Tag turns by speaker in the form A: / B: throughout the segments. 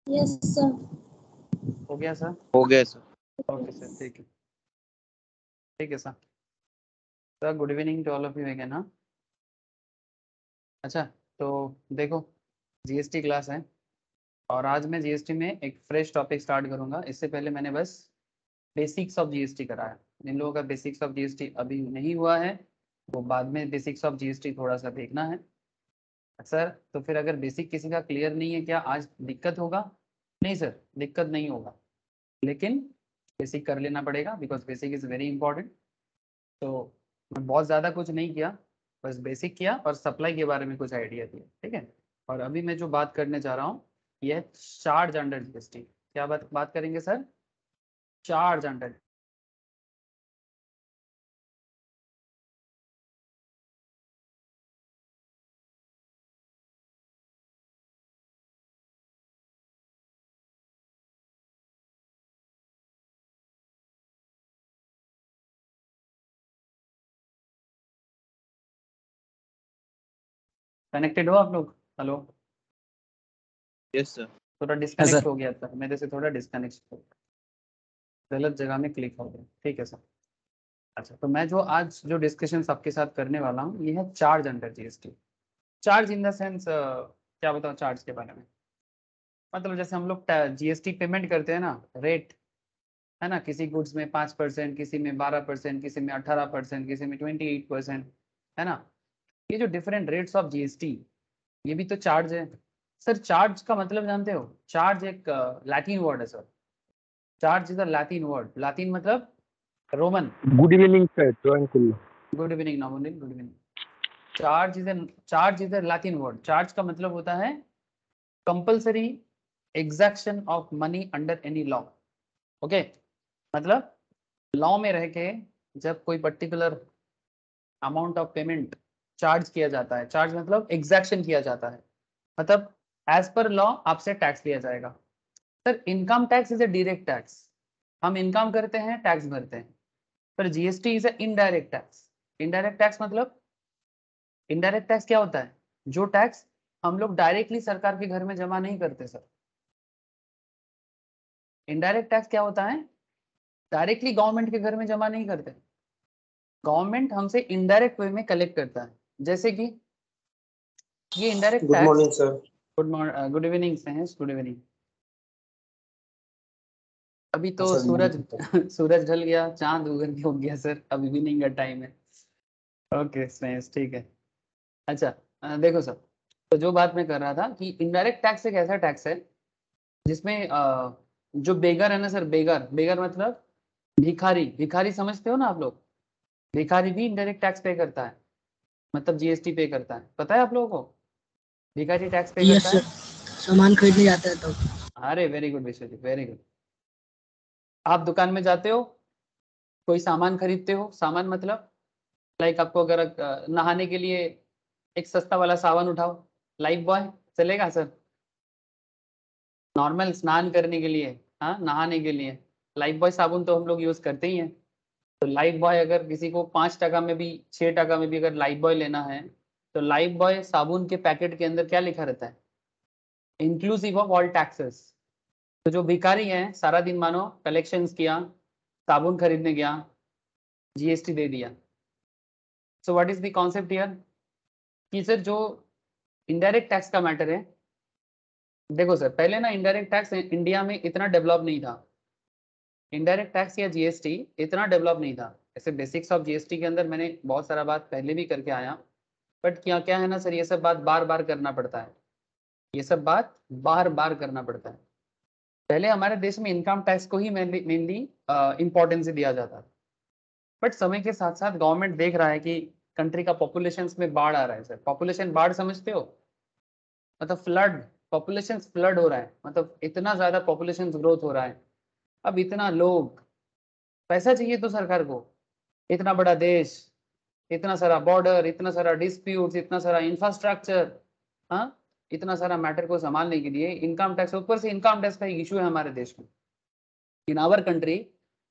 A: Yes sir.
B: हो गया sir?
C: हो गया सर।
B: ओके सर, ठीक है sir. Sir good evening to all of you again. हाँ, अच्छा तो देखो, जीएसटी क्लास है और आज मैं जीएसटी में एक फ्रेश टॉपिक स्टार्ट करूंगा। इससे पहले मैंने बस बेसिक्स ऑफ जीएसटी कराया। जिन लोगों का बेसिक्स ऑफ जीएसटी अभी नहीं हुआ है वो बाद में बेसिक्स ऑफ जीएसटी थोड़ा सा देखना है। सर तो फिर अगर बेसिक किसी का क्लियर नहीं है क्या आज दिक्कत होगा? नहीं सर, दिक्कत नहीं होगा, लेकिन बेसिक कर लेना पड़ेगा because basic is very important. तो मैं बहुत ज़्यादा कुछ नहीं किया, बस बेसिक किया और सप्लाई के बारे में कुछ आइडिया दिया, ठीक है। और अभी मैं जो बात करने जा रहा हूँ यह चार्ज अंडर जीएसटी। क्या बात करेंगे सर? Charge under. कनेक्टेड हो आप लोग? Hello,
C: yes sir.
B: थोड़ा डिस्कनेक्ट हो गया था मेरे से, थोड़ा डिस्कनेक्ट हो गया, गलत जगह में क्लिक हो गया, ठीक है सर। अच्छा तो मैं जो आज जो डिस्कशन आपके साथ करने वाला हूँ ये है charge under GST. Charge in the sense क्या बताऊँ चार्ज के बारे में? मतलब जैसे हम लोग जीएसटी पेमेंट करते हैं ना, रेट है ना, किसी गुड्स में 5%, किसी में 12%, किसी में 18%, किसी में 28%, है ना। ये जो डिफरेंट रेट्स ऑफ जीएसटी ये भी तो चार्ज है। सर चार्ज का मतलब जानते हो? चार्ज एक लैटिन वर्ड है sir. Charge is a Latin word. Latin मतलब Roman.
D: Good evening sir, join कर लो।
B: Good evening Navneet, good evening. Charge is a Latin word. Charge का मतलब होता है compulsory exaction of money under any law. Okay, मतलब law में रह के जब कोई particular amount of payment charge किया जाता है, चार्ज मतलब एग्जैक्शन किया जाता है, मतलब एज पर लॉ आपसे टैक्स लिया जाएगा। Sir income tax is a direct tax, हम इनकम करते हैं टैक्स भरते हैं। पर GST is a indirect tax. Indirect tax मतलब, इनडायरेक्ट टैक्स क्या होता है? जो टैक्स हम लोग डायरेक्टली सरकार के घर में जमा नहीं करते सर। इनडायरेक्ट टैक्स क्या होता है? डायरेक्टली गवर्नमेंट के घर में जमा नहीं करते, गवर्नमेंट हमसे इनडायरेक्ट वे में कलेक्ट करता है। जैसे कि ये indirect
E: good
B: tax.
E: Morning sir.
B: Good evening Mahesh, good evening. अभी तो
E: अच्छा,
B: सूरज सूरज ढल गया, चांद उगन के हो गया सर, अभी इवनिंग का टाइम है। ओके महेश, ठीक है। अच्छा देखो सर, तो जो बात मैं कर रहा था कि इनडायरेक्ट टैक्स एक ऐसा टैक्स है जिसमें जो बेगर है ना सर, बेगर, बेगर मतलब भिखारी। भिखारी समझते हो ना आप लोग? भिखारी भी इनडायरेक्ट टैक्स पे करता है, मतलब जीएसटी पे करता है। पता है आप लोगों को? भिखारी टैक्स पे
A: यस
B: करता
A: सर,
B: है।
A: सामान खरीदने जाता है तो।
B: अरे very good Vishwajeet, very good. आप दुकान में जाते हो, कोई सामान खरीदते हो, सामान मतलब लाइक आपको अगर नहाने के लिए एक सस्ता वाला साबुन उठाओ, लाइफ बॉय चलेगा सर? नॉर्मल स्नान करने के लिए, हाँ नहाने के लिए लाइफ बॉय साबुन तो हम लोग यूज करते ही हैं। तो लाइफ बॉय अगर किसी को 5 टका में भी 6 टका में भी अगर लाइफ बॉय लेना है तो लाइफ बॉय साबुन के पैकेट के अंदर क्या लिखा रहता है? Inclusive of all taxes. तो जो भिखारी है सारा दिन मानो कलेक्शंस किया, साबुन खरीदने गया, जीएसटी दे दिया। So what is the concept here कि सर जो इनडायरेक्ट टैक्स का मैटर है, देखो सर पहले ना इनडायरेक्ट टैक्स इंडिया में इतना डेवलप नहीं था। इनडायरेक्ट टैक्स या जीएसटी इतना डेवलप नहीं था। ऐसे बेसिक्स ऑफ जीएसटी के अंदर मैंने बहुत सारा बात पहले भी करके आया, बट क्या क्या है ना सर, ये सब बात बार बार करना पड़ता है, ये सब बात बार बार करना पड़ता है। पहले हमारे देश में इनकम टैक्स को ही मेनली इंपॉर्टेंस दिया जाता है, बट समय के साथ साथ गवर्नमेंट देख रहा है कि कंट्री का पॉपुलेशन में बाढ़ आ रहा है सर। पॉपुलेशन बाढ़ समझते हो? मतलब फ्लड, पॉपुलेशन फ्लड हो रहा है, मतलब इतना ज्यादा पॉपुलेशन ग्रोथ हो रहा है। अब इतना लोग, पैसा चाहिए तो सरकार को, इतना बड़ा देश, इतना सारा बॉर्डर, इतना सारा डिस्प्यूट, इतना सारा इंफ्रास्ट्रक्चर, हाँ इतना सारा मैटर को संभालने के लिए इनकम टैक्स, ऊपर से इनकम टैक्स का एक इशू है हमारे देश में। In our country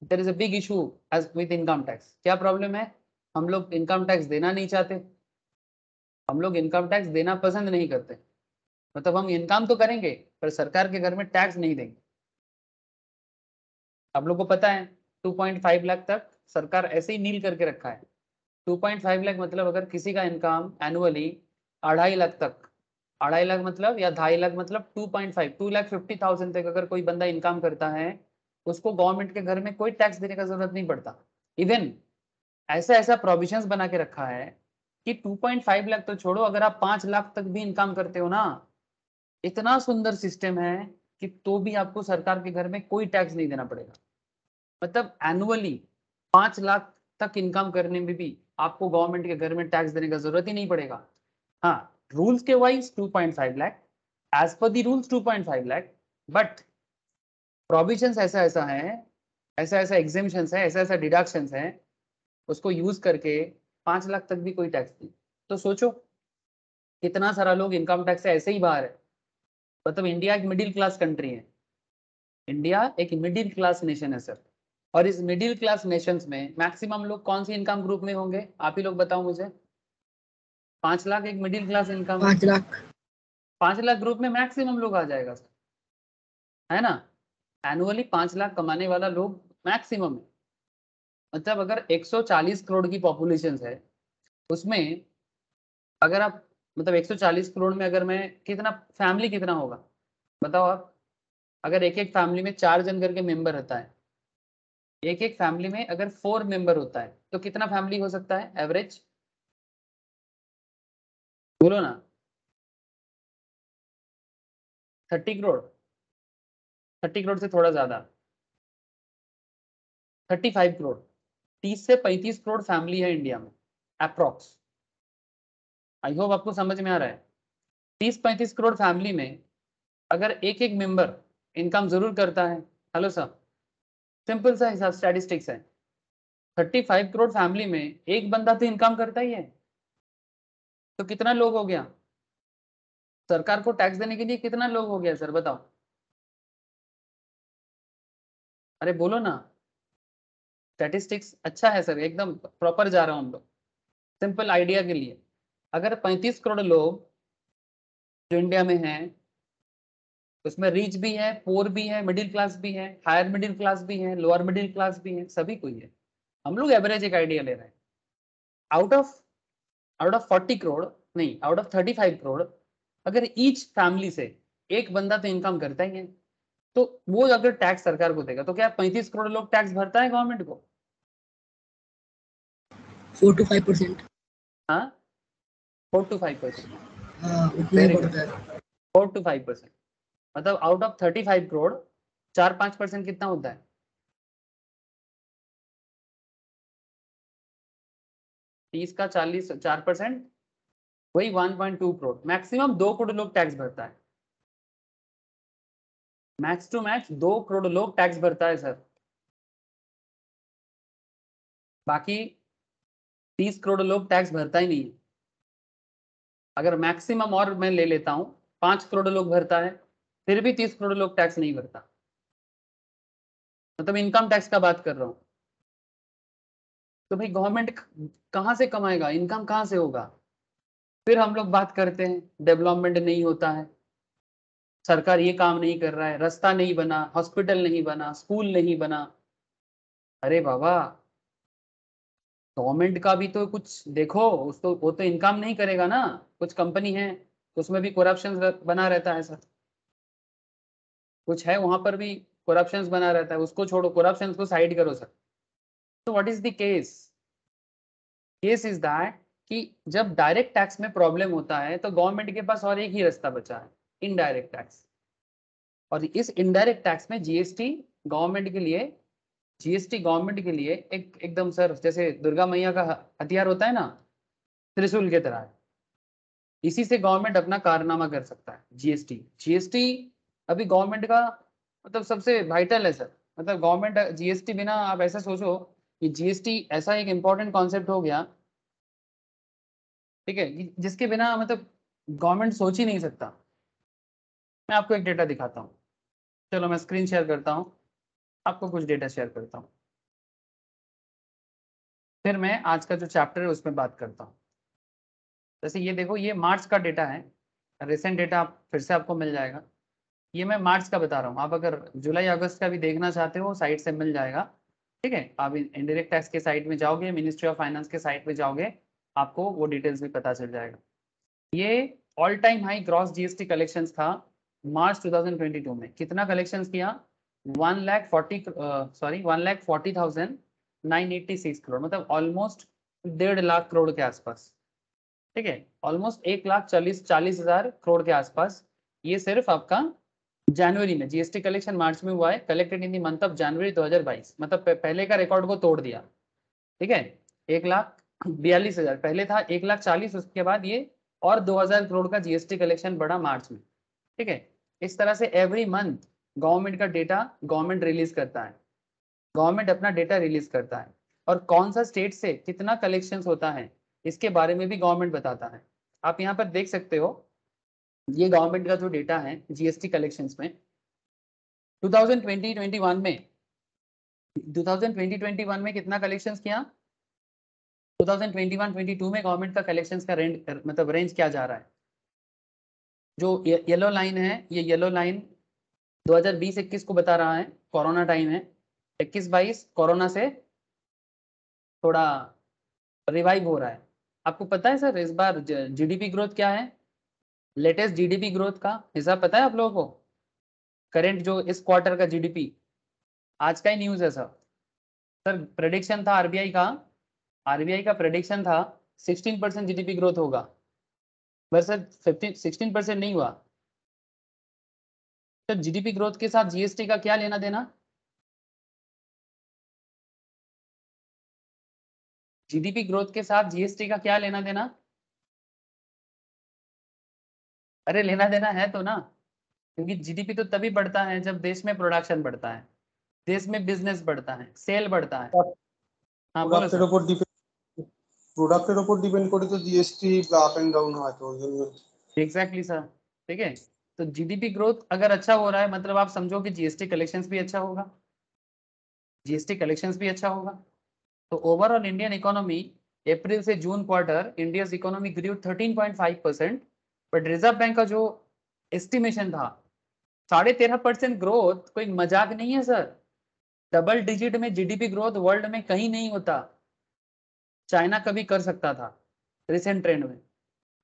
B: there is a big issue as with income tax. क्या प्रॉब्लम है? हम लोग इनकम टैक्स देना नहीं चाहते, हम लोग इनकम टैक्स देना पसंद नहीं करते। मतलब हम इनकम तो करेंगे पर सरकार के घर में टैक्स नहीं देंगे। आप लोग को पता है 2.5 लाख तक सरकार ऐसे ही नील करके रखा है। 2.5 लाख मतलब अगर किसी का इनकम एनुअली 2.5 लाख तक, 2.5 लाख मतलब या 2.5 लाख मतलब 2.5 2,50,000 तक अगर कोई बंदा इनकम करता है, उसको गवर्नमेंट के घर में कोई टैक्स देने का जरूरत नहीं पड़ता। इवन ऐसा ऐसा प्रोविजंस बना के रखा है कि 2.5 लाख तो छोड़ो, अगर आप 5 लाख तक भी इनकम करते हो ना, इतना सुंदर सिस्टम है कि तो भी आपको सरकार के घर में कोई टैक्स नहीं देना पड़ेगा। मतलब एनुअली 5 लाख तक इनकम करने में भी आपको गवर्नमेंट के घर में टैक्स देने का जरूरत ही नहीं पड़ेगा। हाँ, रूल्स के wise 2.5 lakh, as per the rules 2.5 lakh, but provisions ऐसा ऐसा है, ऐसा ऐसा एग्जेम्पशंस है, ऐसा ऐसा डिडक्शंस है, उसको यूज करके 5 लाख तक भी कोई टैक्स नहीं। तो सोचो कितना सारा लोग इनकम टैक्स से ऐसे ही बाहर है। मतलब इंडिया एक मिडिल क्लास कंट्री है, इंडिया एक मिडिल क्लास नेशन है सर। और इस मिडिल क्लास नेशंस में मैक्सिमम लोग कौन सी इनकम ग्रुप में होंगे, आप ही लोग बताओ मुझे। 5 लाख एक middle class income,
A: 5 lakh
B: 5 lakh group में मैक्सिमम लोग आ जाएगा सर, है ना। एनुअली 5 लाख कमाने वाला लोग मैक्सिमम है। मतलब अगर 140 करोड़ की पॉपुलेशन है, उसमें अगर आप मतलब 140 करोड़ में अगर मैं कितना फैमिली कितना होगा बताओ आप। अगर एक एक फैमिली में 4 जन करके मेंबर रहता है, एक एक फैमिली में अगर 4 मेंबर होता है, तो कितना फैमिली हो सकता है एवरेज, बोलो ना। 30 करोड़, 30 करोड़ से थोड़ा ज्यादा, 35 करोड़, 30 से 35 करोड़ फैमिली है इंडिया में अप्रोक्स। आई होप आपको समझ में आ रहा है। 30-35 करोड़ फैमिली में अगर एक एक मेंबर इनकम जरूर करता है, हेलो सर, सिंपल सा हिसाब स्टैटिस्टिक्स है, 35 करोड़ फैमिली में एक बंदा तो इनकम करता ही है, तो कितना लोग हो गया, सरकार को टैक्स देने के लिए कितना लोग हो गया सर बताओ। अरे बोलो ना, स्टैटिस्टिक्स अच्छा है सर, एकदम प्रॉपर जा रहा हूँ हम लोग। सिंपल आइडिया के लिए, अगर 35 करोड़ लोग जो इंडिया में हैं, उसमें रिच भी है, पोर भी है, मिडिल क्लास भी है, हायर मिडिल क्लास भी है, लोअर मिडिल क्लास भी है, सभी कोई है। हम लोग एवरेज एक आइडिया ले रहे हैं। आउट ऑफ 40 करोड़ नहीं, आउट ऑफ 35 करोड़ अगर ईच फैमिली से एक बंदा तो इनकम करता ही है, तो वो अगर टैक्स सरकार को देगा तो क्या 35 करोड़ लोग टैक्स भरता है गवर्नमेंट को?
A: 4 to 5%।
B: हाँ, 4 to 5%।
A: हाँ, उतना ही
B: वेरी गुड,
A: पड़ता है।
B: 4 to 5%। मतलब आउट ऑफ 35 करोड़ 4-5% कितना होता है? 30 का 40, 4%, वही 1.2 करोड़। मैक्सिमम 2 करोड़ लोग टैक्स भरता है, मैक्स टू मैक्स 2 करोड़ लोग टैक्स भरता है सर। बाकी 30 करोड़ लोग टैक्स भरता ही नहीं है। अगर मैक्सिमम और मैं ले लेता हूं, 5 करोड़ लोग भरता है, फिर भी 30 करोड़ लोग टैक्स नहीं भरता। मतलब इनकम टैक्स का बात कर रहा हूं। तो भाई गवर्नमेंट कहां से कमाएगा, इनकम कहां से होगा? फिर हम लोग बात करते हैं डेवलपमेंट नहीं होता है, सरकार ये काम नहीं कर रहा है, रास्ता नहीं बना, हॉस्पिटल नहीं बना, स्कूल नहीं बना। अरे बाबा, गवर्नमेंट का भी तो कुछ देखो, उस तो वो तो इनकम नहीं करेगा ना। कुछ कंपनी है उसमें भी करप्शन बना रहता है सर, कुछ है वहां पर भी करप्शन बना रहता है, उसको छोड़ो, करप्शन को साइड करो सर। तो what is the case? Case is that कि जब डायरेक्ट टैक्स में प्रॉब्लम होता है तो गवर्नमेंट के पास और एक ही रास्ता बचा है, इनडायरेक्ट टैक्स। और इस इनडायरेक्ट टैक्स में जीएसटी गवर्नमेंट के लिए, जीएसटी गवर्नमेंट के लिए एक एकदम सर जैसे दुर्गा मैया का हथियार होता है ना, त्रिशूल की तरह है। इसी से गवर्नमेंट अपना कारनामा कर सकता है। जीएसटी, जीएसटी अभी गवर्नमेंट का मतलब सबसे वाइटल है सर। मतलब गवर्नमेंट जीएसटी बिना, आप ऐसा सोचो कि जीएसटी ऐसा एक इम्पोर्टेंट कॉन्सेप्ट हो गया, ठीक है, जिसके बिना मतलब गवर्नमेंट सोच ही नहीं सकता। मैं आपको एक डेटा दिखाता हूँ, चलो मैं स्क्रीन शेयर करता हूँ, आपको कुछ डेटा शेयर करता हूँ, फिर मैं आज का जो चैप्टर है उसमें बात करता हूँ। जैसे ये देखो, ये मार्च का डेटा है, रिसेंट डेटा आप फिर से आपको मिल जाएगा। ये मैं मार्च का बता रहा हूँ, आप अगर जुलाई अगस्त का भी देखना चाहते हो साइट से मिल जाएगा। ठीक है, आप इनडायरेक्ट टैक्स के साइट में जाओगे, मिनिस्ट्री ऑफ फाइनेंस के साइट में जाओगे, आपको वो डिटेल्स भी पता चल जाएगा। ये all time high gross GST collections था मार्च 2022 में। कितना कलेक्शंस किया? 1,40,986 करोड़, मतलब ऑलमोस्ट 1.5 लाख करोड़ के आसपास। ठीक है, ऑलमोस्ट 1,40,000 करोड़ के आसपास। ये सिर्फ आपका जनवरी में, जीएसटी कलेक्शन मार्च में हुआ है, collected in the month of January 2022, मतलब पहले का रिकॉर्ड को तोड़ दिया। ठीक है, 1,42,000 पहले था, 1,40,000, उसके बाद ये और 2,000 करोड़ का जीएसटी कलेक्शन बढ़ा मार्च में। ठीक है, इस तरह से एवरी मंथ गवर्नमेंट का डेटा गवर्नमेंट रिलीज करता है, गवर्नमेंट अपना डेटा रिलीज करता है, और कौन सा स्टेट से कितना कलेक्शन होता है इसके बारे में भी गवर्नमेंट बताता है। आप यहाँ पर देख सकते हो, ये गवर्नमेंट का जो डेटा है जीएसटी कलेक्शंस में 2020-21 में 2020-21 में कितना कलेक्शंस किया, 2021-22 में गवर्नमेंट का कलेक्शंस का रेंज, मतलब रेंज क्या जा रहा है। जो येलो लाइन है, ये येलो लाइन 2020-21 को बता रहा है, कोरोना टाइम है। 21-22 कोरोना से थोड़ा रिवाइव हो रहा है। आपको पता है सर इस बार जीडीपी ग्रोथ क्या है? लेटेस्ट जीडीपी ग्रोथ का हिसाब पता है आप लोगों को? करंट जो इस क्वार्टर का जीडीपी, आज का ही न्यूज़ है सर। सर प्रेडिक्शन था आरबीआई का प्रेडिक्शन था 16% जीडीपी ग्रोथ होगा, पर सर 16% नहीं हुआ। तो जीडीपी ग्रोथ के साथ जीएसटी का क्या लेना देना? जीडीपी ग्रोथ के साथ जीएसटी का क्या लेना देना? अरे लेना देना है तो ना, क्योंकि जीडीपी तो तभी बढ़ता है जब देश में प्रोडक्शन बढ़ता है, देश में बिजनेस बढ़ता है, सेल बढ़ता है। हाँ बोलो
E: প্রোডাক্টের
B: सर।
E: উপর প্রোডাক্টের উপর ডিপেন্ড করে তো জিএসটি আপ এন্ড ডাউন হয় তো ওই জন্য
B: एग्जैक्टली सर। ठीक है, तो जीडीपी ग्रोथ अगर अच्छा हो रहा है मतलब आप समझो कि जीएसटी कलेक्शंस भी अच्छा होगा, जीएसटी कलेक्शंस भी अच्छा होगा। तो ओवरऑल इंडियन इकोनॉमी अप्रैल से जून quarter India economy grow 13.5%, but reserve bank का जो एस्टिमेशन था 13.5% ग्रोथ कोई मजाक नहीं है सर। डबल डिजिट में जीडीपी ग्रोथ वर्ल्ड में कहीं नहीं होता, चाइना कभी कर सकता था रिसेंट ट्रेंड में,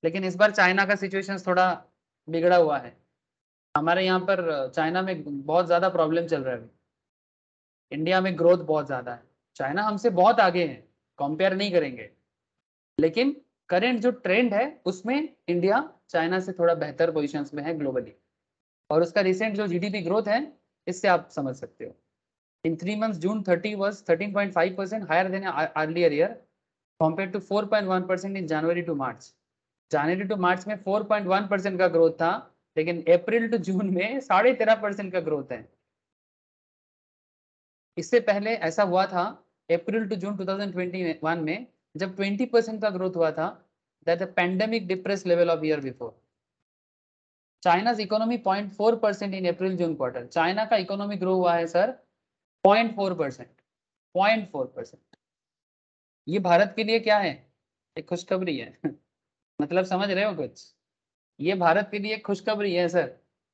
B: लेकिन इस बार चाइना का सिचुएशन थोड़ा बिगड़ा हुआ है। हमारे यहाँ पर चाइना में बहुत ज़्यादा प्रॉब्लम चल रहा है, इंडिया में ग्रोथ बहुत ज़्यादा है, चाइना हमसे बहुत आगे है, कंपेयर नहीं करेंगे, लेकिन करंट जो ट्रेंड है उसमें इंडिया चाइना से थोड़ा बेहतर पोजीशंस में है ग्लोबली, और उसका रिसेंट जो जीडीपी ग्रोथ है इससे आप समझ सकते हो। इन 3 months June 30 was 13.5% higher than earlier year compared to 4.1% in January to March। January to March में 4.1% का ग्रोथ था, लेकिन अप्रैल टू जून में 13.5% का ग्रोथ है। इससे पहले ऐसा हुआ था अप्रैल टू जून 2021 में जब 20% का ग्रोथ हुआ था, that the pandemic depress level of year before. China's economy 0.4% in April June quarter, China का इकोनॉमी ग्रो हुआ है सर 0.4%, 0.4%। ये भारत के लिए क्या है? एक खुशखबरी है मतलब समझ रहे हो कुछ? ये भारत के लिए खुशखबरी है सर।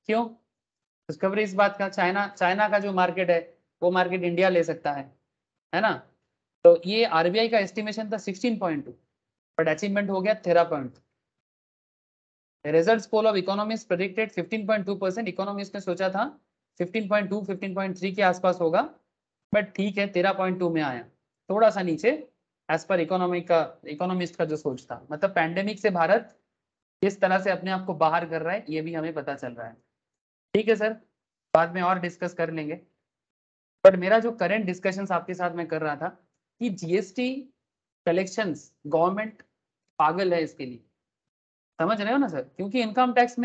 B: क्यों खुशखबरी? इस बात का, चाइना का जो मार्केट है वो मार्केट इंडिया ले सकता है ना। तो ये आरबीआई का एस्टिमेशन था 16.2, बट अचीवमेंट हो गया 13.2। Results poll of economist predicted 15.2%, economist ने सोचा था 15.2 15.3 के आसपास होगा, बट ठीक है 13.2 में आया, थोड़ा सा नीचे एज पर इकोनॉमिस्ट का जो सोच था। मतलब पैंडेमिक से भारत किस तरह से अपने आप को बाहर कर रहा है ये भी हमें पता चल रहा है। ठीक है सर, बाद में और डिस्कस कर लेंगे, बट मेरा जो करंट डिस्कशंस आपके साथ में कर रहा था कि जीएसटी कलेक्शंस गवर्नमेंट पागल है इसके लिए, समझ रहे हो ना सर? क्योंकि इनकम टैक्स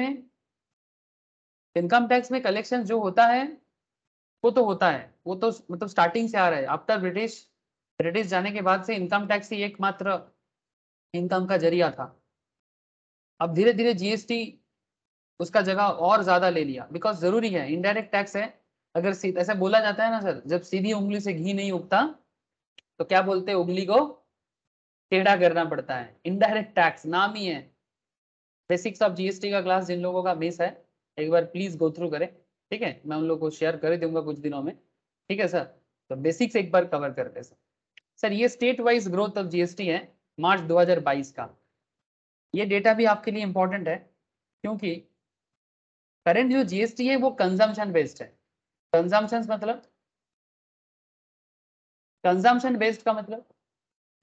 B: में कलेक्शन जो होता है वो तो होता है, वो तो मतलब स्टार्टिंग से आ रहा है, आफ्टर ब्रिटिश जाने के बाद से इनकम टैक्स ही एकमात्र इनकम का जरिया था। अब धीरे धीरे जीएसटी उसका जगह और ज्यादा ले लिया, बिकॉज जरूरी है, इनडायरेक्ट टैक्स है। अगर ऐसा बोला जाता है ना सर, जब सीधी उंगली से घी नहीं उगता तो क्या बोलते हैं, उंगली को टेढ़ा करना पड़ता है। इनडायरेक्ट टैक्स नाम ही है, बेसिक्स ऑफ जीएसटी का क्लास जिन लोगों का मिस है एक बार प्लीज गो थ्रू करें, ठीक है। मैं उन लोगों को शेयर कर दूंगा कुछ दिनों में, ठीक है सर। तो बेसिक्स एक बार कवर करते हैं सर। ये state wise growth of GST है मार्च 2022 का। ये डेटा भी आपके लिए इंपॉर्टेंट है क्योंकि करंट जो जीएसटी है वो कंजम्पशन बेस्ड है। कंजम्पशन मतलब, कंजम्पशन बेस्ड का मतलब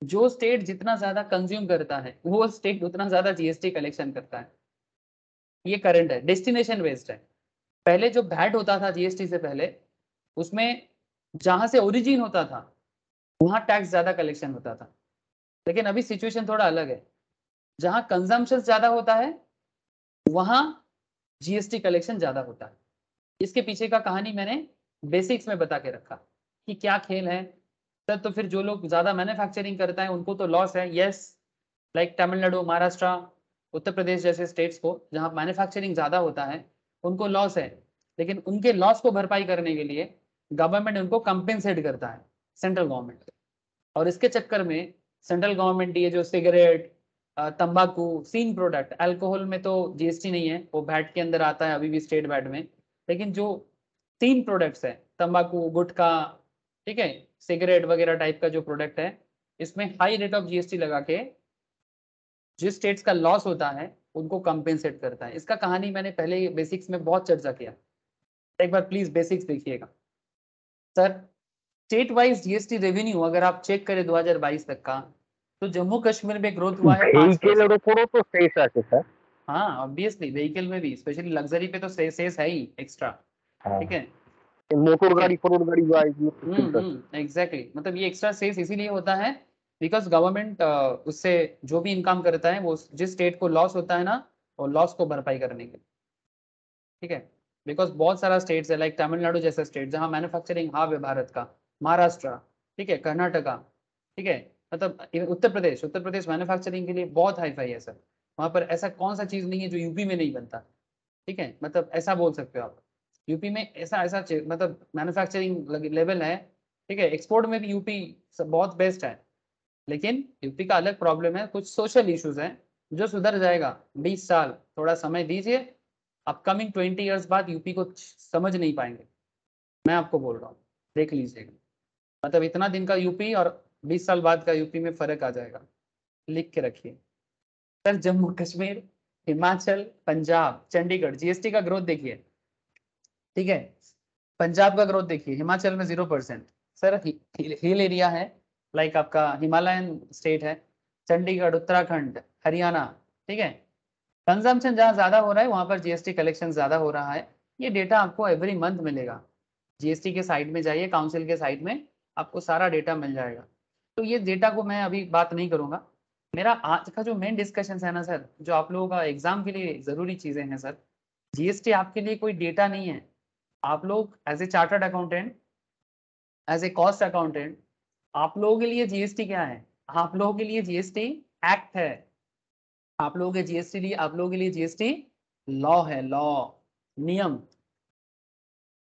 B: जो स्टेट जितना ज्यादा कंज्यूम करता है वो स्टेट उतना ज्यादा जीएसटी कलेक्शन करता है। ये करंट है, डेस्टिनेशन बेस्ड है। पहले जो वैट होता था जीएसटी से पहले, उसमें जहां से ओरिजिन होता था वहां टैक्स ज्यादा कलेक्शन होता था। लेकिन अभी सिचुएशन थोड़ा अलग है, जहां कंजम्पशन ज्यादा होता है वहां जीएसटी कलेक्शन ज्यादा होता है। इसके पीछे का कहानी मैंने बेसिक्स में बता के रखा कि क्या खेल है सर। तो फिर जो लोग ज्यादा मैन्युफैक्चरिंग करता है उनको तो लॉस है, यस। लाइक तमिलनाडु, महाराष्ट्र, उत्तर प्रदेश जैसे स्टेट्स को जहां मैन्युफैक्चरिंग ज्यादा होता है उनको लॉस है। लेकिन उनके लॉस को भरपाई करने के लिए गवर्नमेंट उनको कंपेंसेट करता है, सेंट्रल गवर्नमेंट। और इसके चक्कर में सेंट्रल गवर्नमेंट ये जो सिगरेट, तंबाकू, सीन प्रोडक्ट, अल्कोहल में तो जीएसटी नहीं है, वो वैट के अंदर आता है अभी भी, स्टेट वैट में। लेकिन जो सीन प्रोडक्ट्स है, तंबाकू, गुटखा, ठीक है, सिगरेट वगैरह टाइप का जो प्रोडक्ट है, इसमें हाई रेट ऑफ जीएसटी लगा के जिस स्टेट्स का लॉस होता है उनको कंपेंसेट करता है। इसका कहानी मैंने पहले बेसिक्स में बहुत चर्चा किया, एक बार प्लीज बेसिक्स देखिएगा sir. State wise GST revenue अगर आप चेक करें 2022 तक का, तो जम्मू कश्मीर में ग्रोथ हुआ है 5%।
D: ভেহিকেলের উপরও তো সেস আছে স্যার।
B: हाँ ऑब्वियसली व्हीकल में भी, स्पेशली लग्जरी पे तो सेस है ही एक्स्ट्रा, ठीक है।
D: মোটর
B: ठीक है।
D: গাড়ি ফোটর গাড়ি বা এগুলো তো সেস আছে।
B: एग्जैक्टली, मतलब ये एक्स्ट्रा सेस इसीलिए होता है बिकॉज गवर्नमेंट उससे जो भी इनकम करता है वो जिस स्टेट को लॉस होता है ना, वो लॉस को भरपाई करने के लिए, ठीक है। बिकॉज बहुत सारा स्टेट्स है लाइक तमिलनाडु जैसा स्टेट जहाँ मैन्युफैक्चरिंग हब है भारत का, महाराष्ट्र, ठीक है, कर्नाटका, ठीक है, मतलब उत्तर प्रदेश मैन्युफैक्चरिंग के लिए बहुत हाई फाई है सर। वहाँ पर ऐसा कौन सा चीज़ नहीं है जो यूपी में नहीं बनता, ठीक है, मतलब ऐसा बोल सकते हो आप। यूपी में ऐसा ऐसा मतलब मैन्युफैक्चरिंग लेवल है, ठीक है। एक्सपोर्ट में भी यूपी बहुत बेस्ट है। लेकिन यूपी का अलग प्रॉब्लम है, कुछ सोशल इश्यूज हैं जो सुधर जाएगा। 20 साल थोड़ा समय दीजिए, अपकमिंग 20 ईयर्स बाद यूपी को समझ नहीं पाएंगे, मैं आपको बोल रहा हूँ, देख लीजिएगा। मतलब इतना दिन का यूपी और 20 साल बाद का यूपी में फर्क आ जाएगा, लिख के रखिए सर। जम्मू कश्मीर, हिमाचल, पंजाब, चंडीगढ़ जीएसटी का ग्रोथ देखिए, ठीक है। पंजाब का ग्रोथ देखिए, हिमाचल में 0% सर, हिल एरिया है, लाइक आपका हिमालयन स्टेट है। चंडीगढ़, उत्तराखंड, हरियाणा, ठीक है। कंजम्पशन जहाँ ज्यादा हो रहा है वहां पर जीएसटी कलेक्शन ज्यादा हो रहा है। ये डेटा आपको एवरी मंथ मिलेगा, जीएसटी के साइड में जाइए, काउंसिल के साइड में आपको सारा डेटा मिल जाएगा। तो ये डेटा को मैं अभी बात नहीं करूंगा। मेरा आज का जो मेन डिस्कशन है ना सर, जो आप लोगों का एग्जाम के लिए जरूरी चीजें हैं सर, जीएसटी आपके लिए कोई डेटा नहीं है। आप लोग as a chartered accountant, as a cost accountant, आप लोगों के लिए जीएसटी क्या है? आप लोगों के लिए जीएसटी एक्ट है। आप लोगों के जीएसटी लिए, आप लोगों के लिए जीएसटी लॉ है, लॉ, नियम।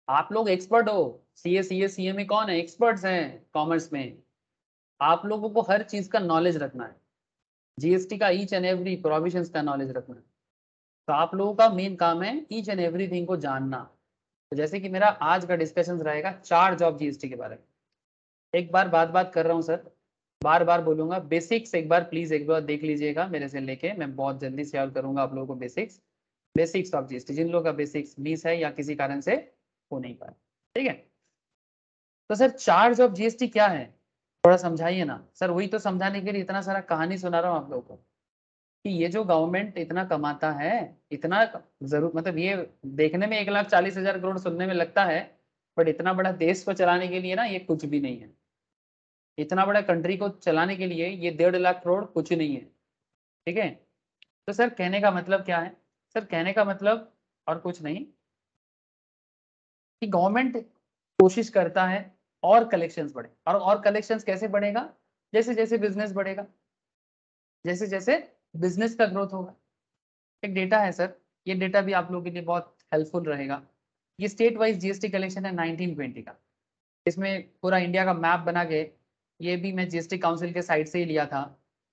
B: आप लोग एक्सपर्ट हो, सीए सीएमए कौन है? एक्सपर्ट्स हैं कॉमर्स में। आप लोगों को हर चीज का नॉलेज रखना है, जीएसटी का ईच एंड एवरी प्रोविजंस का नॉलेज रखना है। तो आप लोगों का मेन काम है ईच एंड एवरीथिंग को जानना। तो जैसे कि मेरा आज का डिस्कशन रहेगा चार्ज ऑफ जीएसटी के बारे में। एक बार बात कर रहा हूँ सर, बार बार बोलूंगा, बेसिक्स एक बार प्लीज एक बार देख लीजिएगा मेरे से लेके, मैं बहुत जल्दी शेयर करूंगा आप लोगों को बेसिक्स ऑफ जीएसटी, जिन लोगों का बेसिक्स मिस है या किसी कारण से हो नहीं पाया, ठीक है। तो सर चार्ज ऑफ जीएसटी क्या है, थोड़ा समझाइए ना सर। वही तो समझाने के लिए इतना सारा कहानी सुना रहा हूँ आप लोगों को कि ये जो गवर्नमेंट इतना कमाता है, इतना जरूर, मतलब ये देखने में 1,40,000 करोड़ सुनने में लगता है, बट इतना बड़ा देश को चलाने के लिए ना ये कुछ भी नहीं है। इतना बड़ा कंट्री को चलाने के लिए ये 1.5 लाख करोड़ कुछ नहीं है, ठीक है। तो सर कहने का मतलब क्या है? सर कहने का मतलब और कुछ नहीं कि गवर्नमेंट कोशिश करता है और कलेक्शंस बढ़े, और कलेक्शंस कैसे बढ़ेगा? जैसे जैसे बिजनेस बढ़ेगा, जैसे जैसे बिजनेस का ग्रोथ होगा। एक डेटा है सर, ये डेटा भी आप लोगों के लिए बहुत हेल्पफुल रहेगा। ये स्टेट वाइज जीएसटी कलेक्शन है 1920 का। इसमें पूरा इंडिया का मैप बना के, ये भी मैं जीएसटी काउंसिल के साइट से ही लिया था,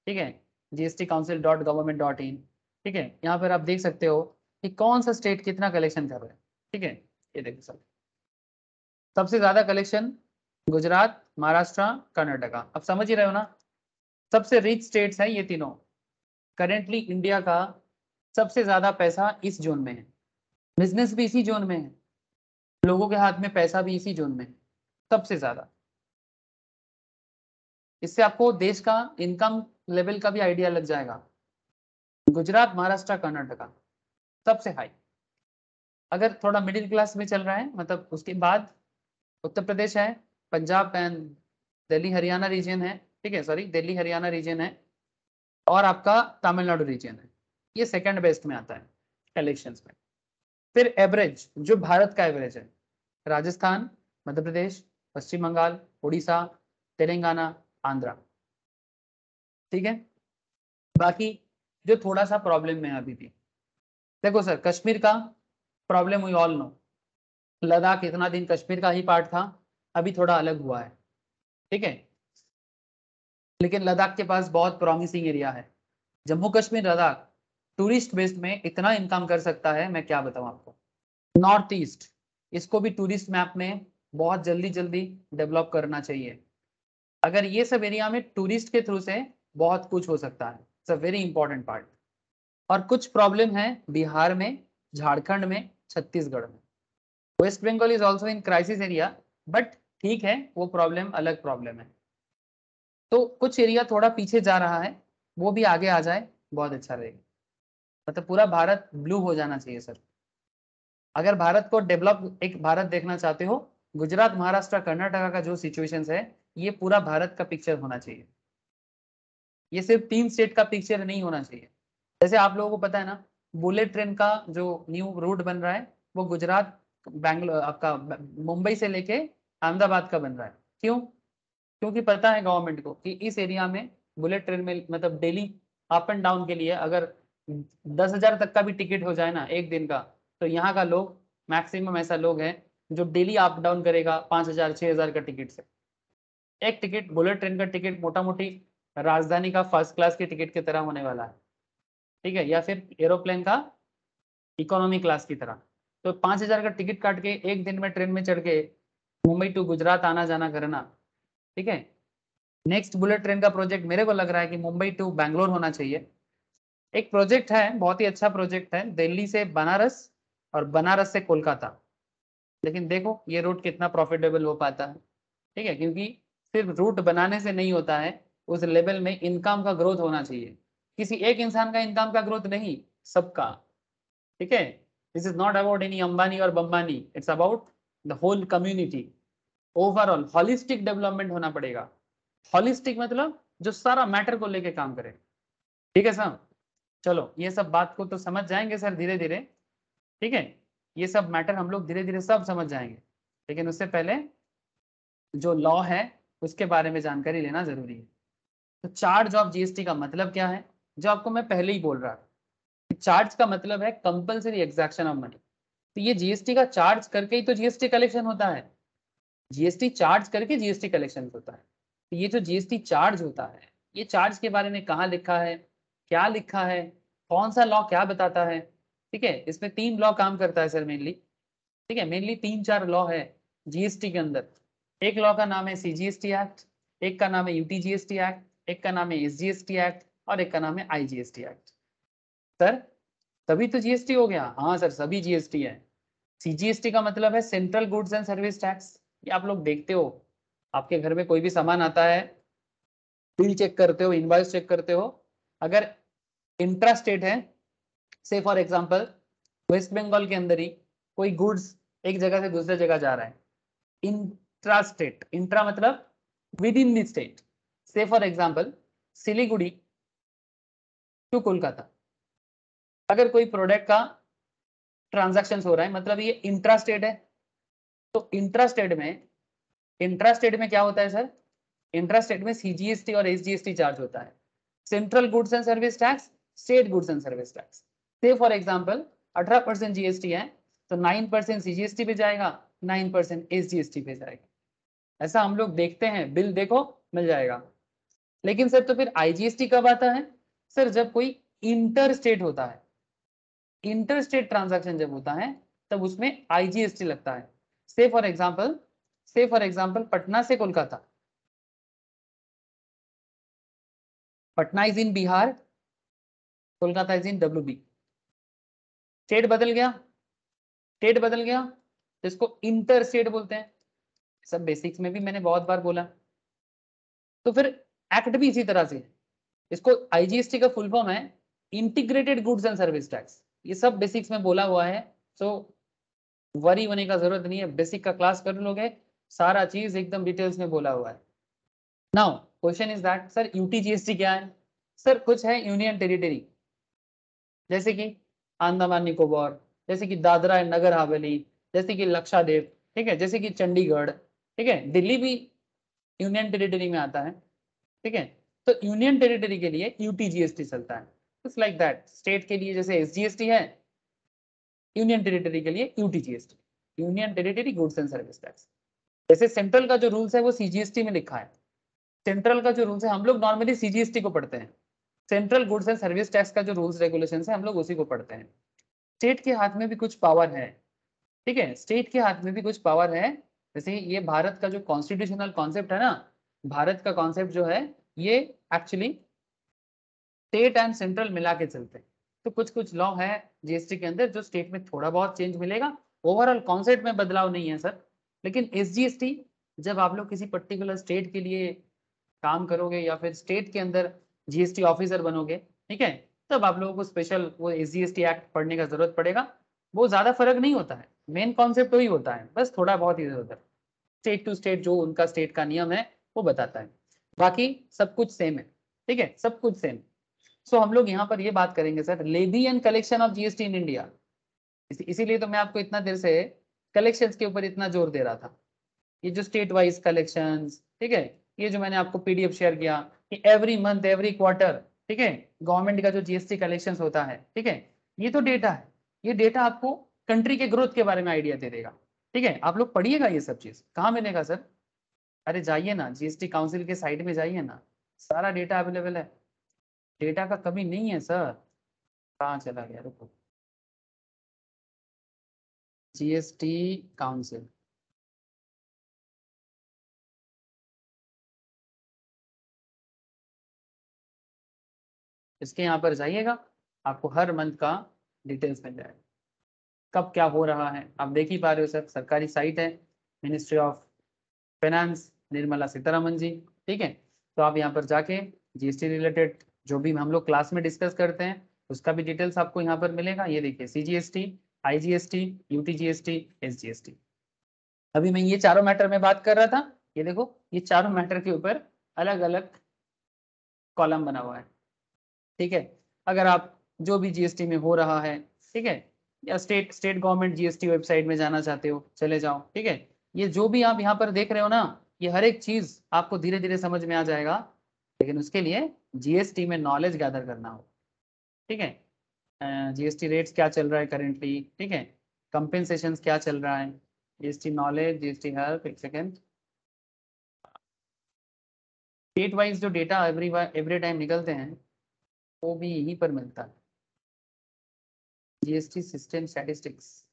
B: ठीक है, gstcouncil.government.in। ठीक है, यहाँ पर आप देख सकते हो कि कौन सा स्टेट कितना कलेक्शन कर रहा है। ठीक है, ये देखो सर, सबसे ज्यादा कलेक्शन गुजरात, महाराष्ट्र, कर्नाटका। अब समझ ही रहे हो ना, सबसे रिच स्टेट्स हैं ये तीनों। करेंटली इंडिया का सबसे ज्यादा पैसा इस जोन में है, बिजनेस भी इसी जोन में है, लोगों के हाथ में पैसा भी इसी जोन में है सबसे ज्यादा। इससे आपको देश का इनकम लेवल का भी आइडिया लग जाएगा। गुजरात, महाराष्ट्र, कर्नाटका सबसे हाई। अगर थोड़ा मिडिल क्लास में चल रहा है, मतलब उसके बाद उत्तर प्रदेश है, पंजाब एंड दिल्ली हरियाणा रीजन है। ठीक है, सॉरी, दिल्ली हरियाणा रीजन है, और आपका तमिलनाडु रीजन है। ये सेकंड बेस्ट में आता है कलेक्शंस में। फिर एवरेज, जो भारत का एवरेज है, राजस्थान, मध्य प्रदेश, पश्चिम बंगाल, उड़ीसा, तेलंगाना, आंध्रा। ठीक है, बाकी जो थोड़ा सा प्रॉब्लम में है अभी भी, देखो सर, कश्मीर का problem we all know. Ladakh इतना दिन कश्मीर का ही पार्ट था, अभी थोड़ा अलग हुआ है। ठीक है, लेकिन लद्दाख के पास बहुत प्रॉमिसिंग एरिया है। जम्मू कश्मीर, लद्दाख टूरिस्ट बेस्ड में इतना इनकम कर सकता है, मैं क्या बताऊं आपको। नॉर्थ ईस्ट, इसको भी टूरिस्ट मैप में बहुत जल्दी जल्दी डेवलप करना चाहिए। अगर ये सब एरिया में टूरिस्ट के थ्रू से बहुत कुछ हो सकता है, it's a very important part. और कुछ प्रॉब्लम है बिहार में, झारखंड में, छत्तीसगढ़ में। West Bengal is also in crisis area, but ठीक है, वो प्रॉब्लम अलग प्रॉब्लम है। तो कुछ एरिया थोड़ा पीछे जा रहा है, वो भी आगे आ जाए बहुत अच्छा रहेगा। मतलब पूरा भारत ब्लू हो जाना चाहिए सर। अगर भारत को डेवलप एक भारत देखना चाहते हो, गुजरात, महाराष्ट्र, कर्नाटका का जो सिचुएशंस है, ये पूरा भारत का पिक्चर होना चाहिए। ये सिर्फ 3 स्टेट का पिक्चर नहीं होना चाहिए। जैसे आप लोगों को पता है ना, बुलेट ट्रेन का जो न्यू रूट बन रहा है, वो गुजरात, बैंगलोर, आपका मुंबई से लेके अहमदाबाद का बन रहा है। क्यों? क्योंकि पता है गवर्नमेंट को कि इस एरिया में बुलेट ट्रेन में, मतलब डेली अप एंड डाउन के लिए अगर 10,000 तक का भी टिकट हो जाए ना एक दिन का, तो यहाँ का लोग, मैक्सिमम ऐसा लोग हैं जो डेली अप डाउन करेगा 5,000 6,000 का टिकट से। एक टिकट, बुलेट ट्रेन का टिकट मोटा मोटी राजधानी का फर्स्ट क्लास के टिकट की तरह होने वाला है। ठीक है, या फिर एरोप्लेन का इकोनॉमी क्लास की तरह। तो 5,000 का टिकट काट के एक दिन में ट्रेन में चढ़ के मुंबई टू गुजरात आना जाना करना। ठीक है, नेक्स्ट बुलेट ट्रेन का प्रोजेक्ट मेरे को लग रहा है कि मुंबई टू बैंगलोर होना चाहिए। एक प्रोजेक्ट है, बहुत ही अच्छा प्रोजेक्ट है, दिल्ली से बनारस और बनारस से कोलकाता। लेकिन देखो ये रूट कितना प्रॉफिटेबल हो पाता है। ठीक है, क्योंकि सिर्फ रूट बनाने से नहीं होता है, उस लेवल में इनकम का ग्रोथ होना चाहिए। किसी एक इंसान का इनकम का ग्रोथ नहीं, सबका। ठीक है, this is not about any Ambani और बम्बानी, it's about the whole community. Overall holistic development होना पड़ेगा। हॉलिस्टिक मतलब जो सारा मैटर को लेके काम करे। ठीक है सर, चलो ये सब बात को तो समझ जाएंगे सर धीरे धीरे। ठीक है, ये सब मैटर हम लोग धीरे धीरे सब समझ जाएंगे, लेकिन उससे पहले जो लॉ है उसके बारे में जानकारी लेना जरूरी है। तो चार्ज ऑफ जीएसटी का मतलब क्या है, जो आपको मैं पहले ही बोल रहा था। चार्ज का मतलब है कंपल्सरी एग्जैक्शन ऑफ मनी। तो ये जीएसटी का चार्ज करके ही तो जीएसटी कलेक्शन होता है। जीएसटी चार्ज करके जीएसटी कलेक्शन होता है। तो ये जो जीएसटी चार्ज होता है, ये चार्ज के बारे में कहाँ लिखा है, क्या लिखा है, कौन सा लॉ क्या बताता है। ठीक है, इसमें 3 लॉ काम करता है सर मेनली। ठीक है, मेनली 3-4 लॉ है जीएसटी के अंदर। एक लॉ का नाम है सीजीएसटी एक्ट, एक का नाम है यूटीजीएसटी एक्ट, एक का नाम है एसजीएसटी एक्ट, और एक का नाम है आईजीएसटी एक्ट। सर तभी तो जीएसटी हो गया। हाँ सर, सभी जीएसटी है। सीजीएसटी का मतलब है central goods and service tax. ये आप लोग देखते हो, आपके घर में कोई भी सामान आता है, बिल चेक करते हो, इनवॉइस चेक करते हो। अगर इंट्रा स्टेट है, से फॉर एग्जांपल वेस्ट बंगाल के अंदर ही कोई गुड्स एक जगह से दूसरे जगह जा रहा है, इंट्रा स्टेट, इंट्रा मतलब within the state. Say for example Siliguri to Kolkata, अगर कोई प्रोडक्ट का ट्रांजैक्शन हो रहा है, मतलब ये इंट्रा स्टेट है। तो इंट्रा स्टेट में क्या होता है सर, इंट्रा स्टेट में सीजीएसटी और एसजीएसटी चार्ज होता है। Central goods and service tax, state goods and service tax. से फॉर एग्जांपल 18% जीएसटी है, तो 9% सीजीएसटी पे जाएगा, 9% एसजीएसटी पे जाएगा। ऐसा हम लोग देखते हैं, बिल देखो मिल जाएगा। लेकिन सर तो फिर आईजीएसटी कब आता है? सर जब कोई इंटर स्टेट होता है, इंटर स्टेट ट्रांजैक्शन जब होता है तब उसमें आईजीएसटी लगता है। से फॉर एग्जांपल पटना से Kolkata, Patna is in Bihar, Kolkata is in WB. State बदल गया, स्टेट बदल गया तो इसको इंटर स्टेट बोलते हैं। सब बेसिक्स में भी मैंने बहुत बार बोला। तो फिर एक्ट भी इसी तरह से है। इसको आईजीएसटी का फुल फॉर्म है integrated goods and service tax. ये सब बेसिक्स में बोला हुआ है, सो वरी होने का जरूरत नहीं है। बेसिक का क्लास कर लोगे, सारा चीज एकदम डिटेल्स में बोला हुआ है। Now question is that sir UTGST क्या है? सर कुछ है यूनियन टेरिटरी, जैसे कि अंडमान निकोबार, जैसे कि दादरा एंड नगर हवेली, जैसे कि लक्षद्वीप, ठीक है, जैसे कि चंडीगढ़, ठीक है, दिल्ली भी यूनियन टेरिटरी में आता है, ठीक है। तो यूनियन टेरिटरी के लिए यूटीजीएसटी चलता है, इट्स लाइक दैट। स्टेट के लिए जैसे एसजीएसटी है, यूनियन टेरिटरी के लिए UTGST, union territory goods and service tax. जैसे सेंट्रल का जो रूल्स है वो सीजीएसटी में लिखा है। सेंट्रल का जो रूल्स है, हम लोग नॉर्मली सीजीएसटी को पढ़ते हैं, central goods and service tax का जो रूल्स रेगुलेशन है हम लोग उसी को पढ़ते हैं। स्टेट के हाथ में भी कुछ पावर है, ठीक है, स्टेट के हाथ में भी कुछ पावर है। जैसे ये भारत का जो कॉन्स्टिट्यूशनल कॉन्सेप्ट है ना, भारत का कॉन्सेप्ट जो है ये एक्चुअली स्टेट एंड सेंट्रल मिला के चलते हैं। तो कुछ कुछ लॉ है जीएसटी के अंदर जो स्टेट में थोड़ा बहुत चेंज मिलेगा, ओवरऑल कॉन्सेप्ट में बदलाव नहीं है सर। लेकिन एसजीएसटी जब आप लोग किसी पर्टिकुलर स्टेट के लिए काम करोगे या फिर स्टेट के अंदर जीएसटी ऑफिसर बनोगे, ठीक है, तब आप लोगों को स्पेशल वो एसजीएसटी एक्ट पढ़ने का जरूरत पड़ेगा। वो ज्यादा फर्क नहीं होता है, मेन कॉन्सेप्ट वही होता है, बस थोड़ा बहुत इधर उधर स्टेट टू स्टेट जो उनका स्टेट का नियम है वो बताता है, बाकी सब कुछ सेम है, ठीक है, सब कुछ सेम। सो हम लोग यहाँ पर ये बात करेंगे sir levy and collection of GST in India. इसीलिए तो मैं आपको इतना देर से कलेक्शंस के ऊपर इतना जोर दे रहा था। ये जो स्टेट वाइज कलेक्शंस, ठीक है, ये जो मैंने आपको पीडीएफ शेयर किया कि एवरी मंथ एवरी क्वार्टर, ठीक है, गवर्नमेंट का जो जीएसटी कलेक्शंस होता है, ठीक है, ये तो डेटा है। ये डेटा आपको कंट्री के ग्रोथ के बारे में आइडिया दे देगा, ठीक है। आप लोग पढ़िएगा ये सब चीज। कहाँ मिलेगा सर? अरे जाइए ना, जीएसटी काउंसिल के साइट में जाइए ना, सारा डेटा अवेलेबल है, डेटा का कमी नहीं है सर। कहाँ चला गया, रुको, जीएसटी काउंसिल, इसके यहाँ पर जाइएगा, आपको हर मंथ का डिटेल्स मिल जाएगा, कब क्या हो रहा है। आप देख ही पा रहे हो सर, सरकारी साइट है, ministry of finance, Nirmala Sitharaman ji, ठीक है। तो आप यहाँ पर जाके जीएसटी रिलेटेड जो भी हम लोग क्लास में डिस्कस करते हैं उसका भी डिटेल्स आपको यहाँ पर मिलेगा। ये देखिए सीजीएसटी, आईजीएसटी, यूटीजीएसटी, एसजीएसटी। अभी मैं ये चारों मैटर में बात कर रहा था, ये देखो ये चारों मैटर के ऊपर अलग अलग कॉलम बना हुआ है, ठीक है। अगर आप जो भी जीएसटी में हो रहा है, ठीक है, या स्टेट गवर्नमेंट जीएसटी वेबसाइट में जाना चाहते हो चले जाओ, ठीक है। ये जो भी आप यहाँ पर देख रहे हो ना, ये हर एक चीज आपको धीरे धीरे समझ में आ जाएगा, लेकिन उसके लिए जीएसटी में नॉलेज गैदर करना हो, ठीक है। जीएसटी रेट्स क्या चल रहा है करेंटली, ठीक है, कंपेंसेशन क्या चल रहा है, जीएसटी नॉलेज, जीएसटी हेल्प। एक सेकेंड, स्टेट वाइज जो डेटा एवरी टाइम निकलते हैं वो भी यहीं पर मिलता है, जीएसटी सिस्टम स्टैटिस्टिक्स।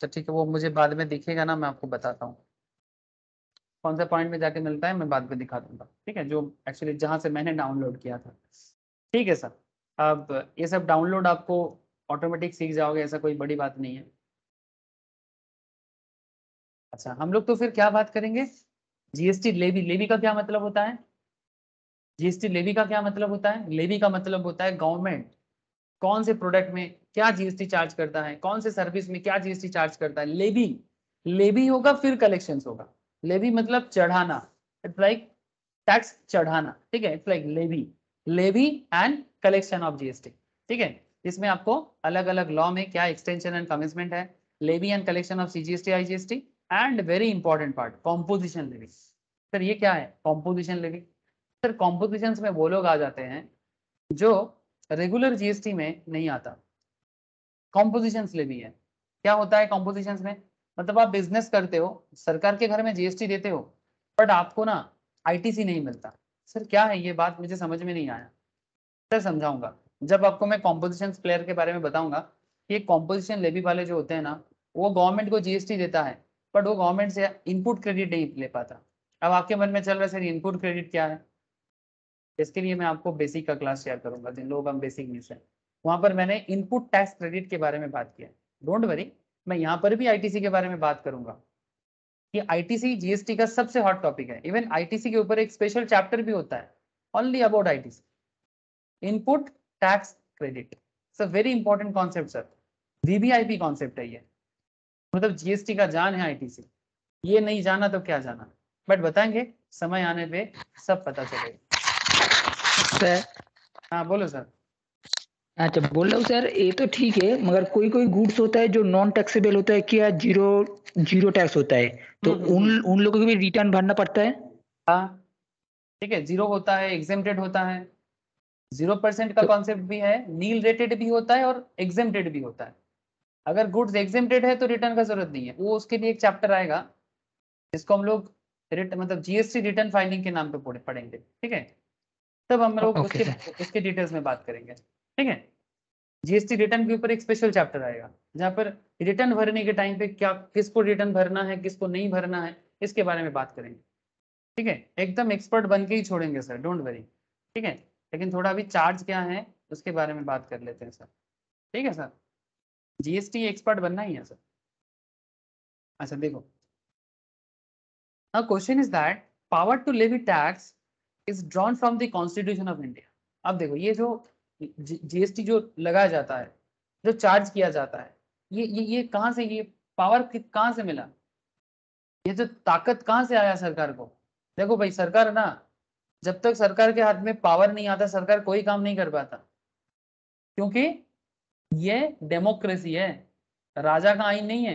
B: तो ठीक है, वो मुझे बाद में दिखेगा ना, मैं आपको बताता हूँ कौन सा पॉइंट में जाके मिलता है, मैं बाद में दिखा दूंगा, ठीक है, जो एक्चुअली जहाँ से मैंने डाउनलोड किया था, ठीक है सर। अब ये सब डाउनलोड आपको ऑटोमेटिक सीख जाओगे, ऐसा कोई बड़ी बात नहीं है। अच्छा, हम लोग तो फिर क्या बात करेंगे, जीएसटी लेवी। लेवी का क्या मतलब होता है? जीएसटी लेवी का क्या मतलब होता है? लेवी का मतलब होता है गवर्नमेंट कौन से प्रोडक्ट में क्या जीएसटी चार्ज करता है, कौन से सर्विस में क्या जीएसटी चार्ज करता है। लेवी, लेवी होगा फिर कलेक्शंस होगा। लेवी मतलब चढ़ाना, इट्स लाइक टैक्स चढ़ाना, ठीक है, it's like levy, levy and collection of GST, ठीक है। इसमें आपको अलग अलग लॉ में क्या एक्सटेंशन एंड कमेंसमेंट है, levy and collection of CGST, IGST, and very important part composition levy. Sir ये क्या है कॉम्पोजिशन लेवी? सर कॉम्पोजिशन में वो लोग आ जाते हैं जो रेगुलर जीएसटी में नहीं आता, कॉम्पोजिशंस लेवी है। क्या होता है कॉम्पोजिशंस में? मतलब आप बिजनेस करते हो, सरकार के घर में जीएसटी देते हो, बट आपको ना आईटीसी नहीं मिलता। सर क्या है ये बात, मुझे समझ में नहीं आया, सर समझाऊंगा। जब आपको मैं कॉम्पोजिशन प्लेयर के बारे में बताऊंगा, ये कॉम्पोजिशन लेवी वाले जो होते हैं ना, वो गवर्नमेंट को जीएसटी देता है, बट वो गवर्नमेंट से इनपुट क्रेडिट नहीं ले पाता। अब आपके मन में चल रहा है सर इनपुट क्रेडिट क्या है, इसके लिए मैं आपको बेसिक का क्लास शेयर करूंगा, जिन लोगों का बेसिक नहीं है वहां पर मैंने इनपुट टैक्स क्रेडिट के बारे में बात किया। डोंट वरी, मैं यहाँ पर भी आईटीसी के बारे में बात करूंगा कि आईटीसी जीएसटी का सबसे हॉट टॉपिक है। इवन आईटीसी के ऊपर एक स्पेशल चैप्टर भी होता है only about ITC, input tax credit. It's a very important concept sir, VVIP concept है ये, मतलब जीएसटी का जान है आईटीसी। ये नहीं जाना तो क्या जाना, बट बताएंगे समय आने पे सब पता चलेगा।
F: सर
B: हाँ बोलो सर।
F: अच्छा बोल रहा हूँ सर, ये तो ठीक है, मगर कोई कोई गुड्स होता है जो नॉन टैक्सेबल होता है, क्या जीरो टैक्स होता है, तो उन लोगों को भी रिटर्न भरना पड़ता है?
B: हाँ ठीक है, जीरो होता है, एग्जेम्प्टेड होता है, 0% का कॉन्सेप्ट भी है, नील रेटेड भी होता है और एग्जेम्प्टेड भी होता है। अगर गुड्स एग्जेम्प्टेड है तो रिटर्न का जरूरत नहीं है, वो उसके लिए एक चैप्टर आएगा जिसको हम लोग मतलब जीएसटी रिटर्न फाइलिंग के नाम पे पढ़ेंगे, ठीक है, तब हम लोग उसके डिटेल्स में बात करेंगे, ठीक है। जीएसटी रिटर्न के ऊपर एक स्पेशल चैप्टर आएगा जहाँ पर रिटर्न भरने के टाइम पे क्या किसको रिटर्न भरना है किसको नहीं भरना है इसके बारे में बात करेंगे, ठीक है। एकदम एक्सपर्ट बन के ही छोड़ेंगे सर, डोंट वरी, ठीक है। लेकिन थोड़ा अभी चार्ज क्या है उसके बारे में बात कर लेते हैं सर, ठीक है सर। जीएसटी एक्सपर्ट बनना ही है सर। अच्छा देखो, now question is that power to levy tax is drawn from the constitution of India। अब देखो ये जो जीएसटी जो लगाया जाता है, जो चार्ज किया जाता है, ये कहाँ से, ये पावर कहाँ से मिला, ये जो ताकत कहाँ से आया सरकार को। देखो भाई सरकार ना, जब तक सरकार के हाथ में पावर नहीं आता सरकार कोई काम नहीं कर पाता, क्योंकि ये डेमोक्रेसी है, राजा का आईन नहीं है।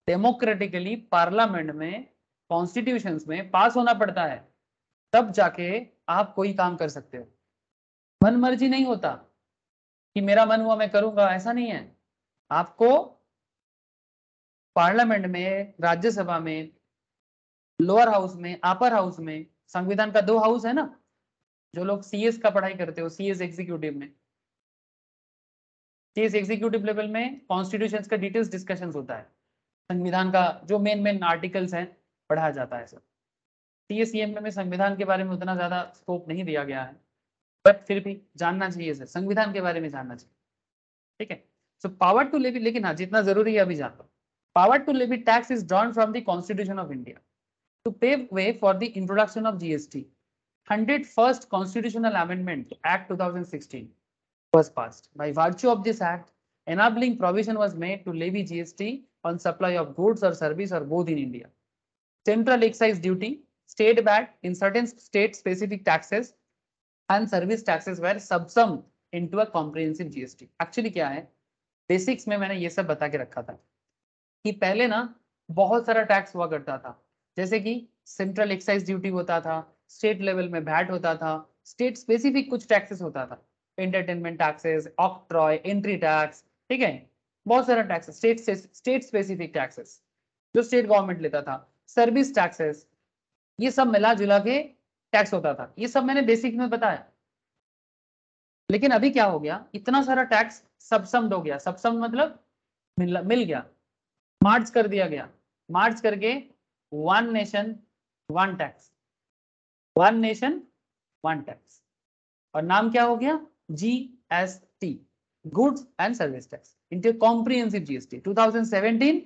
B: डेमोक्रेटिकली पार्लियामेंट में कॉन्स्टिट्यूशंस में पास होना पड़ता है, तब जाके आप कोई काम कर सकते हो। मन मर्जी नहीं होता कि मेरा मन हुआ मैं करूंगा, ऐसा नहीं है। आपको पार्लियामेंट में, राज्यसभा में, लोअर हाउस में, अपर हाउस में, संविधान का 2 हाउस है ना, जो लोग सीएस का पढ़ाई करते हो, सीएस एग्जीक्यूटिव में, सीएस एग्जीक्यूटिव लेवल में कॉन्स्टिट्यूशंस का डिटेल्स डिस्कशंस होता है, संविधान का जो मेन आर्टिकल्स हैं पढ़ाया जाता है सर। सीएसईएम में संविधान के बारे में उतना ज्यादा स्कोप नहीं दिया गया है, बट फिर भी जानना चाहिए सर, संविधान के बारे में जानना चाहिए, ठीक है। सो पावर टू लेवी, लेकिन हाँ जितना जरूरी है अभी जान लो, power to levy tax is drawn from the constitution of India to pave way for the introduction of GST. 101st Constitutional Amendment Act 2016 was passed. By virtue of this act, enabling provision was made to levy GST on supply of goods or service or both in India. Central excise duty, state VAT in certain state-specific taxes and service taxes were subsumed into a comprehensive GST. Actually क्या है, basics में मैंने ये सब बता के रखा था कि पहले ना बहुत सारा टैक्स हुआ करता था, जैसे कि सेंट्रल एक्साइज ड्यूटी होता था, स्टेट लेवल में वैट होता था, स्टेट स्पेसिफिक कुछ टैक्सेस होता था, entertainment taxes, octroi, entry tax, ठीक है, बहुत सारा टैक्सेस, स्टेट स्पेसिफिक टैक्सेस जो स्टेट गवर्नमेंट लेता था, सर्विस टैक्सेस, ये सब मिला जुला के टैक्स होता था। ये सब मैंने बेसिक में बताया। लेकिन अभी क्या हो गया, इतना सारा टैक्स सबसम्ड हो गया, सबसम्ड मतलब मिल गया, मार्च कर दिया गया, मार्च करके one nation one tax, one nation one tax, और नाम क्या हो गया, GST, goods and service tax into comprehensive GST. 2017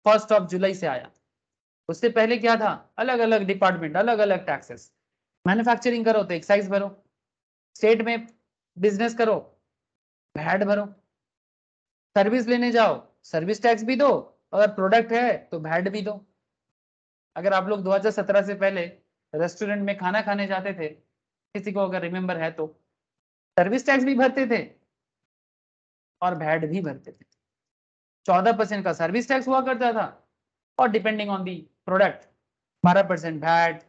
B: 1 जुलाई से आया। उससे पहले क्या था, अलग अलग डिपार्टमेंट, अलग अलग टैक्सेस, मैन्युफैक्चरिंग करो तो एक्साइज भरो, स्टेट में बिजनेस करो वैट भरो, सर्विस लेने जाओ सर्विस टैक्स भी दो, अगर प्रोडक्ट है तो वैट भी दो। अगर आप लोग 2017 से पहले रेस्टोरेंट में खाना खाने जाते थे, किसी को अगर रिमेंबर है तो, सर्विस टैक्स भी भरते थे और वैट भी भरते थे। 14% का सर्विस टैक्स हुआ करता था, और depending on the product 12% VAT,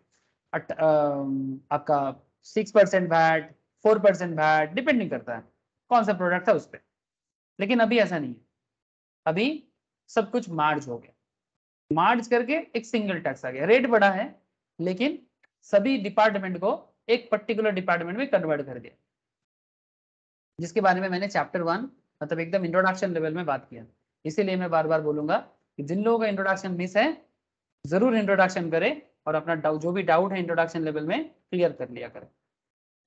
B: आपका 6% वैट, 4% वैट, डिपेंडिंग करता है कौन सा प्रोडक्ट था उस पर। लेकिन अभी ऐसा नहीं है, अभी सब कुछ मार्ज हो गया, मार्ज करके एक सिंगल टैक्स आ गया। रेट बढ़ा है लेकिन सभी डिपार्टमेंट को एक पर्टिकुलर डिपार्टमेंट में कन्वर्ट कर दिया। जिसके बारे में मैंने चैप्टर 1 मतलब एकदम इंट्रोडक्शन लेवल में बात किया। इसीलिए मैं बार बार बोलूंगा कि जिन लोगों का इंट्रोडक्शन मिस है जरूर इंट्रोडक्शन करें और अपना जो भी डाउट है इंट्रोडक्शन लेवल में क्लियर कर लिया करें।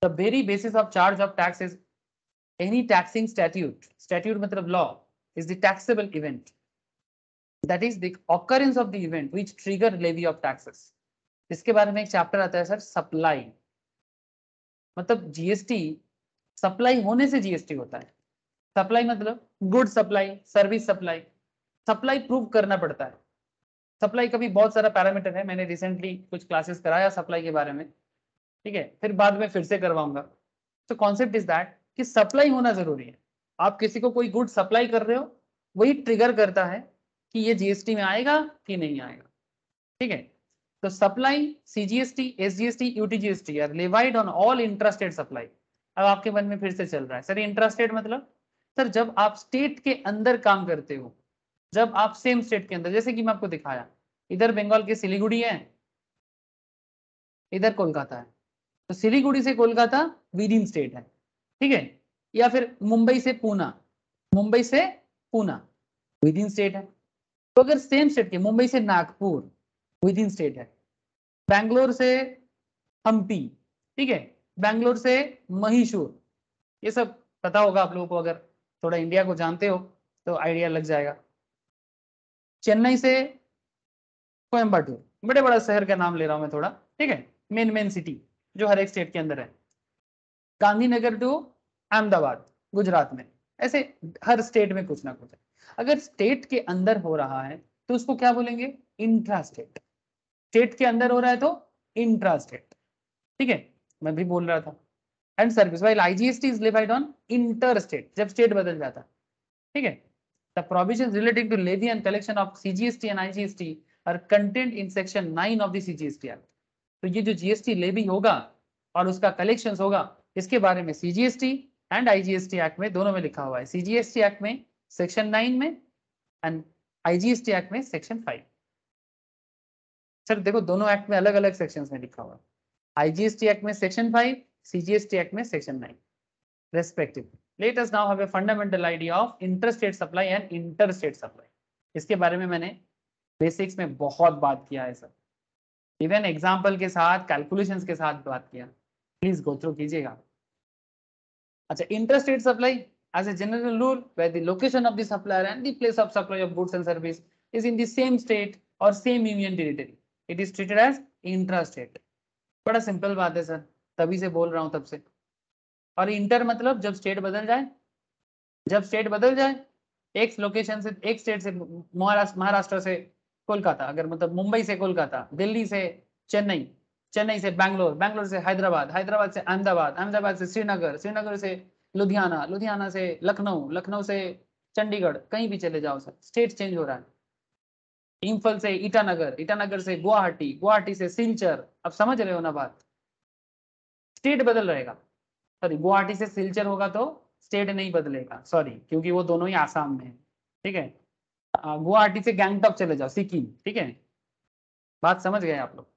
B: The very basis of charge of tax is any taxing statute, statute मतलब law, is the taxable event, that is the occurrence of the event which trigger levy of taxes. इसके बारे में एक chapter आता है सर, सप्लाई, मतलब GST supply होने से जीएसटी होता है। सप्लाई मतलब good supply, service supply, supply prove करना पड़ता है। सप्लाई का भी बहुत सारा पैरामीटर है, मैंने रिसेंटली कुछ क्लासेस कराया सप्लाई के बारे में, ठीक है, फिर बाद में फिर से करवाऊंगा। तो कॉन्सेप्ट इज दैट कि सप्लाई होना जरूरी है। आप किसी को कोई गुड सप्लाई कर रहे हो, वही ट्रिगर करता है कि ये जीएसटी में आएगा कि नहीं आएगा, ठीक है। तो supply, CGST, SGST, UTGST are levied on all intrastate supply. अब आपके मन में फिर से चल रहा है सर इंट्रास्टेट मतलब, सर जब आप स्टेट के अंदर काम करते हो, जब आप सेम स्टेट के अंदर, जैसे कि मैं आपको दिखाया, इधर बंगाल के सिलीगुड़ी है, इधर कोलकाता है, तो सिलीगुड़ी से कोलकाता विद इन स्टेट है, ठीक है, या फिर मुंबई से पूना, मुंबई से पूना विद इन स्टेट है। तो अगर सेम स्टेट के, मुंबई से नागपुर विद इन स्टेट है, बैंगलोर से हम्पी, ठीक है, बैंगलोर से महिशूर, ये सब पता होगा आप लोगों को, अगर थोड़ा इंडिया को जानते हो तो आइडिया लग जाएगा। चेन्नई से कोयम्बटूर, बड़े बड़ा शहर का नाम ले रहा हूं मैं थोड़ा, ठीक है, मेन सिटी जो हर एक स्टेट के अंदर है। गांधीनगर टू अहमदाबाद गुजरात में, ऐसे हर स्टेट में कुछ ना कुछ है। अगर स्टेट के अंदर हो रहा है तो उसको क्या बोलेंगे, इंट्रा स्टेट। स्टेट के अंदर हो रहा है तो इंट्रा स्टेट, ठीक है, मैं भी बोल रहा था। And service while IGST is levied on inter state, जब स्टेट बदल जाता, ठीक है। The provisions relating to levy and collection of CGST and IGST are content in section 9 of the CGST act. तो ये जो जीएसटी लेवी होगा और उसका कलेक्शंस होगा, इसके बारे में सीजीएसटी एंड आईजीएसटी एक्ट में दोनों में लिखा हुआ है। सीजीएसटी एक्ट में सेक्शन 9 में एंड आईजीएसटी एक्ट में सेक्शन 5। सर देखो दोनों एक्ट में अलग अलग सेक्शंस में लिखा हुआ है, आईजीएसटी एक्ट में सेक्शन 5, सीजीएसटी एक्ट में section 9 respectively. Let us now have a fundamental idea of interstate supply and interstate supply. इसके बारे में मैंने बेसिक्स में बहुत बात किया है सर, इवन एग्जाम्पल के साथ, कैलकुलेशंस के साथ बात किया, प्लीज गो थ्रू कीजिएगा। अच्छा, interstate supply as a general rule where the location of the supplier and the place of supply of goods and service is in the same state or same union territory, it is treated as intrastate। बड़ा simple बात है sir, तभी से बोल रहा हूं तब से। और इंटर मतलब जब स्टेट बदल जाए, जब स्टेट बदल जाए, एक लोकेशन से, एक स्टेट से, महाराष्ट्र से कोलकाता, अगर मतलब मुंबई से कोलकाता, दिल्ली से चेन्नई, चेन्नई से बैंगलोर, बैंगलोर से हैदराबाद, हैदराबाद से अहमदाबाद, अहमदाबाद से श्रीनगर, श्रीनगर से लुधियाना, लुधियाना से लखनऊ, लखनऊ से चंडीगढ़, कहीं भी चले जाओ सर, स्टेट चेंज हो रहा है। इम्फल से ईटानगर, ईटानगर से गुवाहाटी, गुवाहाटी से सिलचर, अब समझ रहे हो ना बात, स्टेट बदल रहेगा। सॉरी, गुवाहाटी से सिलचर होगा तो स्टेट नहीं बदलेगा, सॉरी, क्योंकि वो दोनों ही आसाम में है, ठीक है। गुवाहाटी से गैंगटॉक चले जाओ, सिक्किम, ठीक है, बात समझ गए आप लोग।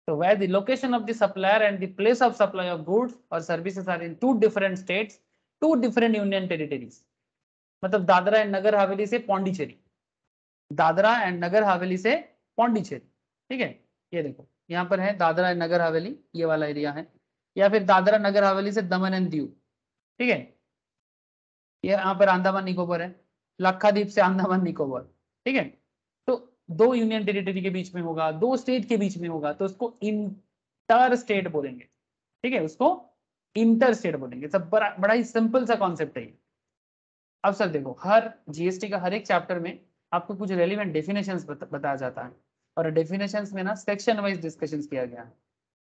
B: So where the location of the supplier and the place of supply of goods or services are in two different states, two different union territories, मतलब दादरा एंड नगर हवेली से पौंडीचेरी, दादरा एंड नगर हवेली से पौंडीचेरी, ठीक है, ये देखो यहाँ पर है दादरा एंड नगर हवेली, ये वाला एरिया है, या फिर दादरा नगर हवेली से दमन एंड दीव, ठीक है, ये यहाँ पर अंडमान निकोबार है, लक्षद्वीप से अंडमान निकोबार, ठीक है। तो दो यूनियन टेरिटरी के बीच में होगा, दो स्टेट के बीच में होगा, तो उसको इंटर स्टेट बोलेंगे, ठीक है, उसको इंटर स्टेट बोलेंगे। सब बड़ा ही सिंपल सा कॉन्सेप्ट है। अब सर देखो, हर जीएसटी का हर एक चैप्टर में आपको कुछ रेलिवेंट डेफिनेशंस बताया जाता है, और डेफिनेशंस में ना सेक्शन वाइज डिस्कशंस किया गया है।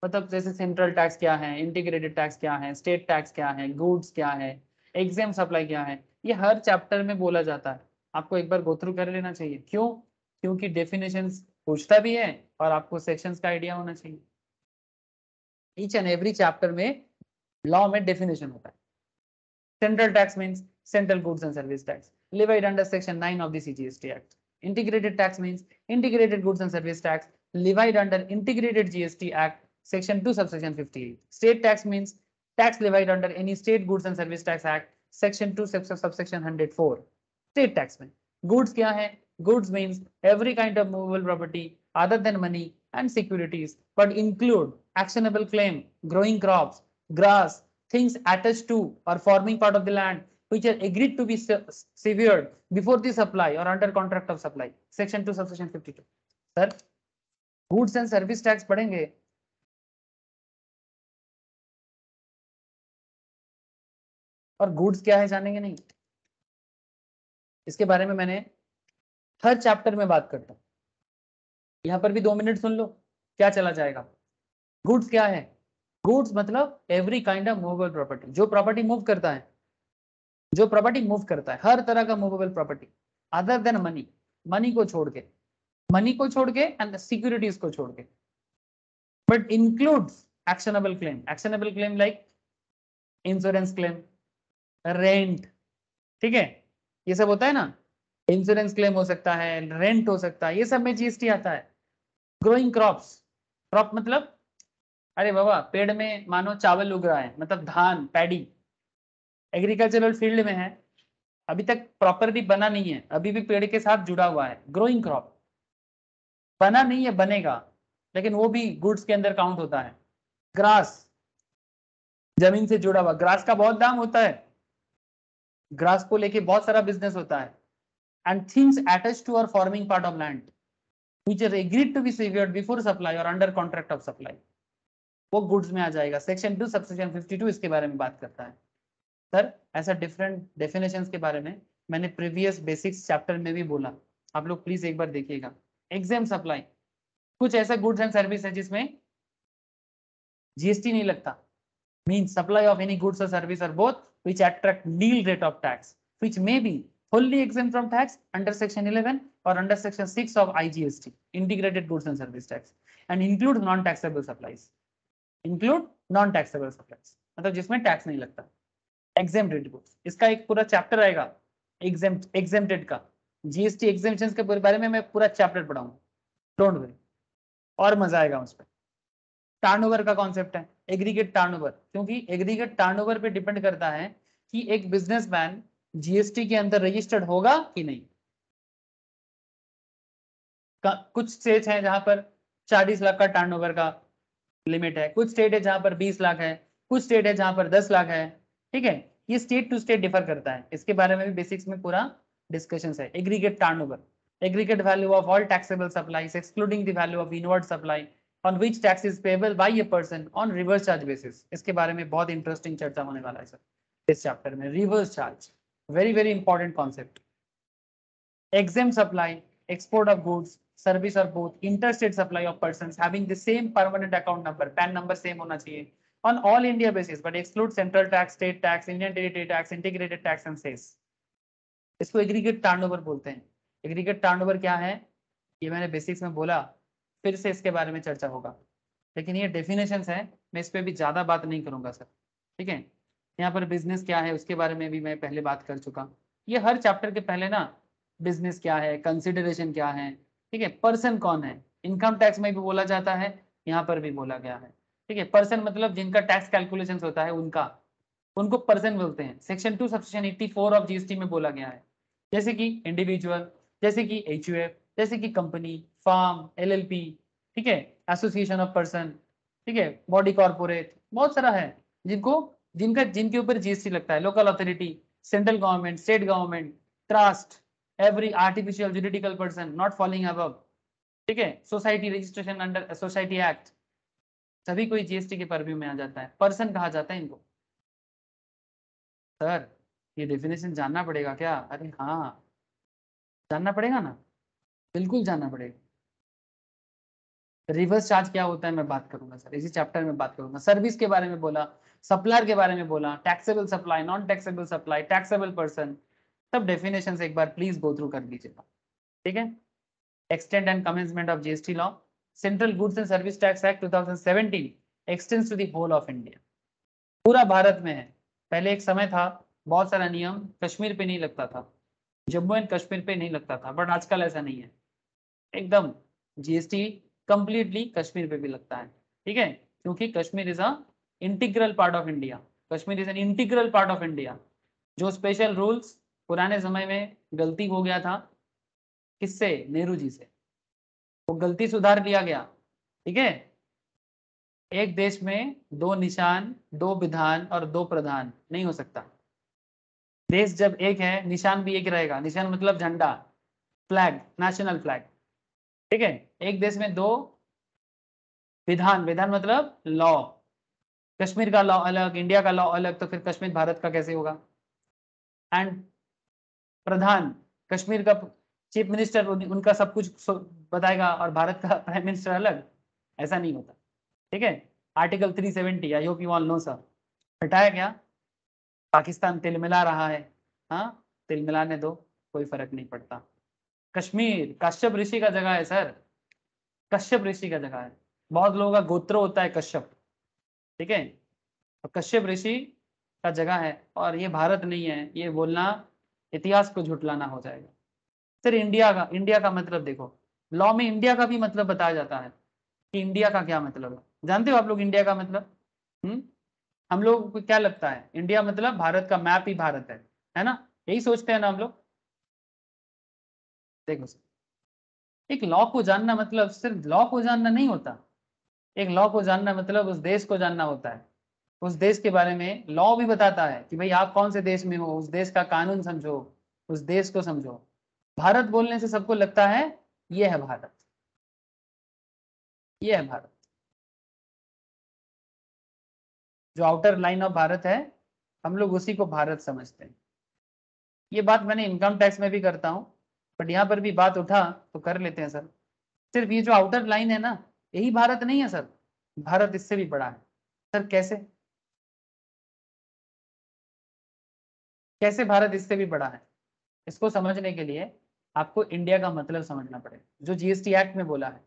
B: मतलब जैसे सेंट्रल टैक्स क्या है, इंटीग्रेटेड टैक्स क्या है, स्टेट टैक्स क्या है, गुड्स क्या है, एग्जाम सप्लाई क्या है, ये हर चैप्टर में बोला जाता है। आपको एक बार गो थ्रू कर लेना चाहिए। क्यों? क्योंकि डेफिनेशंस पूछता भी है और आपको सेक्शंस का आइडिया होना चाहिए। ईच एंड एवरी चैप्टर में लॉ में डेफिनेशन होता है। Central tax means central goods and service tax levied under section 9 of the CGST Act. Integrated tax means integrated goods and service tax levied under integrated GST Act section 2 subsection 58. State tax means tax levied under any state goods and service tax act section 2 subsection 104। State tax में goods क्या है? Goods means every kind of movable property other than money and securities but include actionable claim, growing crops, grass, things attached to or forming part of the land which are agreed to be severed before the supply or under contract of supply. Section 2 subsection 52. Sir, goods and service tax पढ़ेंगे। और goods क्या है जानेंगे नहीं? इसके बारे में मैंने हर चैप्टर में बात करता हूं। यहां पर भी 2 मिनट सुन लो क्या चला जाएगा। गुड्स क्या है? गुड्स मतलब every kind of movable property, जो प्रॉपर्टी मूव करता है, जो प्रॉपर्टी मूव करता है, हर तरह का movable property other than money, money को छोड़ के, मनी को छोड़ के एंड सिक्योरिटीज को छोड़ के, but includes actionable claim. Actionable claim like insurance claim, rent, ठीक है, ये सब होता है ना। इंश्योरेंस क्लेम हो सकता है, रेंट हो सकता है, ये सब में जीएसटी आता है। ग्रोइंग क्रॉप्स, क्रॉप मतलब अरे बाबा पेड़ में मानो चावल उग रहा है, मतलब धान, पैडी, एग्रीकल्चरल फील्ड में है, अभी तक प्रॉपर्टी बना नहीं है, अभी भी पेड़ के साथ जुड़ा हुआ है। ग्रोइंग क्रॉप बना नहीं है, बनेगा, लेकिन वो भी गुड्स के अंदर काउंट होता है। ग्रास, जमीन से जुड़ा हुआ, ग्रास का बहुत दाम होता है, ग्रास को लेके बहुत सारा बिजनेस होता है। एंड थिंग्स अटैच्ड टू और forming part of land which are agreed to be severed before supply और अंडर कॉन्ट्रैक्ट ऑफ सप्लाई, वो गुड्स में आ जाएगा। सेक्शन 2 सबसेक्शन 52 इसके बारे में बात करता है। सर ऐसा डिफरेंट डेफिनेशंस के बारे में मैंने प्रीवियस बेसिक्स चैप्टर में भी बोला, आप लोग प्लीज एक बार देखिएगा। एग्जाम सप्लाई, कुछ ऐसा गुड्स एंड सर्विस है जिसमें जीएसटी नहीं लगता, means supply of any goods और सर्विस और both which attract nil rate of tax which may be fully exempt from tax under section 11 or under section 6 of IGST, integrated goods and service tax, and include non-taxable supplies, include non-taxable supplies, मतलब जिसमें tax नहीं लगता। exempted goods, इसका एक पूरा chapter आएगा exempted का, GST exemptions के बारे में मैं पूरा चैप्टर पढ़ाऊंगा, डोंट वरी, और मजा आएगा उस पर। टर्नओवर का कॉन्सेप्ट है, एग्रीगेट टर्नओवर, क्योंकि एग्रीगेट टर्नओवर पे डिपेंड करता है कि एक बिजनेसमैन जीएसटी के अंदर रजिस्टर्ड होगा कि नहीं। कुछ स्टेट हैं जहां पर 40 लाख का टर्नओवर का लिमिट है, कुछ स्टेट है जहां पर 20 लाख है, कुछ स्टेट है जहां पर 10 लाख है, ठीक है, ये स्टेट टू स्टेट डिफर करता है। इसके बारे में भी बेसिक्स में पूरा डिस्कशन है। Aggregate turnover, aggregate value of all taxable supplies excluding the value of inward supply on which tax is payable by a person on reverse charge basis. इसके बारे में बहुत इंटरेस्टिंग चर्चा होने वाला है सर इस चैप्टर में। Reverse charge very important concept. Exempt supply, export of goods, service or both, interstate supply of persons having the same permanent account number, PAN number same होना चाहिए on all India basis, but exclude central tax, state tax, Indian territory tax, integrated tax and cess. इसको aggregate turnover बोलते हैं। Aggregate turnover क्या है ये मैंने basics में बोला, फिर से इसके बारे में चर्चा होगा, लेकिन ये डेफिनेशंस है, मैं इस पर भी ज्यादा बात नहीं करूंगा सर, ठीक है। यहाँ पर बिजनेस क्या है उसके बारे में भी मैं पहले बात कर चुका। ये हर चैप्टर के पहले ना बिजनेस क्या है, कंसिडरेशन क्या है, ठीक है, पर्सन कौन है, इनकम टैक्स में भी बोला जाता है, यहाँ पर भी बोला गया है, ठीक है। पर्सन मतलब जिनका टैक्स कैलकुलेशन होता है उनका, उनको पर्सन बोलते हैं। सेक्शन 2 सबसेक्शन 84 ऑफ जीएसटी में बोला गया है, जैसे कि इंडिविजुअल, जैसे कि एचयूएफ, जैसे कि कंपनी, फार्म, एलएलपी, ठीक है, एसोसिएशन ऑफ पर्सन, ठीक है, बॉडी कॉर्पोरेट, बहुत सारा है जिनके ऊपर जीएसटी लगता है। Local authority, central government, state government, trust, every artificial juridical person not following above, ठीक है, society registration under society act, सभी कोई जीएसटी के परव्यू में आ जाता है। पर्सन कहा जाता है इनको। सर ये डेफिनेशन जानना पड़ेगा क्या? अरे हाँ जानना पड़ेगा ना, बिल्कुल जानना पड़ेगा। रिवर्स चार्ज क्या होता है मैं बात करूंगा सर, इसी चैप्टर में बात करूंगा। सर्विस के बारे में बोला, सप्लायर के बारे में बोला, taxable supply, non taxable supply, taxable person, सब डेफिनेशंस एक बार प्लीज गो थ्रू कर लीजिएगा, ठीक है। Extend and commencement of GST law, central goods and service tax act 2017 extends to the whole of India, पूरा भारत में है। पहले एक समय था बहुत सारा नियम कश्मीर पे नहीं लगता था, जम्मू एंड कश्मीर पे नहीं लगता था, बट आजकल ऐसा नहीं है, एकदम जीएसटी कंप्लीटली कश्मीर पे भी लगता है, ठीक है, क्योंकि Kashmir is a integral part of India, Kashmir is an integral part of India. जो स्पेशल रूल्स पुराने समय में गलती हो गया था, किससे? नेहरू जी से, वो गलती सुधार लिया गया। ठीक है, एक देश में दो निशान, दो विधान और दो प्रधान नहीं हो सकता। देश जब एक है, निशान भी एक रहेगा। निशान मतलब झंडा, फ्लैग, नेशनल फ्लैग। ठीक है, एक देश में दो विधान, विधान मतलब लॉ। कश्मीर का लॉ अलग, इंडिया का लॉ अलग, तो फिर कश्मीर भारत का कैसे होगा? एंड प्रधान, कश्मीर का चीफ मिनिस्टर उनका सब कुछ बताएगा और भारत का प्राइम मिनिस्टर अलग, ऐसा नहीं होता। ठीक है, article 370, I hope you all know sir. हटाया क्या? पाकिस्तान तिल मिला रहा है, हाँ तिल मिलाने दो, कोई फर्क नहीं पड़ता। कश्मीर कश्यप ऋषि का जगह है सर, कश्यप ऋषि का जगह है। बहुत लोगों का गोत्र होता है कश्यप, ठीक है, तो कश्यप ऋषि का जगह है और ये भारत नहीं है, ये बोलना इतिहास को झुटलाना हो जाएगा। फिर इंडिया का मतलब देखो, लॉ में इंडिया का भी मतलब बताया जाता है कि इंडिया का क्या मतलब है। जानते हो आप लोग इंडिया का मतलब? हम लोग को क्या लगता है? इंडिया मतलब भारत का मैप ही भारत है ना? यही सोचते हैं ना हम लोग। देखो सर, एक लॉ को जानना मतलब सिर्फ लॉ को जानना नहीं होता। एक लॉ को जानना मतलब उस देश को जानना होता है। उस देश के बारे में लॉ भी बताता है कि भाई आप कौन से देश में हो, उस देश का कानून समझो, उस देश को समझो। भारत बोलने से सबको लगता है ये है भारत, ये है भारत। जो आउटर लाइन ऑफ भारत है, हम लोग उसी को भारत समझते हैं। ये बात मैंने इनकम टैक्स में भी करता हूँ, बट यहाँ पर भी बात उठा तो कर लेते हैं सर। सिर्फ ये जो आउटर लाइन है ना, यही भारत नहीं है सर, भारत इससे भी बड़ा है। सर कैसे? कैसे भारत इससे भी बड़ा है? इसको समझने के लिए आपको इंडिया का मतलब समझना पड़ेगा, जो जीएसटी एक्ट में बोला है।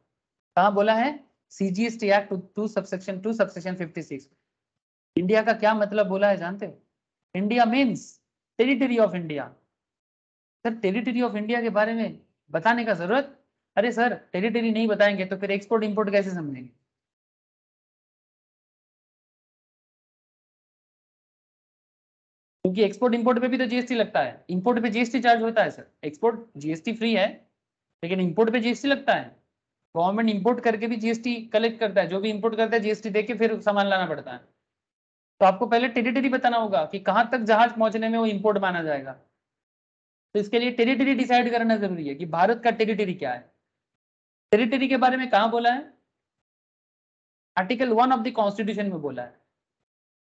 B: कहाँ बोला है? CGST act 2 subsection 56। इंडिया का क्या मतलब बोला है जानते हो? India means territory of India. Sir territory of India के बारे में बताने का जरूरत? अरे सर टेरिटरी नहीं बताएंगे तो फिर एक्सपोर्ट इंपोर्ट कैसे समझेंगे? क्योंकि एक्सपोर्ट इंपोर्ट पे भी तो जीएसटी लगता है, इंपोर्ट पे जीएसटी चार्ज होता है सर। एक्सपोर्ट जीएसटी फ्री है, लेकिन इंपोर्ट पे जीएसटी लगता है। गवर्नमेंट इंपोर्ट करके भी जीएसटी कलेक्ट करता है, जो भी इंपोर्ट करता है जीएसटी देके फिर सामान लाना पड़ता है। तो आपको पहले टेरिटरी बताना होगा कि कहाँ तक जहाज पहुंचने में वो इंपोर्ट माना जाएगा। तो इसके लिए टेरिटरी डिसाइड करना जरूरी है कि भारत का टेरिटरी क्या है। टेरिटरी के बारे में कहाँ बोला है? आर्टिकल 1 ऑफ द कॉन्स्टिट्यूशन में बोला है,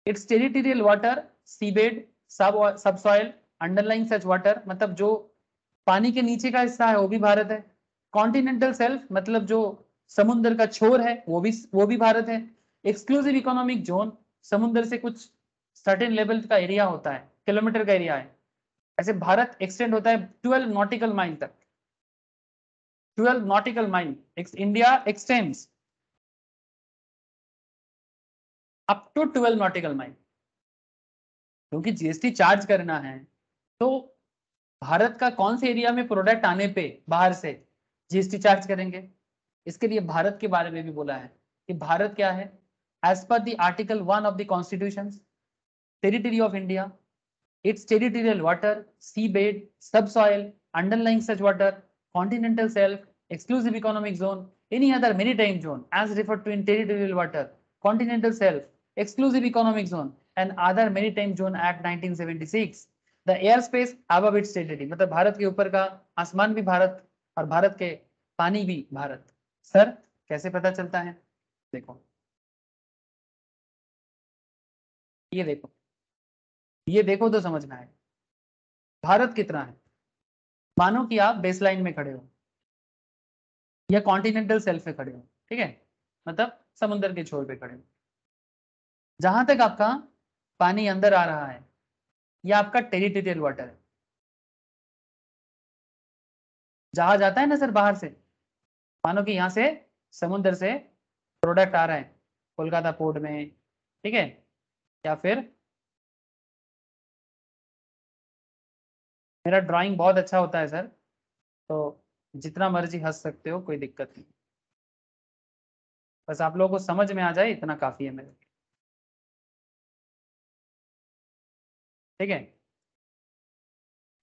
B: it's territorial water, seabed, subsoil, underlying such water, मतलब जो पानी के नीचे का हिस्सा है वो भी भारत है। कॉन्टिनेंटल सेल्फ मतलब जो समुद्र का छोर है वो भी भारत है। एक्सक्लूसिव इकोनॉमिक जोन, समुद्र से कुछ सर्टेन लेवल का एरिया होता है, किलोमीटर का एरिया है। ऐसे भारत एक्सटेंड होता है 12 नॉटिकल माइल तक। 12 nautical mile India extends up to 12 nautical mile. क्योंकि जीएसटी चार्ज करना है तो भारत का कौन से एरिया में प्रोडक्ट आने पे बाहर से जीएसटी चार्ज करेंगे। इसके लिए भारत के बारे में भी बोला है कि भारत क्या है? As per the article 1 of the constitution, territory of India, its territorial water, seabed, subsoil, underlying such water, continental shelf, exclusive economic zone, any other maritime zone as referred to in territorial water, continental shelf, exclusive economic zone and other maritime zone act 1976, the airspace above its territory, मतलब भारत के ऊपर का आसमान भी भारत और भारत के पानी भी भारत। सर कैसे पता चलता है? देखो ये देखो तो समझ में आए। भारत कितना है? मानो कि आप बेसलाइन में खड़े हो या कॉन्टिनेंटल सेल्फ पे खड़े हो, ठीक है, मतलब समुद्र के छोर पे खड़े हो। जहां तक आपका पानी अंदर आ रहा है यह आपका टेरिटोरियल वाटर है। जहाज आता है ना सर बाहर से, मानो कि यहाँ से समुद्र से प्रोडक्ट आ रहा है कोलकाता पोर्ट में, ठीक है, या फिर मेरा ड्राइंग बहुत अच्छा होता है सर, तो जितना मर्जी हंस सकते हो, कोई दिक्कत नहीं, बस आप लोगों को समझ में आ जाए इतना काफी है मेरे। ठीक है।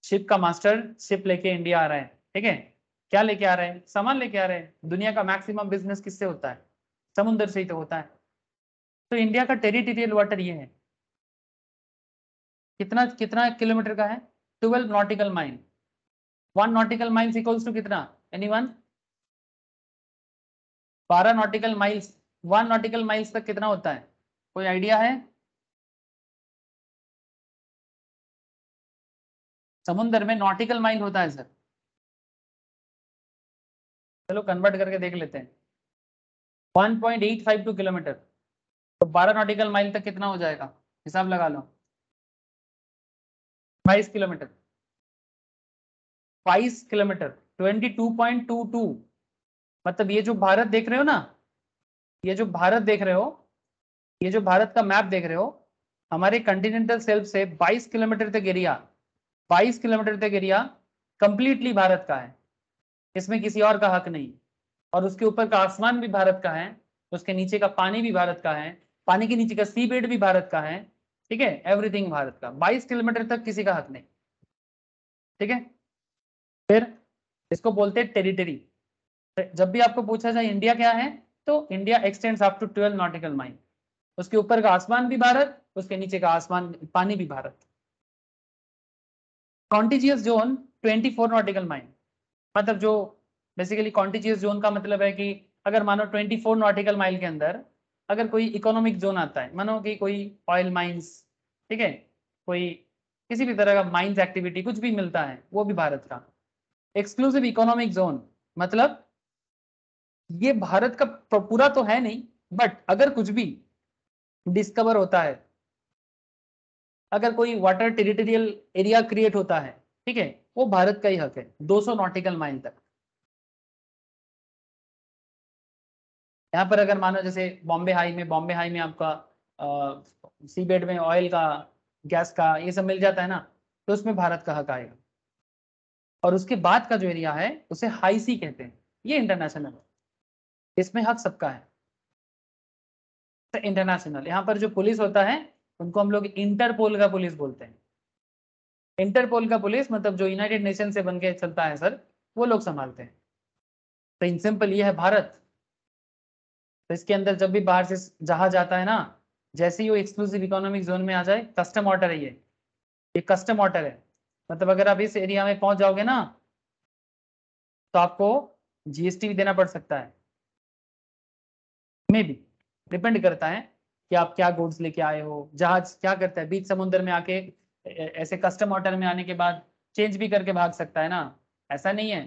B: शिप का मास्टर शिप लेके इंडिया आ रहा है, ठीक है। क्या लेके आ रहे हैं? सामान लेके आ रहे हैं। दुनिया का मैक्सिमम बिजनेस किससे होता है? समुद्र से ही तो होता है। तो इंडिया का टेरिटोरियल वाटर ये है, कितना कितना किलोमीटर का है? 12 nautical mile. 1 nautical miles equals to कितना? Anyone? 12 nautical miles, 1 nautical miles तक कितना होता है? कोई आइडिया है? समुद्र में नॉटिकल माइल होता है सर। चलो कन्वर्ट करके देख लेते हैं। 1.852 किलोमीटर, तो 12 नॉटिकल माइल तक कितना हो जाएगा? हिसाब लगा लो। 22 किलोमीटर, 22 किलोमीटर, 22.22। मतलब ये जो भारत देख रहे हो ना, ये जो भारत देख रहे हो, ये जो भारत का मैप देख रहे हो, हमारे कंटिनेंटल शेल्फ से 22 किलोमीटर तक एरिया, 22 किलोमीटर तक एरिया कंप्लीटली भारत का है। इसमें किसी और का हक नहीं। और उसके ऊपर का आसमान भी भारत का है, उसके नीचे का पानी भी भारत का है, पानी के नीचे का सी बेड भी भारत का है, ठीक है। एवरीथिंग भारत का। 22 किलोमीटर तक किसी का हक नहीं, ठीक है। फिर इसको बोलते हैं टेरिटरी। जब भी आपको पूछा जाए इंडिया क्या है, तो India extends up to 12 nautical mile. उसके ऊपर का आसमान भी भारत, उसके नीचे का आसमान पानी भी Bharat. Contiguous zone 24 nautical mile. मतलब जो बेसिकली कॉन्टिजियस जोन का मतलब है कि अगर मानो 24 नॉटिकल माइल के अंदर अगर कोई इकोनॉमिक जोन आता है, मानो कि कोई ऑयल माइंस, ठीक है, कोई किसी भी तरह का माइंस एक्टिविटी कुछ भी मिलता है, वो भी भारत का। एक्सक्लूसिव इकोनॉमिक जोन मतलब ये भारत का पूरा तो है नहीं, बट अगर कुछ भी डिस्कवर होता है, अगर कोई वाटर टेरिटोरियल एरिया क्रिएट होता है, ठीक है, वो भारत का ही हक है 200 नॉटिकल माइल तक। यहाँ पर अगर मानो जैसे बॉम्बे हाई में आपका सी बेड में ऑयल का, गैस का, ये सब मिल जाता है ना, तो उसमें भारत का हक आएगा। और उसके बाद का जो एरिया है उसे हाई सी कहते हैं, ये इंटरनेशनल है, इसमें हक सबका है। तो इंटरनेशनल, यहाँ पर जो पुलिस होता है उनको हम लोग इंटरपोल का पुलिस बोलते हैं। इंटरपोल का पुलिस मतलब जो यूनाइटेड नेशन से बन के चलता है सर, वो लोग संभालते हैं। तो इन सिंपल ये है भारत। तो इसके अंदर जब भी बाहर से जहाज आता है ना, जैसे ही वो एक्सक्लूसिव इकोनॉमिक जोन में आ जाए, कस्टम वाटर है ये कस्टम वाटर है। मतलब अगर आप इस एरिया में पहुंच जाओगे ना, तो आपको जीएसटी भी देना पड़ सकता है, में भी डिपेंड करता है कि आप क्या गुड्स लेके आए हो। जहाज क्या करता है, बीच समुद्र में आके ऐसे कस्टम वाटर में आने के बाद चेंज भी करके भाग सकता है ना, ऐसा नहीं है।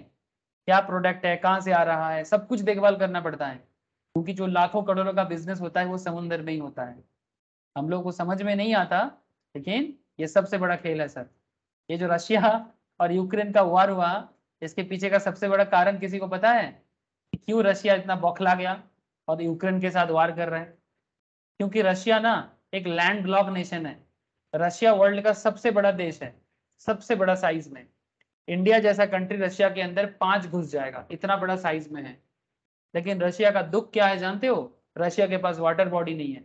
B: क्या प्रोडक्ट है, कहाँ से आ रहा है, सब कुछ देखभाल करना पड़ता है, क्योंकि जो लाखों करोड़ों का बिजनेस होता है वो समुद्र में ही होता है। हम लोग को समझ में नहीं आता, लेकिन ये सबसे बड़ा खेल है सर। ये जो रशिया और यूक्रेन का वार हुआ, इसके पीछे का सबसे बड़ा कारण किसी को पता है कि क्यों रशिया इतना बौखला गया और यूक्रेन के साथ वार कर रहे हैं? क्योंकि रशिया ना एक लैंड लॉक नेशन है। रशिया वर्ल्ड का सबसे बड़ा देश है, सबसे बड़ा साइज में। इंडिया जैसा कंट्री रशिया के अंदर 5 घुस जाएगा, इतना बड़ा साइज में है। लेकिन रशिया का दुख क्या है जानते हो? रशिया के पास वाटर बॉडी नहीं है,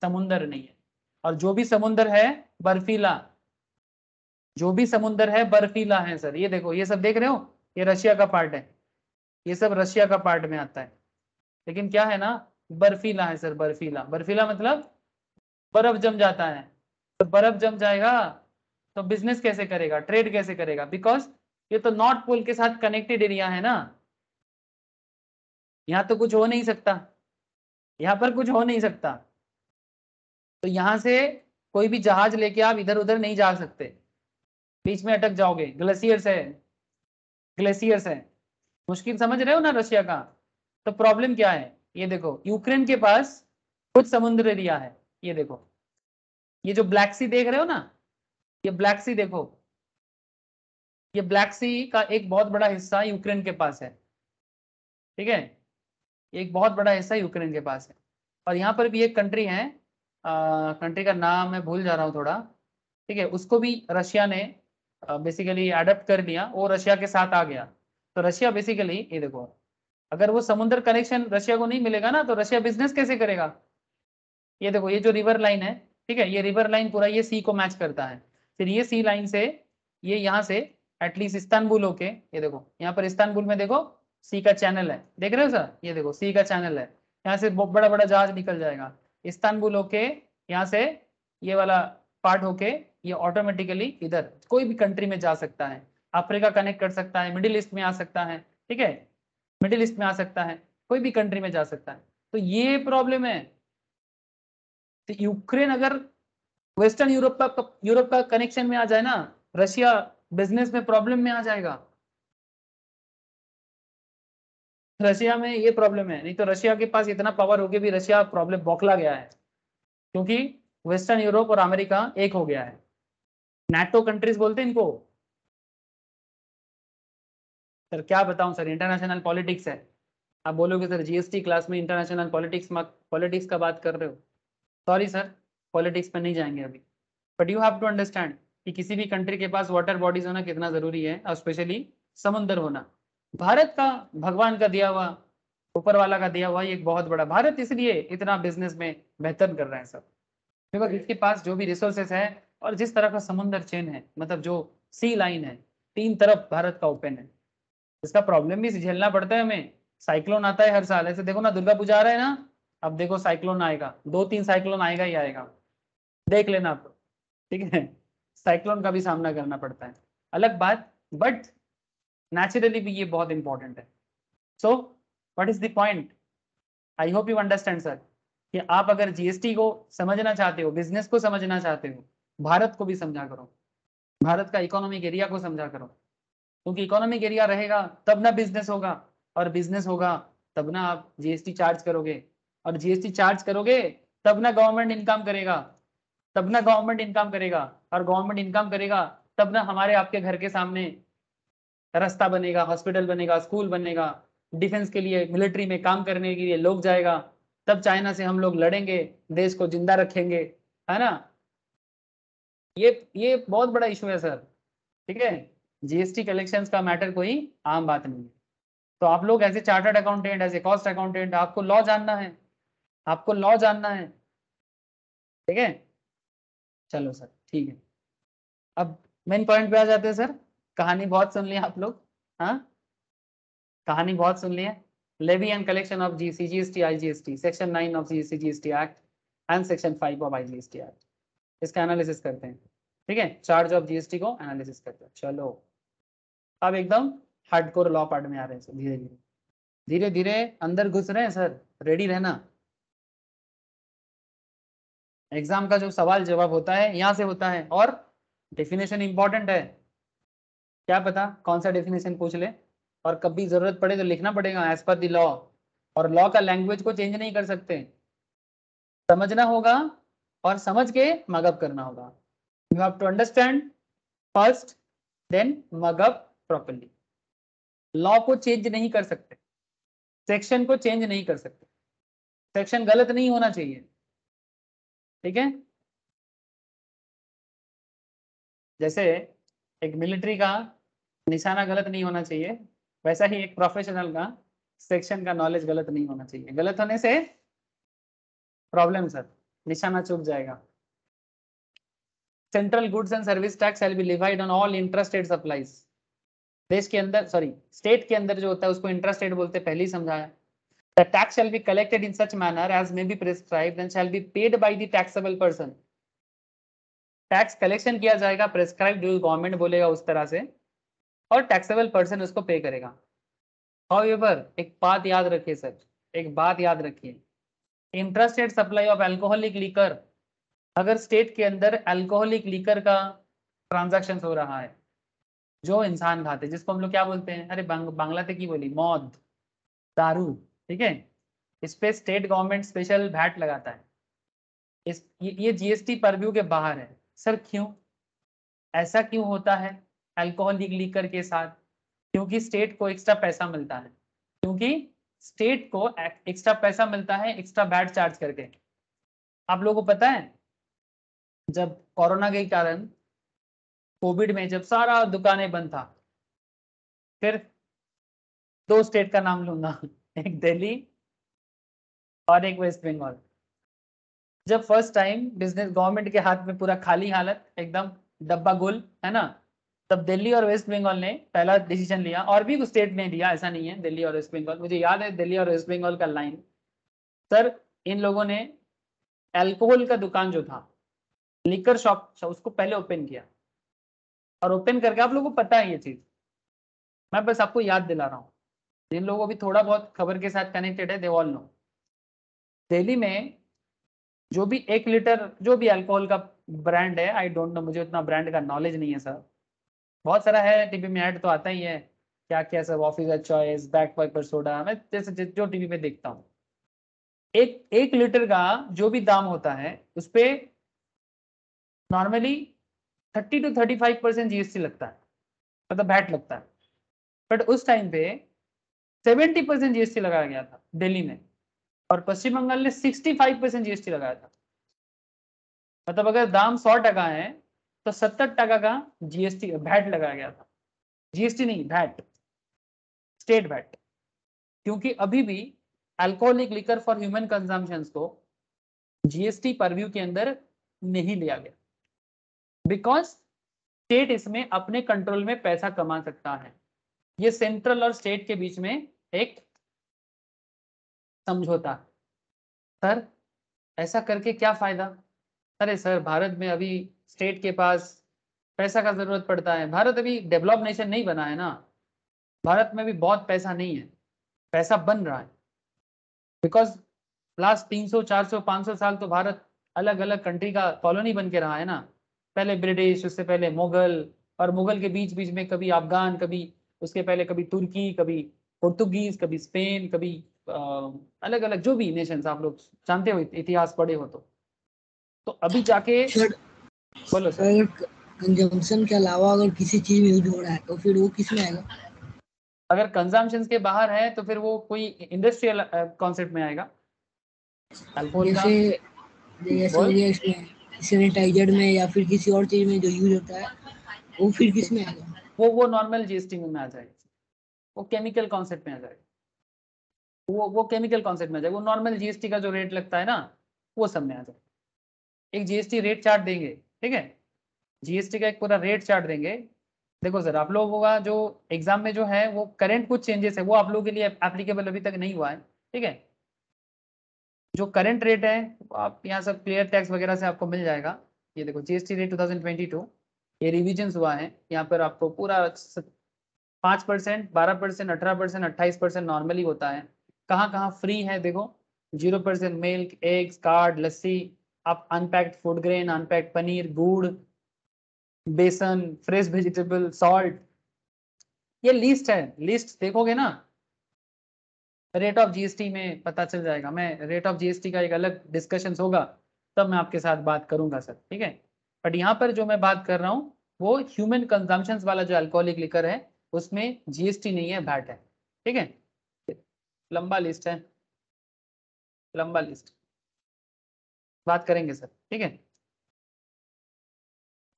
B: समुंदर नहीं है। और जो भी समुंदर है बर्फीला, जो भी समुंदर है बर्फीला है सर। ये देखो, ये सब देख रहे हो, ये रशिया का पार्ट है, ये सब रशिया का पार्ट में आता है। लेकिन क्या है ना, बर्फीला है सर, बर्फीला। बर्फीला मतलब बर्फ जम जाता है। तो बर्फ जम जाएगा तो बिजनेस कैसे करेगा, ट्रेड कैसे करेगा? बिकॉज ये तो नॉर्थ पोल के साथ कनेक्टेड एरिया है ना, यहाँ तो कुछ हो नहीं सकता, यहाँ पर कुछ हो नहीं सकता। तो यहाँ से कोई भी जहाज लेके आप इधर उधर नहीं जा सकते, बीच में अटक जाओगे। ग्लेशियर्स है, ग्लेशियर्स है। मुश्किल समझ रहे हो ना रशिया का? तो प्रॉब्लम क्या है, ये देखो, यूक्रेन के पास कुछ समुद्र एरिया है। ये देखो, ये जो ब्लैक सी देख रहे हो ना, ये ब्लैक सी देखो, ये ब्लैक सी का एक बहुत बड़ा हिस्सा यूक्रेन के पास है, ठीक है। एक बहुत बड़ा हिस्सा यूक्रेन के पास है। और यहाँ पर भी एक कंट्री है, कंट्री का नाम मैं भूल जा रहा हूँ थोड़ा, ठीक है, उसको भी रशिया ने बेसिकली अडेप्ट कर लिया, वो रशिया के साथ आ गया। तो रशिया बेसिकली, ये देखो, अगर वो समुद्र कनेक्शन रशिया को नहीं मिलेगा ना, तो रशिया बिजनेस कैसे करेगा? ये देखो, ये जो रिवर लाइन है, ठीक है, ये रिवर लाइन पूरा ये सी को मैच करता है। फिर ये सी लाइन से ये यहाँ से एटलीस्ट इस्तानबुल होके, ये देखो यहाँ पर इस्तानबुल में देखो सी का चैनल है, देख रहे हो सर, ये देखो सी का चैनल है, यहाँ से बड़ा बड़ा जहाज निकल जाएगा इस्तानबुल होके, यहाँ से ये वाला पार्ट होके ये ऑटोमेटिकली इधर कोई भी कंट्री में जा सकता है, अफ्रीका कनेक्ट कर सकता है, मिडिल ईस्ट में आ सकता है, ठीक है, मिडिल ईस्ट में आ सकता है, कोई भी कंट्री में जा सकता है। तो ये प्रॉब्लम है। तो यूक्रेन अगर वेस्टर्न यूरोप का कनेक्शन में आ जाए ना, रशिया बिजनेस में प्रॉब्लम में आ जाएगा। रशिया में ये प्रॉब्लम है, नहीं तो रशिया के पास इतना पावर होके भी रशिया प्रॉब्लम बौखला गया है, क्योंकि वेस्टर्न यूरोप और अमेरिका एक हो गया है। नाटो कंट्रीज बोलते हैं इनको। सर क्या बताऊं सर, इंटरनेशनल पॉलिटिक्स है। आप बोलोगे सर जीएसटी क्लास में इंटरनेशनल पॉलिटिक्स का बात कर रहे हो, सॉरी सर, पॉलिटिक्स पे नहीं जाएंगे अभी। But you have to understand कि किसी भी कंट्री के पास वाटर बॉडीज होना कितना जरूरी है, और स्पेशली समुद्र होना। भारत का भगवान का दिया हुआ, ऊपर वाला का दिया हुआ एक बहुत बड़ा, भारत इसलिए इतना बिजनेस में बेहतर कर रहे हैं सब, बिकॉज इसके पास जो भी रिसोर्सेस है और जिस तरह का समुद्र चेन है, मतलब जो सी लाइन है, 3 तरफ भारत का ओपन है। इसका प्रॉब्लम भी झेलना पड़ता है हमें, साइक्लोन आता है हर साल, ऐसे देखो ना दुर्गा पूजा आ रहा है ना, अब देखो साइक्लोन आएगा, 2-3 साइक्लोन आएगा ही आएगा, देख लेना आप, ठीक है, साइक्लोन का भी सामना करना पड़ता है, अलग बात, बट नेचुरली भी ये बहुत इंपॉर्टेंट है। So what is the point, I hope you understand sir, कि आप अगर जीएसटी को समझना चाहते हो, बिजनेस को समझना चाहते हो, भारत को भी समझा करो, भारत का इकोनॉमिक एरिया को समझा करो, क्योंकि इकोनॉमिक एरिया रहेगा तब ना बिजनेस होगा, और बिजनेस होगा तब ना आप जीएसटी चार्ज करोगे, और जीएसटी चार्ज करोगे तब ना गवर्नमेंट इनकम करेगा, तब ना गवर्नमेंट इनकम करेगा, और गवर्नमेंट इनकम करेगा तब ना हमारे आपके घर के सामने रास्ता बनेगा, हॉस्पिटल बनेगा, स्कूल बनेगा, डिफेंस के लिए मिलिट्री में काम करने के लिए लोग जाएगा, तब चाइना से हम लोग लड़ेंगे, देश को जिंदा रखेंगे, है ना। ये बहुत बड़ा इशू है सर, ठीक है, जीएसटी कलेक्शंस का मैटर कोई आम बात नहीं है। तो आप लोग as a chartered accountant, as a cost accountant, आपको लॉ जानना है, आपको लॉ जानना है, ठीक है। चलो सर ठीक है, अब मेन पॉइंट पे आ जाते हैं सर। कहानी बहुत सुन ली आप लोग, हाँ, कहानी बहुत सुन ली है। Levy and collection of CGST IGST, section 9 of CGST act and section 5 of IGST act, इसका एनालिसिस करते हैं, ठीक है, चार्ज ऑफ जीएसटी को एनालिसिस करते हैं। चलो अब एकदम हार्डकोर लॉ पार्ट में आ रहे हैं सर, धीरे धीरे धीरे धीरे अंदर घुस रहे हैं सर, रेडी रहना। एग्जाम का जो सवाल जवाब होता है यहाँ से होता है, और डेफिनेशन इंपॉर्टेंट है, क्या पता कौन सा डेफिनेशन पूछ ले, और कभी जरूरत पड़े तो लिखना पड़ेगा एज पर द लॉ, और लॉ का लैंग्वेज को चेंज नहीं कर सकते, समझना होगा और समझ के मगअप करना होगा। You have to understand first then mug up properly. Law को चेंज नहीं कर सकते, सेक्शन को चेंज नहीं कर सकते, सेक्शन गलत नहीं होना चाहिए, ठीक है। जैसे एक मिलिट्री का निशाना गलत नहीं होना चाहिए, वैसा ही एक प्रोफेशनल का सेक्शन का नॉलेज गलत नहीं होना चाहिए, गलत होने से प्रॉब्लम सर, निशाना चूक जाएगा। Central goods and service tax shall B levied on all intrastate supplies. देश के अंदर, सॉरी स्टेट के अंदर जो होता है उसको इंट्रास्टेट बोलते हैं, पहले ही समझाया। The tax shall be collected in such manner as may be prescribed and shall be paid by the taxable person. Tax collection किया जाएगा, प्रेस्क्राइब जो गवर्नमेंट बोलेगा उस तरह से, और टैक्सेबल पर्सन उसको पे करेगा। However, एक बात याद रखिए सर, एक बात याद रखिए, intrastate supply of alcoholic liquor, अगर स्टेट के अंदर अल्कोहलिक लीकर का ट्रांजैक्शन हो रहा है, जो इंसान खाते, जिसको हम लोग क्या बोलते हैं, अरे बांग्ला से की बोली, मौत, दारू, ठीक है, इस पे स्टेट गवर्नमेंट स्पेशल वैट लगाता है। ये जीएसटी परव्यू के बाहर है सर। क्यों ऐसा क्यों होता है अल्कोहलिक लीकर के साथ? क्योंकि स्टेट को एक्स्ट्रा पैसा मिलता है, क्योंकि स्टेट को एक्स्ट्रा पैसा मिलता है एक्स्ट्रा वैट चार्ज करके। आप लोगों को पता है जब कोरोना के कारण, कोविड में जब सारा दुकानें बंद था, फिर 2 स्टेट का नाम लूंगा, एक दिल्ली और एक वेस्ट बंगाल। जब फर्स्ट टाइम बिजनेस गवर्नमेंट के हाथ में पूरा खाली हालत एकदम डब्बा गुल है ना, तब दिल्ली और वेस्ट बंगाल ने पहला डिसीजन लिया, और भी कुछ स्टेट ने लिया, ऐसा नहीं है दिल्ली और वेस्ट बंगाल, मुझे याद है दिल्ली और वेस्ट बंगाल का लाइन। सर इन लोगों ने अल्कोहल का दुकान जो था, लिकर शॉप, उसको पहले ओपन किया, और ओपन करके, आप लोगों को पता है ये चीज, मैं बस आपको याद दिला रहा हूँ, जिन लोगों को भी थोड़ा बहुत खबर के साथ कनेक्टेड है दे ऑल नो, दिल्ली में जो भी 1 लीटर जो भी अल्कोहल का ब्रांड है, आई डोंट नो, मुझे उतना ब्रांड का नॉलेज नहीं है सर, बहुत सारा है, टीवी में ऐड तो आता ही है, क्या क्या सब, Officer Choice, Bagpiper soda, मैं जैसे जो टीवी में देखता हूँ, एक लीटर का जो भी दाम होता है उस पे नॉर्मली 30 to 35% जीएसटी लगता है, मतलब वैट लगता है, बट उस टाइम पे 70% जीएसटी लगाया गया था दिल्ली में, और पश्चिम बंगाल ने 65% जीएसटी लगाया था, मतलब अगर दाम 100 है तो 70 का जीएसटी वैट लगाया गया था, जीएसटी नहीं वैट, स्टेट वैट, क्योंकि अभी भी alcoholic liquor for human consumption को जीएसटी परव्यू के अंदर नहीं लिया गया, बिकॉज स्टेट इसमें अपने कंट्रोल में पैसा कमा सकता है, ये सेंट्रल और स्टेट के बीच में एक समझौता है। सर ऐसा करके क्या फायदा? अरे सर भारत में अभी स्टेट के पास पैसा का जरूरत पड़ता है, भारत अभी डेवलप नेशन नहीं बना है ना, भारत में भी बहुत पैसा नहीं है, पैसा बन रहा है, बिकॉज लास्ट 300 400 500 साल तो भारत अलग अलग कंट्री का कॉलोनी बन के रहा है ना, पहले ब्रिटिश, उससे पहले मुगल, और मुगल के बीच बीच में कभी अफगान, कभी उसके पहले कभी तुर्की, कभी पुर्तगीज, कभी स्पेन, कभी अलग अलग जो भी नेशंस आप लोग जानते हो, इतिहास पढ़े हो तो अभी जाके
A: सर
B: बोलो सर।
A: अगर कंजम्पशन के अलावा अगर किसी चीज में यूज हो रहा है तो फिर वो किस में आएगा?
B: अगर कंजम्पशन के बाहर है तो फिर वो कोई इंडस्ट्रियल कॉन्सेप्ट में आएगा, अल्कोहल का।
A: जैसे जैसे हो
B: बोल।
A: गया इसमें सैनिटाइजर में या फिर किसी और चीज में जो यूज होता है वो फिर किस में आएगा?
B: वो नॉर्मल जीएसटी में आ जाएगा, वो केमिकल कॉन्सेप्ट में आ जाएगा, वो केमिकल कॉन्सेप्ट में आ जाएगा, वो नॉर्मल जीएसटी का जो रेट लगता है ना वो सब में आ जाएगा, एक जीएसटी रेट चार्ट देंगे, ठीक है, जीएसटी का एक पूरा रेट चार्ट देंगे। देखो सर आप लोगों का जो एग्जाम में जो है वो करंट कुछ चेंजेस है, वो आप लोगों के लिए एप्लीकेबल अभी तक नहीं हुआ है, ठीक है, जो करंट रेट है आप यहाँ सब क्लियर टैक्स वगैरह से आपको मिल जाएगा। ये देखो जीएसटी रेट 2022, ये रिविजन हुआ है, यहाँ पर आपको पूरा 5%, 12%, 18%, 28% नॉर्मली होता है, कहाँ कहाँ फ्री है देखो, 0% मिल्क, एग्स, कार्ड, लस्सी, आप unpacked food grain, unpacked paneer, गुड़, बेसन, फ्रेश वेजिटेबल, सॉल्ट, ये लिस्ट है, लिस्ट देखोगे ना रेट ऑफ जीएसटी में पता चल जाएगा, मैं रेट ऑफ जीएसटी का एक अलग डिस्कशन होगा तब मैं आपके साथ बात करूंगा सर, ठीक है, बट यहाँ पर जो मैं बात कर रहा हूँ वो ह्यूमन कंजम्पशन वाला जो अल्कोहलिक लिकर है उसमें जीएसटी नहीं है, वैट है, ठीक है, लंबा लिस्ट है, लंबा लिस्ट, बात करेंगे सर, ठीक है,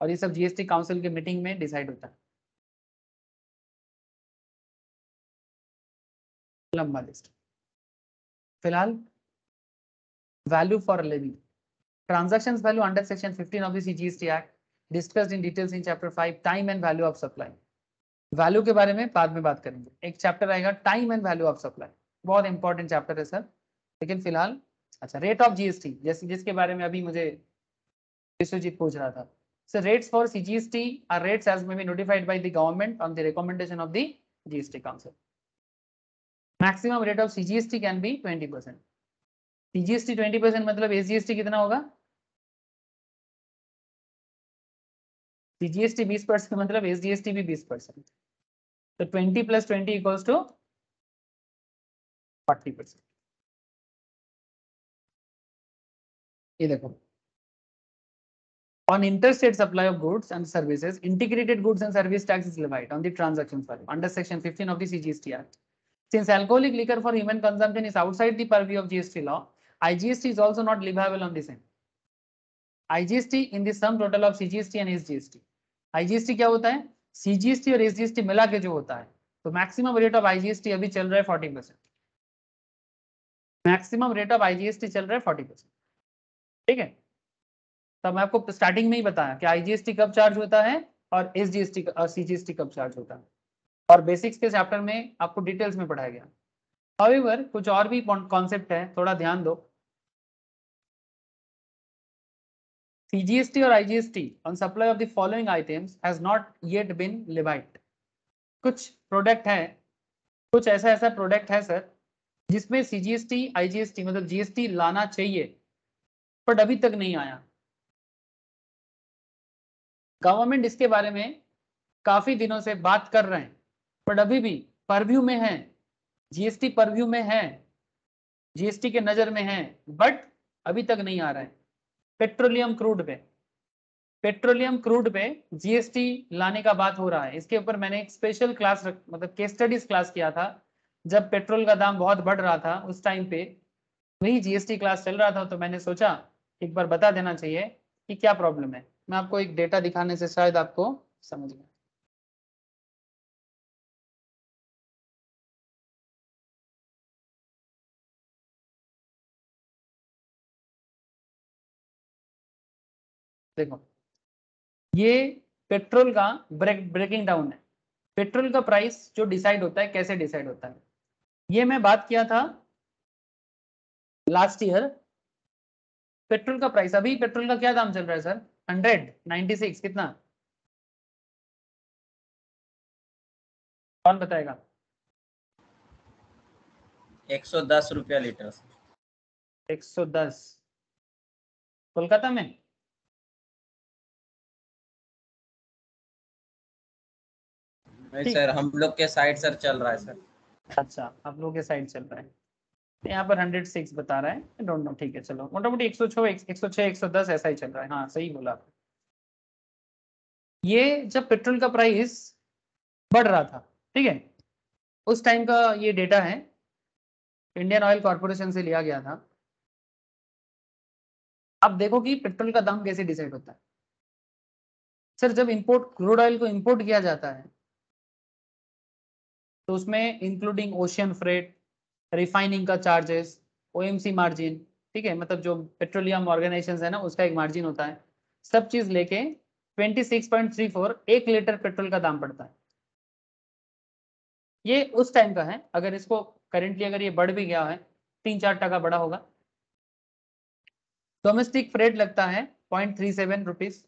B: और ये सब जीएसटी काउंसिल के मीटिंग में डिसाइड होता है, लंबा लिस्ट। फिलहाल value for living, transactions value under section 15 of the CGST Act discussed in details in chapter 5 time and value of supply। Value के बारे में बाद में बात करेंगे, एक चैप्टर आएगा time and value of supply, बहुत इंपॉर्टेंट चैप्टर है सर, लेकिन फिलहाल अच्छा रेट ऑफ जीएसटी जैसे जिसके बारे में अभी मुझे विश्वजीत पूछ रहा था, sir rates for CGST are rates as may be notified by the government on the recommendation of the GST council. Maximum rate of CGST can be 20%, CGST 20% मतलब एसजीएसटी कितना होगा? सीजीएसटी 20% मतलब एसजीएसटी भी 20%, तो 20 + 20 इक्वल्स टू 40%। ये देखो, on interstate supply of goods and services, integrated goods and service tax is levied on the transactions value under section 15 of the CGST Act. Since alcoholic liquor for human consumption is outside the purview of GST law, IGST is also not leviable on the same. IGST in the sum total of CGST and SGST. IGST क्या होता है? CGST और SGST मिला के जो होता है, तो मैक्सिमम रेट ऑफ IGST अभी चल रहा है 40%, मैक्सिमम रेट ऑफ IGST चल रहा है 40%, ठीक है। तो मैं आपको स्टार्टिंग में ही बताया कि आईजीएसटी कब चार्ज होता है और एसजीएसटी और सीजीएसटी कब चार्ज होता है, और बेसिक्स के चैप्टर में आपको डिटेल्स में पढ़ाया गया। हाउएवर कुछ और भी कॉन्सेप्ट है, थोड़ा ध्यान दो। CGST और IGST on supply of the following items has not yet been levied। कुछ प्रोडक्ट है, कुछ ऐसा प्रोडक्ट है सर जिसमें CGST IGST मतलब GST लाना चाहिए बट अभी तक नहीं आया। गवर्नमेंट इसके बारे में काफी दिनों से बात कर रहे हैं बट अभी भी परव्यू में है, GST परव्यू में है, GST के नजर में है बट अभी तक नहीं आ रहा है। पेट्रोलियम क्रूड पे GST लाने का बात हो रहा है। इसके ऊपर मैंने एक स्पेशल क्लास मतलब केस स्टडीज क्लास किया था जब पेट्रोल का दाम बहुत बढ़ रहा था, उस टाइम पे वही GST क्लास चल रहा था, तो मैंने सोचा एक बार बता देना चाहिए कि क्या प्रॉब्लम है। मैं आपको एक डेटा दिखाने से शायद आपको समझ में। देखो ये पेट्रोल का ब्रेकिंग डाउन है। पेट्रोल का प्राइस जो डिसाइड होता है, कैसे डिसाइड होता है, ये मैं बात किया था लास्ट ईयर। पेट्रोल का प्राइस, अभी पेट्रोल का क्या दाम चल रहा है सर? 196 कितना? कौन बताएगा?
G: 110 रुपया लीटर।
B: 110 कोलकाता में?
G: नहीं सर, हम लोग के साइड सर चल रहा है सर।
B: अच्छा, आप लोगों के साइड चल रहा है, यहाँ पर 106 बता रहा है, आई डोंट नो। ठीक है चलो, मोटामोटी 106 110 ऐसा ही चल रहा है। हाँ सही बोला आपने। ये जब पेट्रोल का प्राइस बढ़ रहा था, ठीक है, उस टाइम का ये डेटा है, इंडियन ऑयल कॉर्पोरेशन से लिया गया था। अब देखो कि पेट्रोल का दाम कैसे डिसाइड होता है। सर जब इंपोर्ट क्रूड ऑयल को इंपोर्ट किया जाता है तो उसमें इंक्लूडिंग ओशियन फ्रेट, रिफाइनिंग का चार्जेस, OMC मार्जिन, ठीक है, मतलब जो पेट्रोलियम ऑर्गेनाइजेशन है ना उसका एक मार्जिन होता है, सब चीज लेके 26.34 1 लीटर पेट्रोल का दाम पड़ता है। ये उस टाइम का है, अगर इसको करेंटली अगर ये बढ़ भी गया है 3-4% बढ़ा होगा। डोमेस्टिक फ्रेट लगता है 0.37 रुपीज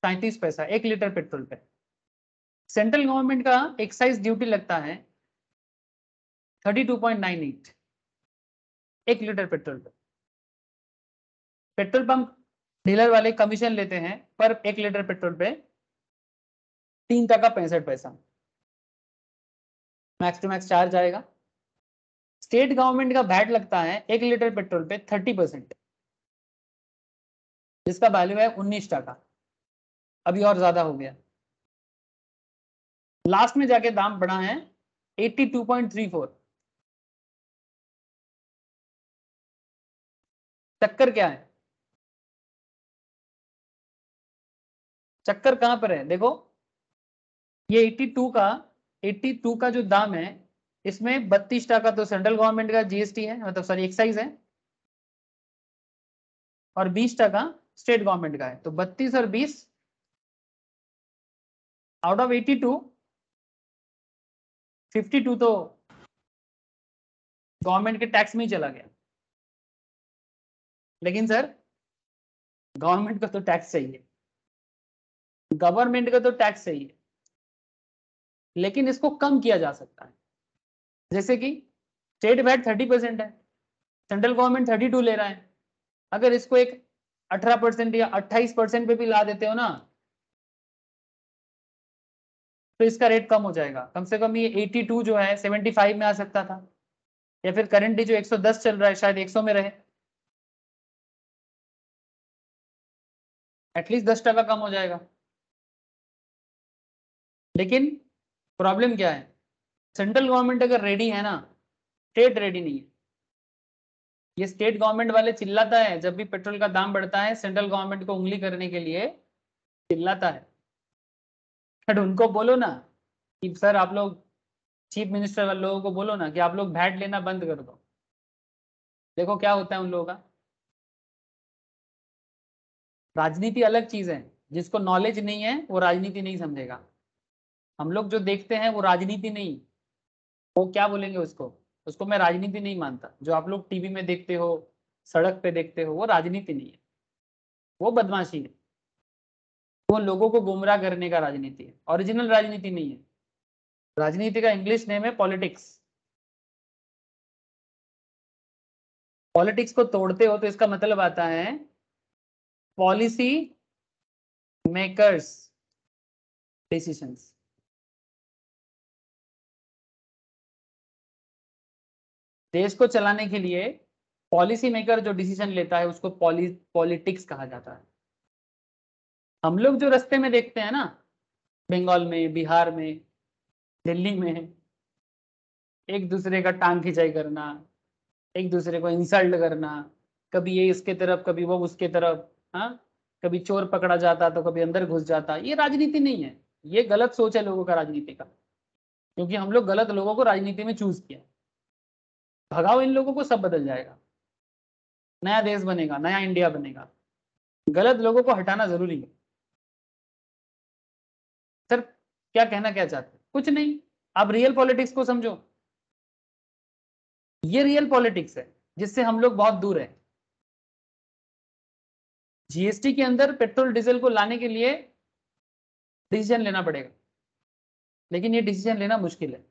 B: 37 पैसा 1 लीटर पेट्रोल पे। सेंट्रल गवर्नमेंट का एक्साइज ड्यूटी लगता है 32.98 1 लीटर पेट्रोल पे। पेट्रोल पंप डीलर वाले कमीशन लेते हैं पर 1 लीटर पेट्रोल पे 3 टका 65 पैसा मैक्स टू मैक्स चार्ज आएगा। स्टेट गवर्नमेंट का वैट लगता है 1 लीटर पेट्रोल पे 30%, जिसका वैल्यू है 19 टका, अभी और ज्यादा हो गया। लास्ट में जाके दाम बढ़ा है 82.34। चक्कर क्या है? चक्कर कहां पर है देखो, ये 82 का जो दाम है, इसमें 32 टका तो सेंट्रल गवर्नमेंट का GST है, मतलब सॉरी एक्साइज है, और 20 टका स्टेट गवर्नमेंट का है। तो 32 और 20 आउट ऑफ 82 52 तो गवर्नमेंट के टैक्स में ही चला गया। लेकिन सर गवर्नमेंट को तो टैक्स चाहिए, गवर्नमेंट का तो टैक्स चाहिए, लेकिन इसको कम किया जा सकता है। जैसे कि स्टेट वैट 30% है, सेंट्रल गवर्नमेंट 32 ले रहा है, अगर इसको एक 18% या 28% पे भी ला देते हो ना, तो इसका रेट कम हो जाएगा। कम से कम ये 82 जो है 75 में आ सकता था, या फिर करंटली जो 110 चल रहा है शायद 100 में रहे, एटलीस्ट 10 टका कम हो जाएगा। लेकिन प्रॉब्लम क्या है, सेंट्रल गवर्नमेंट अगर रेडी है ना, स्टेट रेडी नहीं है। ये स्टेट गवर्नमेंट वाले चिल्लाता है जब भी पेट्रोल का दाम बढ़ता है, सेंट्रल गवर्नमेंट को उंगली करने के लिए चिल्लाता है, बट उनको बोलो ना कि सर आप लोग, चीफ मिनिस्टर वाले लोगों को बोलो ना कि आप लोग वैट लेना बंद कर दो, देखो क्या होता है उन लोगों का। राजनीति अलग चीज है, जिसको नॉलेज नहीं है वो राजनीति नहीं समझेगा। हम लोग जो देखते हैं वो राजनीति नहीं, वो क्या बोलेंगे उसको मैं राजनीति नहीं मानता। जो आप लोग टीवी में देखते हो, सड़क पे देखते हो, वो राजनीति नहीं है, वो बदमाशी है, वो लोगों को गुमराह करने का राजनीति है, ओरिजिनल राजनीति नहीं है। राजनीति का इंग्लिश नेम है पॉलिटिक्स। पॉलिटिक्स को तोड़ते हो तो इसका मतलब आता है पॉलिसी मेकर्स डिसीजंस। देश को चलाने के लिए पॉलिसी मेकर जो डिसीजन लेता है उसको पॉलिटिक्स कहा जाता है। हम लोग जो रास्ते में देखते हैं ना, बंगाल में, बिहार में, दिल्ली में, एक दूसरे का टांग खिंचाई करना, एक दूसरे को इंसल्ट करना, कभी ये इसके तरफ कभी वो उसके तरफ, हाँ, कभी चोर पकड़ा जाता तो कभी अंदर घुस जाता, ये राजनीति नहीं है। ये गलत सोच है लोगों का राजनीति का, क्योंकि हम लोग गलत लोगों को राजनीति में चूज किया। भगाओ इन लोगों को, सब बदल जाएगा, नया देश बनेगा, नया इंडिया बनेगा। गलत लोगों को हटाना जरूरी है। सर क्या कहना क्या चाहते हैं? कुछ नहीं, आप रियल पॉलिटिक्स को समझो। ये रियल पॉलिटिक्स है जिससे हम लोग बहुत दूर है। जीएसटी के अंदर पेट्रोल डीजल को लाने के लिए डिसीजन लेना पड़ेगा, लेकिन ये डिसीजन लेना मुश्किल है।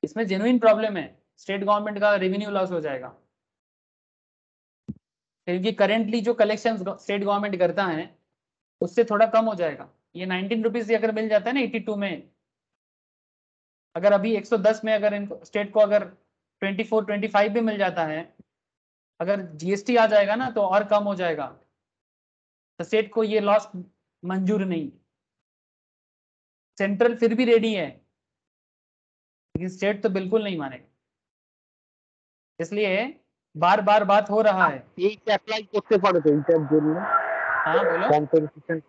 B: इसमें जेन्युइन प्रॉब्लम है, स्टेट गवर्नमेंट का रेवेन्यू लॉस हो जाएगा, क्योंकि करेंटली जो कलेक्शन स्टेट गवर्नमेंट करता है उससे थोड़ा कम हो जाएगा। ये 19 रुपीज अगर मिल जाता है ना 82 में, अगर अभी 110 में अगर इनको स्टेट को अगर 24 25 भी मिल जाता है, अगर जीएसटी आ जाएगा ना तो और कम हो जाएगा। तो स्टेट को ये लॉस मंजूर नहीं। सेंट्रल फिर भी रेडी है, लेकिन स्टेट तो बिल्कुल नहीं मानेगा। इसलिए बार बार बात हो रहा है।
D: পেজ অ্যাপ্লাই করতে পারো তো এইটার জন্য
B: हाँ बोलो।
D: কম্পেনসেশন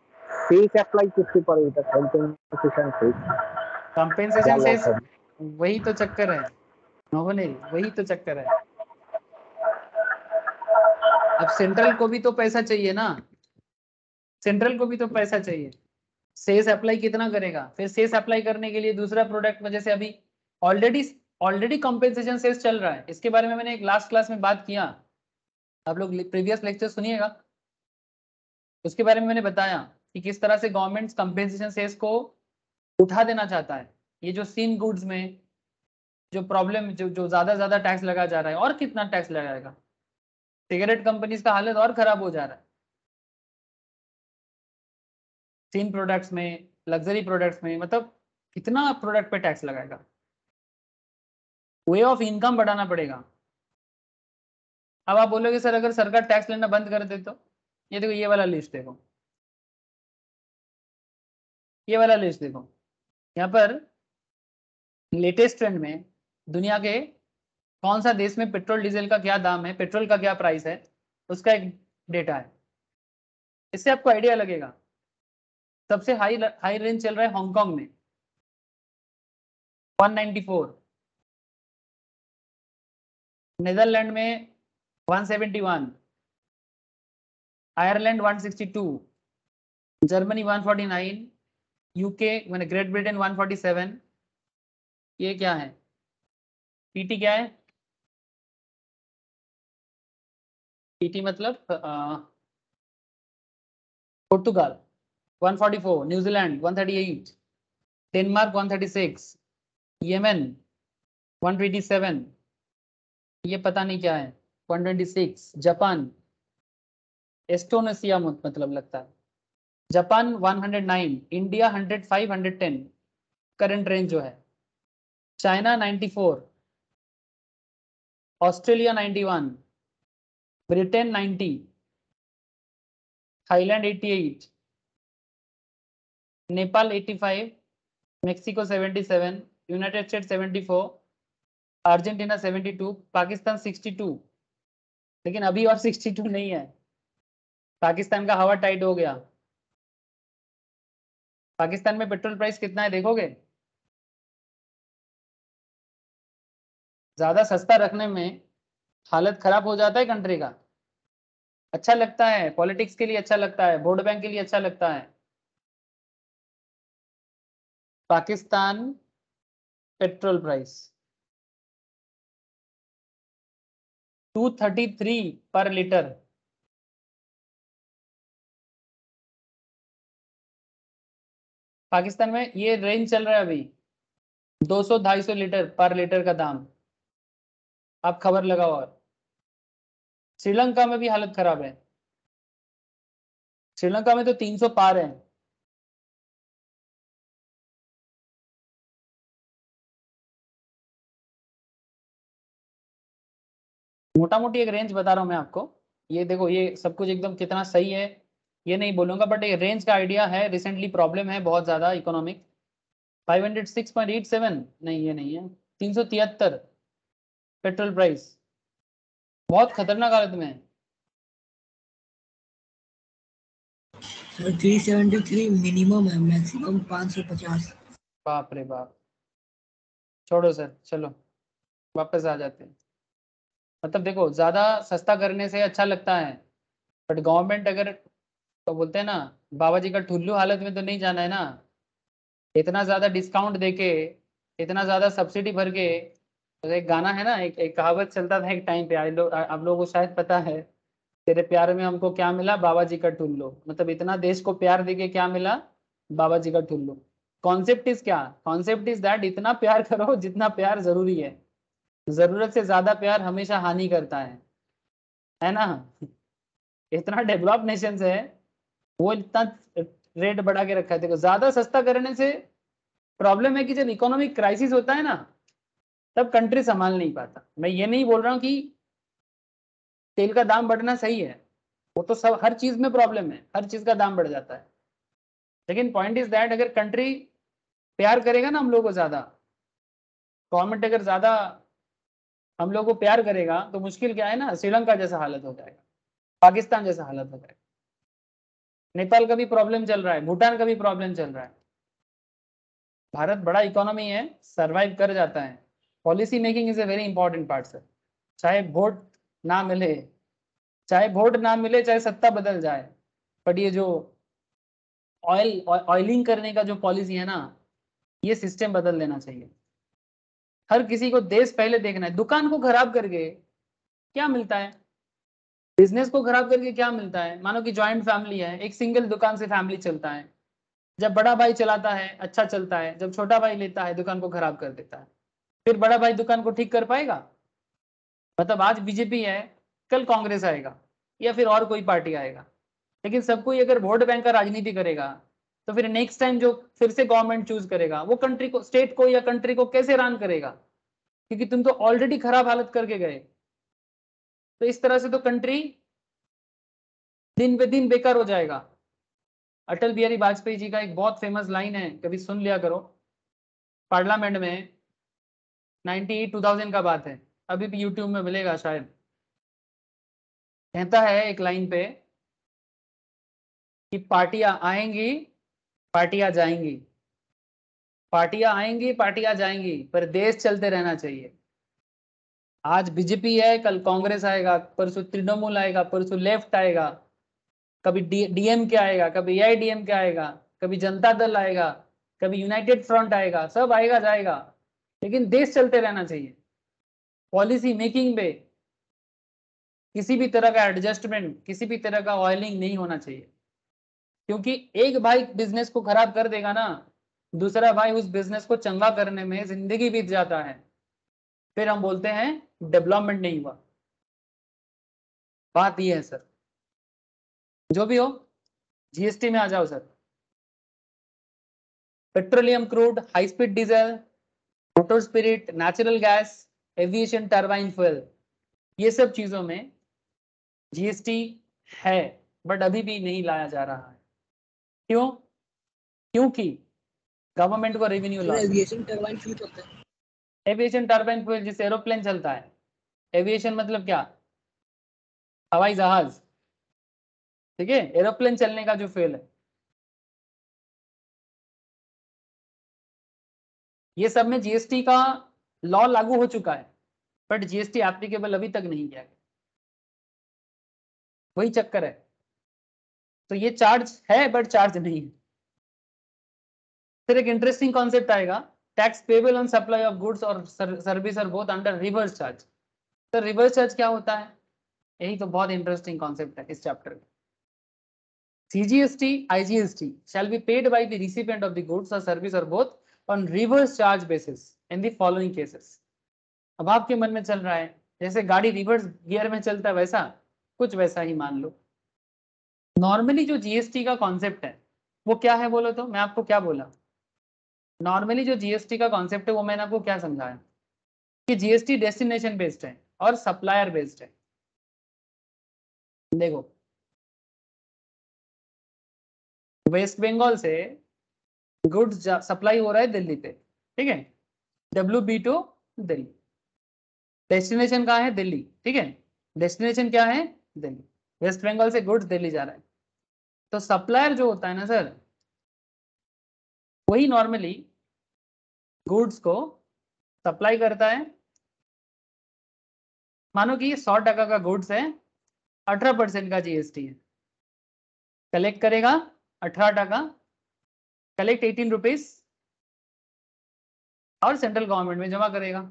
D: পেজ অ্যাপ্লাই করতে পারো এটা কম্পেনসেশন পেজ
B: कंपेंसेशन से वही तो चक्कर है, नोबने वही तो चक्कर है। अब सेंट्रल को भी तो पैसा चाहिए ना, सेंट्रल को भी तो पैसा चाहिए। सेस अप्लाई कितना करेगा? फिर सेस अप्लाई करने के लिए दूसरा प्रोडक्ट में, जैसे अभी ऑलरेडी कंपेंसेशन सेस चल रहा है। इसके बारे में मैंने एक लास्ट क्लास में बात किया, आप लोग प्रीवियस लेक्चर सुनिएगा। उसके बारे में मैंने बताया कि किस तरह से गवर्नमेंट कंपेंसेशन सेस को उठा देना चाहता है। ये जो सीन गुड्स में जो प्रॉब्लम, जो ज्यादा टैक्स लगा जा रहा है, और कितना टैक्स लगाएगा? सिगरेट कंपनीज का हालत और खराब हो जा रहा है। सीन प्रोडक्ट्स में, लग्जरी प्रोडक्ट्स में, मतलब कितना प्रोडक्ट पे टैक्स लगाएगा? वे ऑफ इनकम बढ़ाना पड़ेगा। अब आप बोलोगे सर अगर सरकार टैक्स लेना बंद कर दे तो? ये देखो, ये वाला लिस्ट देखो, ये वाला लिस्ट देखो। यहाँ पर लेटेस्ट ट्रेंड में दुनिया के कौन सा देश में पेट्रोल डीजल का क्या दाम है, पेट्रोल का क्या प्राइस है, उसका एक डेटा है। इससे आपको आइडिया लगेगा। सबसे हाई रेंज चल रहा है हांगकांग में 194, नीदरलैंड में 171, आयरलैंड 162, जर्मनी 149, यूके मैंने ग्रेट ब्रिटेन 147। ये क्या है? पीटी क्या है? पीटी मतलब पुर्तगाल 144, न्यूजीलैंड 138, डेनमार्क 136, येमेन 127, ये पता नहीं क्या है 126, जापान, एस्टोनेशिया मतलब लगता है, जापान 109, इंडिया 105 110 करंट रेंज जो है, China 94, Australia 91, Britain 90, Thailand 88, Nepal 85, Mexico 77, United state 74, Argentina 72, Pakistan 62। लेकिन अभी और 62 नहीं है, पाकिस्तान का हवा टाइट हो गया। पाकिस्तान में पेट्रोल प्राइस कितना है देखोगे? ज्यादा सस्ता रखने में हालत खराब हो जाता है कंट्री का। अच्छा लगता है, पॉलिटिक्स के लिए अच्छा लगता है, वोट बैंक के लिए अच्छा लगता है। पाकिस्तान पेट्रोल प्राइस 233 पर लीटर। पाकिस्तान में ये रेंज चल रहा है अभी 200-250 लीटर पर लीटर का दाम। आप खबर लगाओ। और श्रीलंका में भी हालत खराब है, श्रीलंका में तो 300 पार है। मोटा मोटी एक रेंज बता रहा हूं मैं आपको। ये देखो, ये सब कुछ एकदम कितना सही है ये नहीं बोलूंगा, बट ये रेंज का आइडिया है। रिसेंटली प्रॉब्लम है बहुत ज्यादा इकोनॉमिक। 506.87 नहीं, ये नहीं है। 373 पेट्रोल प्राइस, बहुत खतरनाक हालत में है।
A: सर 373 मिनिमम है, मैक्सिमम 550।
B: बाप रे बाप। छोड़ो सर, चलो वापस आ जाते हैं। मतलब देखो, ज्यादा सस्ता करने से अच्छा लगता है, बट गवर्नमेंट अगर, तो बोलते हैं ना, बाबा जी का ठुल्लू हालत में तो नहीं जाना है ना। इतना ज्यादा डिस्काउंट देके, इतना ज्यादा सब्सिडी भर के। तो एक गाना है ना, एक कहावत चलता था एक टाइम पे, आप लोगों को शायद पता है, तेरे प्यार में हमको क्या मिला, बाबा जी का ठुल्लू। मतलब इतना देश को प्यार देके क्या मिला, बाबा जी का ठुल्लू। कॉन्सेप्ट इज क्या, कॉन्सेप्ट इज दैट इतना प्यार करो जितना प्यार जरूरी है। जरूरत से ज्यादा प्यार हमेशा हानि करता है ना। इतना डेवलप नेशन है, वो इतना रेट बढ़ा के रखा है। देखो, ज्यादा सस्ता करने से प्रॉब्लम है कि जब इकोनॉमिक क्राइसिस होता है ना, तब कंट्री संभाल नहीं पाता। मैं ये नहीं बोल रहा हूँ कि तेल का दाम बढ़ना सही है, वो तो सब हर चीज में प्रॉब्लम है, हर चीज का दाम बढ़ जाता है। लेकिन पॉइंट इज दैट अगर कंट्री प्यार करेगा ना हम लोग को ज्यादा, गवर्नमेंट अगर ज्यादा हम लोग को प्यार करेगा, तो मुश्किल क्या है ना, श्रीलंका जैसा हालत हो जाएगा, पाकिस्तान जैसा हालत हो जाएगा। नेपाल का भी प्रॉब्लम चल रहा है, भूटान का भी प्रॉब्लम चल रहा है। भारत बड़ा इकोनॉमी है, सरवाइव कर जाता है। Policy making is a very important part sir. चाहे वोट ना मिले, चाहे वोट ना मिले, चाहे सत्ता बदल जाए, बट ये जो ऑयलिंग करने का जो पॉलिसी है ना, ये सिस्टम बदल देना चाहिए। हर किसी को देश पहले देखना है। दुकान को खराब करके क्या मिलता है, बिजनेस को खराब करके क्या मिलता है। मानो कि ज्वाइंट फैमिली है, एक सिंगल दुकान से फैमिली चलता है। जब बड़ा भाई चलाता है अच्छा चलता है, जब छोटा भाई लेता है दुकान को खराब कर देता है। फिर बड़ा भाई दुकान को ठीक कर पाएगा? मतलब आज बीजेपी है, कल कांग्रेस आएगा, या फिर और कोई पार्टी आएगा, लेकिन सब कोई अगर वोट बैंक का राजनीति करेगा, तो फिर नेक्स्ट टाइम जो फिर से गवर्नमेंट चूज करेगा, वो कंट्री को, स्टेट को या कंट्री को कैसे रन करेगा? क्योंकि तुम तो ऑलरेडी खराब हालत करके गए। तो इस तरह से तो कंट्री दिन पे दिन बेकार हो जाएगा। अटल बिहारी वाजपेयी जी का एक बहुत फेमस लाइन है, कभी सुन लिया करो। पार्लियामेंट में 2000 का बात है, अभी भी यूट्यूब में मिलेगा शायद। कहता है एक लाइन पे कि पार्टियां आएंगी, पार्टियां जाएंगी, पार्टियां आएंगी, पार्टियां जाएंगी, पर देश चलते रहना चाहिए। आज बीजेपी है, कल कांग्रेस आएगा, परसों तृणमूल आएगा, परसों लेफ्ट आएगा, कभी डीएम के आएगा, कभी एआईडीएम के आएगा, कभी जनता दल आएगा, कभी यूनाइटेड फ्रंट आएगा, सब आएगा जाएगा, लेकिन देश चलते रहना चाहिए। पॉलिसी मेकिंग में किसी भी तरह का एडजस्टमेंट, किसी भी तरह का ऑयलिंग नहीं होना चाहिए। क्योंकि एक भाई बिजनेस को खराब कर देगा ना, दूसरा भाई उस बिजनेस को चंगा करने में जिंदगी बीत जाता है। फिर हम बोलते हैं डेवलपमेंट नहीं हुआ। बात ये है सर। जो भी हो, जीएसटी में आ जाओ sir. Petroleum crude, high speed diesel, motor spirit, natural gas, aviation turbine fuel, ये सब चीजों में जीएसटी है, बट अभी भी नहीं लाया जा रहा है। क्यों? क्योंकि गवर्नमेंट को रेवेन्यू
A: सर
B: लॉस है।
A: एविएशन टरबाइन फ्यूल होता है।
B: एविएशन टर्बाइन फ्यूल जिससे एरोप्लेन चलता है। एविएशन मतलब क्या? हवाई जहाज, ठीक है, एरोप्लेन चलने का जो फ्यूल है। ये सब में जीएसटी का लॉ लागू हो चुका है, बट जीएसटी एप्लीकेबल अभी तक नहीं किया गया। वही चक्कर है। तो ये चार्ज है बट चार्ज नहीं है। फिर एक इंटरेस्टिंग कॉन्सेप्ट आएगा, tax payable on supply of goods और service are both under reverse charge. तो रिवर्स चार्ज क्या होता है? यही तो बहुत इंटरेस्टिंग कॉन्सेप्ट है इस चैप्टर में। CGST, IGST shall be paid by the recipient of the goods or service or both on reverse charge basis in the following cases। अब आपके मन में चल रहा है जैसे गाड़ी रिवर्स गियर में चलता है वैसा, कुछ वैसा ही मान लो। नॉर्मली जो GST का कॉन्सेप्ट है वो क्या है बोलो तो? मैं आपको क्या बोला? नॉर्मली जो GST का कॉन्सेप्ट है वो मैंने आपको क्या समझाया कि GST डेस्टिनेशन बेस्ड है और सप्लायर बेस्ड है। देखो, वेस्ट बंगाल से गुड्स सप्लाई हो रहा है दिल्ली पे, ठीक है, WB2 दिल्ली, डेस्टिनेशन कहाँ है? दिल्ली, ठीक है, डेस्टिनेशन क्या है? दिल्ली। वेस्ट बंगाल से गुड्स दिल्ली जा रहा है, तो सप्लायर जो होता है ना सर, वही नॉर्मली गुड्स को सप्लाई करता है। मानो कि 100 का गुड्स है, 18% का GST है, कलेक्ट करेगा 18, कलेक्ट 18 रुपीज और सेंट्रल गवर्नमेंट में जमा करेगा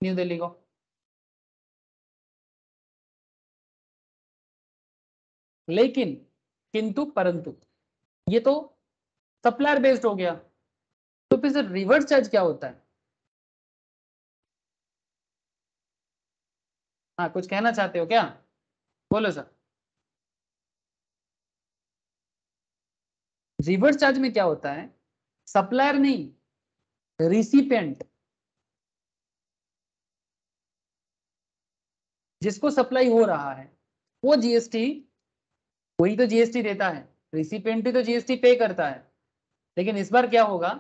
B: न्यू दिल्ली को। लेकिन किंतु परंतु ये तो सप्लायर बेस्ड हो गया, तो फिर सर रिवर्स चार्ज क्या होता है? हाँ, कुछ कहना चाहते हो क्या? बोलो सर। रिवर्स चार्ज में क्या होता है? सप्लायर नहीं, रिसिपेंट, जिसको सप्लाई हो रहा है वो GST, वही तो GST देता है, रिसिपेंट भी तो GST पे करता है। लेकिन इस बार क्या होगा,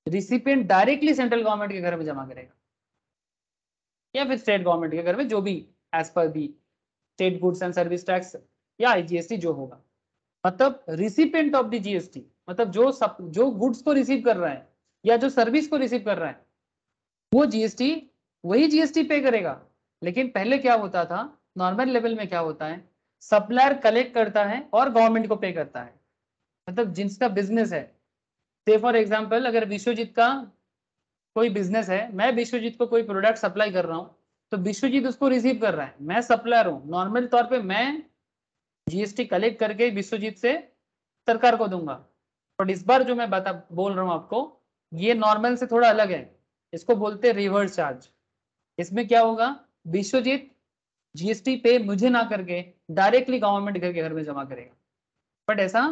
B: रिसिपेंट डायरेक्टली सेंट्रल गवर्नमेंट के घर में जमा करेगा या फिर स्टेट गवर्नमेंट के घर में, जो भी as per the state goods and service tax या IGST जो होगा। मतलब रिसिपेंट ऑफ द GST, मतलब जो गुड्स को रिसीव कर रहा है या जो सर्विस को रिसीव कर रहा है वो GST, वही GST पे करेगा। लेकिन पहले क्या होता था, नॉर्मल लेवल में क्या होता है, सप्लायर कलेक्ट करता है और गवर्नमेंट को पे करता है। मतलब जिसका बिजनेस है, से फॉर एग्जांपल अगर विश्वजीत का कोई बिजनेस है, मैं विश्वजीत को कोई प्रोडक्ट सप्लाई कर रहा हूँ, तो विश्वजीत उसको रिसीव कर रहा है, मैं सप्लायर हूँ, नॉर्मल तौर पे मैं GST कलेक्ट करके विश्वजीत से सरकार को दूंगा। बट इस बार जो मैं बोल रहा हूँ आपको, ये नॉर्मल से थोड़ा अलग है, इसको बोलते हैं रिवर्स चार्ज। इसमें क्या होगा, विश्वजीत GST पे मुझे ना करके डायरेक्टली गवर्नमेंट के घर में जमा करेगा। बट ऐसा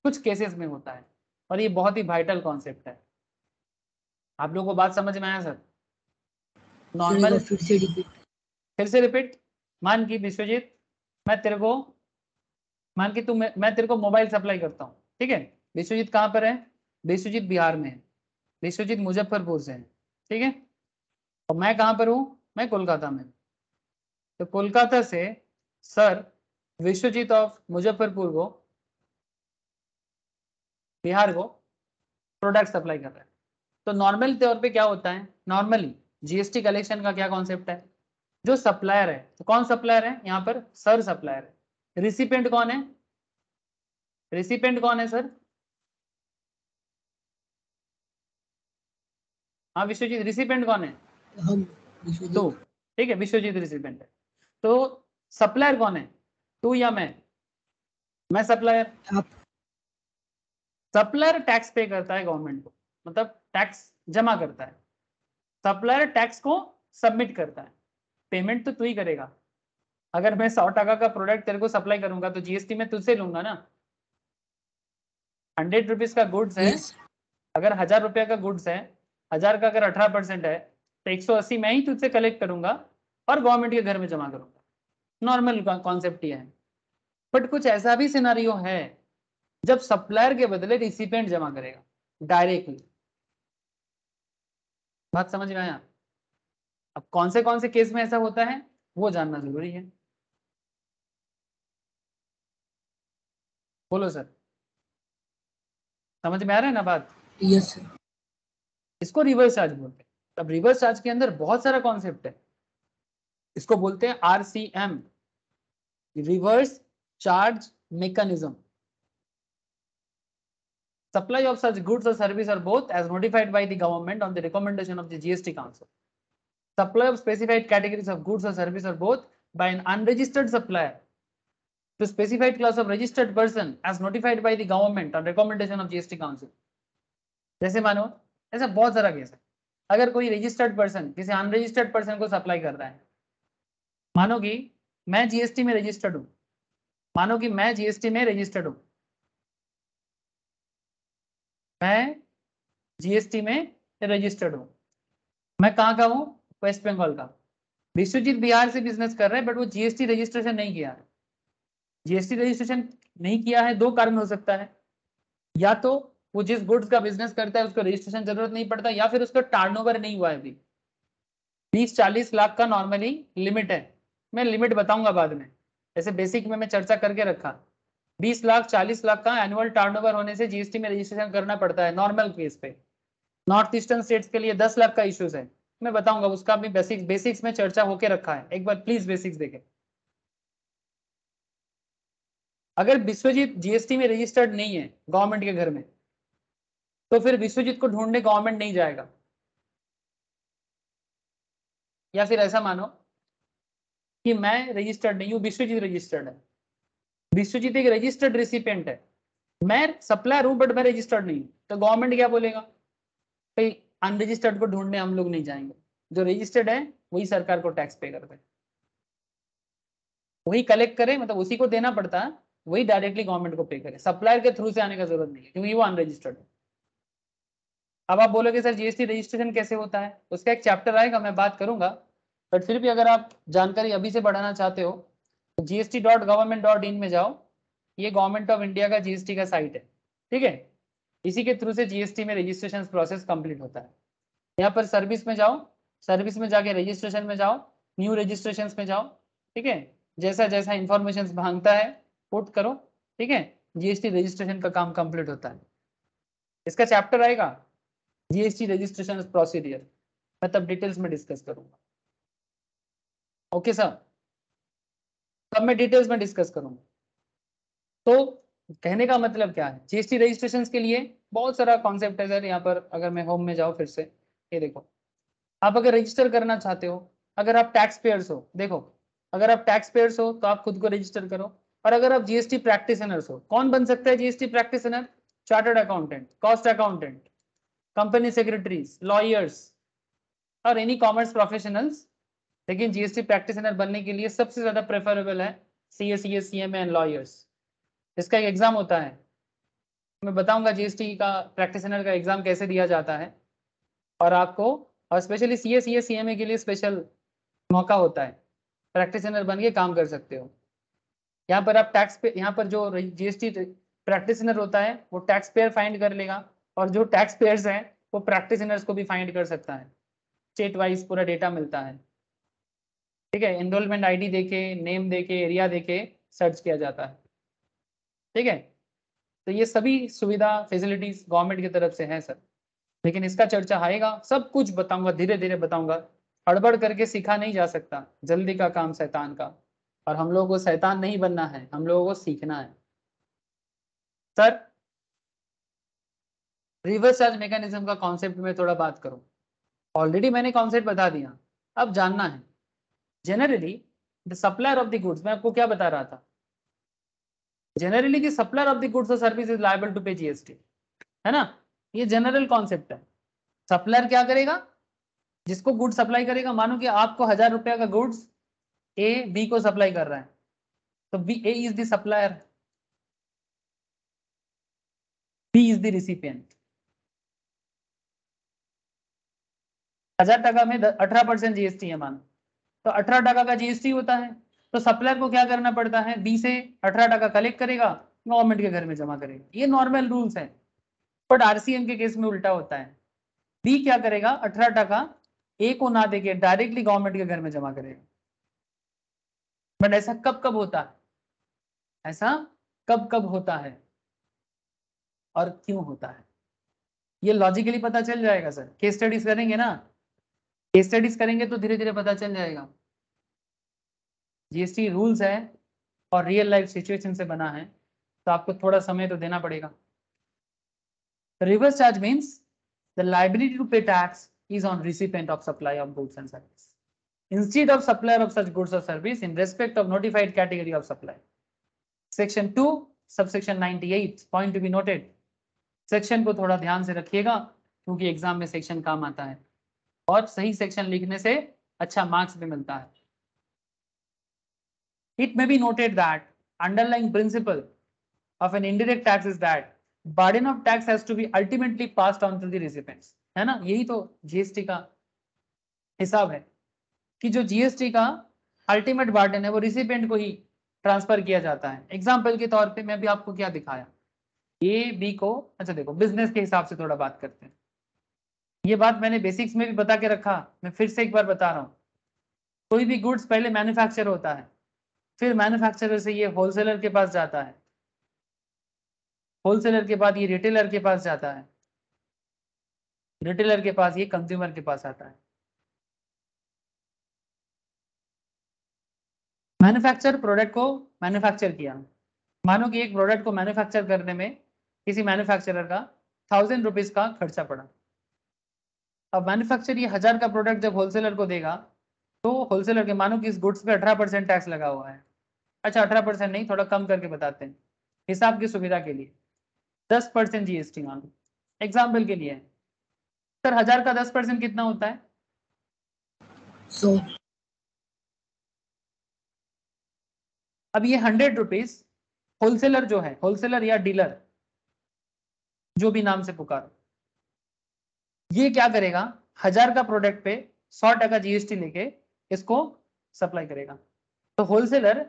B: कुछ केसेस में होता है और ये बहुत ही वाइटल कॉन्सेप्ट है। आप लोगों को बात समझ में आया सर? नॉर्मल फिर से रिपीट। मान की विश्वजीत, मैं तेरे को, मान की तू, मैं तेरे को मोबाइल सप्लाई करता हूँ, ठीक है। विश्वजीत कहाँ पर है? विश्वजीत बिहार में है, विश्वजीत मुजफ्फरपुर से है, ठीक है। और मैं कहाँ पर हूँ? मैं कोलकाता में। तो कोलकाता से सर विश्वजीत ऑफ मुजफ्फरपुर को, बिहार को प्रोडक्ट सप्लाई कर रहा है। तो नॉर्मल तौर पे क्या होता है, नॉर्मली GST कलेक्शन का क्या कॉन्सेप्ट है, जो सप्लायर है, तो कौन सप्लायर है यहाँ पर? सर सप्लायर है। रिसिपेंट कौन है? रिसिपेंट कौन है सर? हाँ विश्वजीत, रिसिपेंट कौन है?
A: हम
B: तो ठीक है, विश्वजीत रिसिपेंट है। तो सप्लायर कौन है, तू या मैं? मैं सप्लायर।
A: आप
B: सप्लायर टैक्स पे करता है गवर्नमेंट को, मतलब टैक्स जमा करता है। सप्लायर टैक्स को सबमिट करता है, पेमेंट तो तू ही करेगा। अगर मैं 100 का प्रोडक्ट तेरे को सप्लाई करूंगा तो GST में तुझसे लूंगा ना। 100 रुपीज का गुड्स है,
A: यस
B: अगर 1000 रुपये का गुड्स है, 1000 का अगर 18% है तो 180 मैं ही तुझसे कलेक्ट करूंगा और गवर्नमेंट के घर में जमा करूंगा। नॉर्मल कॉन्सेप्ट ये है। बट कुछ ऐसा भी सिनारियो है जब सप्लायर के बदले रिसिपेंट जमा करेगा डायरेक्टली। बात समझ में आया? अब कौन से केस में ऐसा होता है वो जानना जरूरी है। बोलो सर, समझ में आ रहा है ना बात?
A: Yes sir.
B: इसको रिवर्स चार्ज बोलते हैं। अब रिवर्स चार्ज के अंदर बहुत सारा कॉन्सेप्ट है, इसको बोलते हैं RCM, reverse charge mechanism. Supply of such goods or service or both as notified by the government on the recommendation of the GST Council. Supply of specified categories of goods or service or both by an unregistered supplier to specified class of registered person as notified by the government on recommendation of GST Council. जैसे मानो ऐसा बहुत सारा case है, अगर कोई registered person किसी unregistered person को सप्लाई कर रहा है, मानो कि मैं जीएसटी में रजिस्टर्ड हूं, मानो कि मैं जीएसटी में रजिस्टर्ड हूं, मैं जीएसटी में रजिस्टर्ड हूं, मैं कहाँ का हूं, वेस्ट बंगाल का। विश्वजीत बिहार से बिजनेस कर रहा है बट वो जीएसटी रजिस्ट्रेशन नहीं किया है। जीएसटी रजिस्ट्रेशन नहीं किया है, दो कारण हो सकता है, या तो वो जिस गुड्स का बिजनेस करता है उसको रजिस्ट्रेशन जरूरत नहीं पड़ता, या फिर उसका टर्नओवर नहीं हुआ है अभी। 20-40 लाख का नॉर्मली लिमिट है, मैं लिमिट बताऊंगा बाद में, ऐसे बेसिक में मैं चर्चा करके रखा। 20 लाख 40 लाख का एनुअल टर्नओवर होने से जीएसटी में रजिस्ट्रेशन करना पड़ता है नॉर्मल केस पे। नॉर्थ ईस्टर्न स्टेट्स के लिए 10 लाख का इश्यूज है, मैं बताऊंगा, उसका भी बेसिक्स में चर्चा होके रखा है, एक बार प्लीज बेसिक्स देखें। अगर विश्वजीत जीएसटी में रजिस्टर्ड नहीं है गवर्नमेंट के घर में, तो फिर विश्वजीत को ढूंढने गवर्नमेंट नहीं जाएगा। या फिर ऐसा मानो कि मैं रजिस्टर्ड नहीं हूं, विश्वजीत रजिस्टर्ड है, विश्वजीत एक रजिस्टर्ड रेसिपिएंट है, मैं सप्लायर हूं बट मैं रजिस्टर्ड नहीं हूं, तो गवर्नमेंट क्या बोलेगा, भाई अनरजिस्टर्ड को ढूंढने हम लोग नहीं जाएंगे, जो रजिस्टर्ड है वही सरकार को टैक्स पे करते हैं, वही कलेक्ट करे, मतलब उसी को देना पड़ता है, वही डायरेक्टली गवर्नमेंट को पे करे, सप्लायर के थ्रू से आने का जरूरत नहीं है क्योंकि वो अनरजिस्टर्ड है। अब आप बोलोगे सर जीएसटी रजिस्ट्रेशन कैसे होता है, उसका एक चैप्टर आएगा, मैं बात करूंगा, बट फिर भी अगर आप जानकारी अभी से बढ़ाना चाहते हो तो gst.government.in में जाओ, ये गवर्नमेंट ऑफ इंडिया का जीएसटी का साइट है, ठीक है, इसी के थ्रू से जीएसटी में रजिस्ट्रेशन प्रोसेस कंप्लीट होता है। यहाँ पर सर्विस में जाओ, सर्विस में जाके रजिस्ट्रेशन में जाओ, न्यू रजिस्ट्रेशन में जाओ, ठीक है, जैसा जैसा इंफॉर्मेशन मांगता है पुट करो, ठीक है, जीएसटी रजिस्ट्रेशन का काम कंप्लीट होता है। इसका चैप्टर आएगा जीएसटी रजिस्ट्रेशन प्रोसीडियर, मैं तब डिटेल्स में डिस्कस करूंगा। ओके सर, तब मैं डिटेल्स में डिस्कस करूंगा। तो कहने का मतलब क्या है, जीएसटी रजिस्ट्रेशन के लिए बहुत सारा कॉन्सेप्ट है सर। यहाँ पर अगर मैं होम में जाऊँ फिर से, ये देखो, आप अगर रजिस्टर करना चाहते हो, अगर आप टैक्स पेयर्स हो, देखो अगर आप टैक्स पेयर्स हो तो आप खुद को रजिस्टर करो, और अगर आप जीएसटी प्रैक्टिशनर्स हो, कौन बन सकता है GST practitioner, chartered accountant, cost accountant, company secretaries, lawyers और एनी कॉमर्स प्रोफेशनल्स। लेकिन जीएसटी प्रैक्टिशनर बनने के लिए सबसे ज्यादा प्रेफरेबल है CA, CS, CMA and lawyers. इसका एक एग्जाम होता है, मैं बताऊंगा जीएसटी का प्रैक्टिशनर का एग्जाम कैसे दिया जाता है, और आपको, और स्पेशली सीए, सीएस, सीएमए के लिए स्पेशल मौका होता है, प्रैक्टिशनर बन के काम कर सकते हो। यहाँ पर आप टैक्स पे, यहाँ पर जो जीएसटी प्रैक्टिशनर होता है वो टैक्स पेयर फाइंड कर लेगा, और जो टैक्स पेयर्स हैं वो प्रैक्टिशनर्स को भी फाइंड कर सकता है, स्टेट वाइज पूरा डेटा मिलता है, ठीक है, एनरोलमेंट आईडी देके, नेम देके, एरिया देके सर्च किया जाता है, ठीक है। तो ये सभी सुविधा फैसिलिटीज गवर्नमेंट की तरफ से है सर, लेकिन इसका चर्चा आएगा, सब कुछ बताऊंगा, धीरे धीरे बताऊंगा, हड़बड़ करके सीखा नहीं जा सकता, जल्दी का काम शैतान का, और हम लोगों को शैतान नहीं बनना है, हम लोगों को सीखना है। सर रिवर्स चार्ज मैकेनिज्म का कॉन्सेप्ट में थोड़ा बात करूं, ऑलरेडी मैंने कॉन्सेप्ट बता दिया, अब जानना है generally the supplier of the goods, मैं आपको क्या बता रहा था, generally the supplier of the goods और सर्विस इज लायबल टू पे जीएसटी, है ना, ये जनरल कॉन्सेप्ट है। सप्लायर क्या करेगा, जिसको गुड्स सप्लाई करेगा, मानो कि आपको 1000 रुपया का गुड्स ए बी को सप्लाई कर रहा है, तो B, A is the supplier, B is the recipient. 1000 टका में 18% जीएसटी है मानो, तो 18 टका का जीएसटी होता है, तो सप्लायर को क्या करना पड़ता है, बी से 18 टका कलेक्ट करेगा, गवर्नमेंट के घर में जमा करेगा, ये नॉर्मल रूल्स है। बट आरसीएम के केस में उल्टा होता है, बी क्या करेगा, 18 टका ए को ना देके डायरेक्टली गवर्नमेंट के घर में जमा करेगा। बट ऐसा कब कब होता है, ऐसा कब कब होता है और क्यों होता है, ये लॉजिकली पता चल जाएगा सर, केस स्टडीज करेंगे ना, केस स्टडीज करेंगे तो धीरे धीरे पता चल जाएगा। जीएसटी रूल्स है और रियल लाइफ सिचुएशन से बना है, तो आपको थोड़ा समय तो देना पड़ेगा। Reverse charge means the liability to pay tax is on recipient of supply of goods and service instead of supplier of such goods or service in respect of notified category of supply. Section 2 subsection 98 point to be noted. Section को थोड़ा ध्यान से रखिएगा क्योंकि exam में section काम आता है और सही सेक्शन लिखने से अच्छा मार्क्स भी मिलता है। It may be noted that underlying principle of an indirect tax is that burden of tax has to be ultimately passed on to the recipients, है ना। यही तो जीएसटी का हिसाब है कि जो जीएसटी का अल्टीमेट बर्डन है वो रिसिपिएंट को ही ट्रांसफर किया जाता है। एग्जांपल के तौर पे मैं भी आपको क्या दिखाया, ए बी को, अच्छा देखो बिजनेस के हिसाब से थोड़ा बात करते हैं। ये बात मैंने बेसिक्स में भी बता के रखा, मैं फिर से एक बार बता रहा हूँ। कोई भी गुड्स पहले मैन्युफैक्चर होता है, फिर मैन्युफैक्चरर से ये होलसेलर के पास जाता है, होलसेलर के बाद ये रिटेलर के पास जाता है, रिटेलर के पास ये कंज्यूमर के पास आता है। मैन्युफैक्चर प्रोडक्ट को मैन्युफैक्चर किया, मानो कि एक प्रोडक्ट को मैन्युफैक्चर करने में किसी मैन्युफैक्चरर का 1000 रुपीज का खर्चा पड़ा। अब मैन्युफैक्चर ये 1000 का प्रोडक्ट जब होलसेलर को देगा तो होलसेलर के, मानो कि इस गुड्स पे 18% टैक्स लगा हुआ है। अच्छा 18% नहीं, थोड़ा कम करके बताते हैं हिसाब की सुविधा के लिए, 10% जीएसटी मानो एग्जाम्पल के लिए। सर 1000 का 10% कितना होता है?
A: 100।
B: अब ये 100 रुपीज होलसेलर जो है, होलसेलर या डीलर जो भी नाम से पुकारो, ये क्या करेगा, 1000 का प्रोडक्ट पे 100% जीएसटी लेके इसको सप्लाई करेगा। तो होलसेलर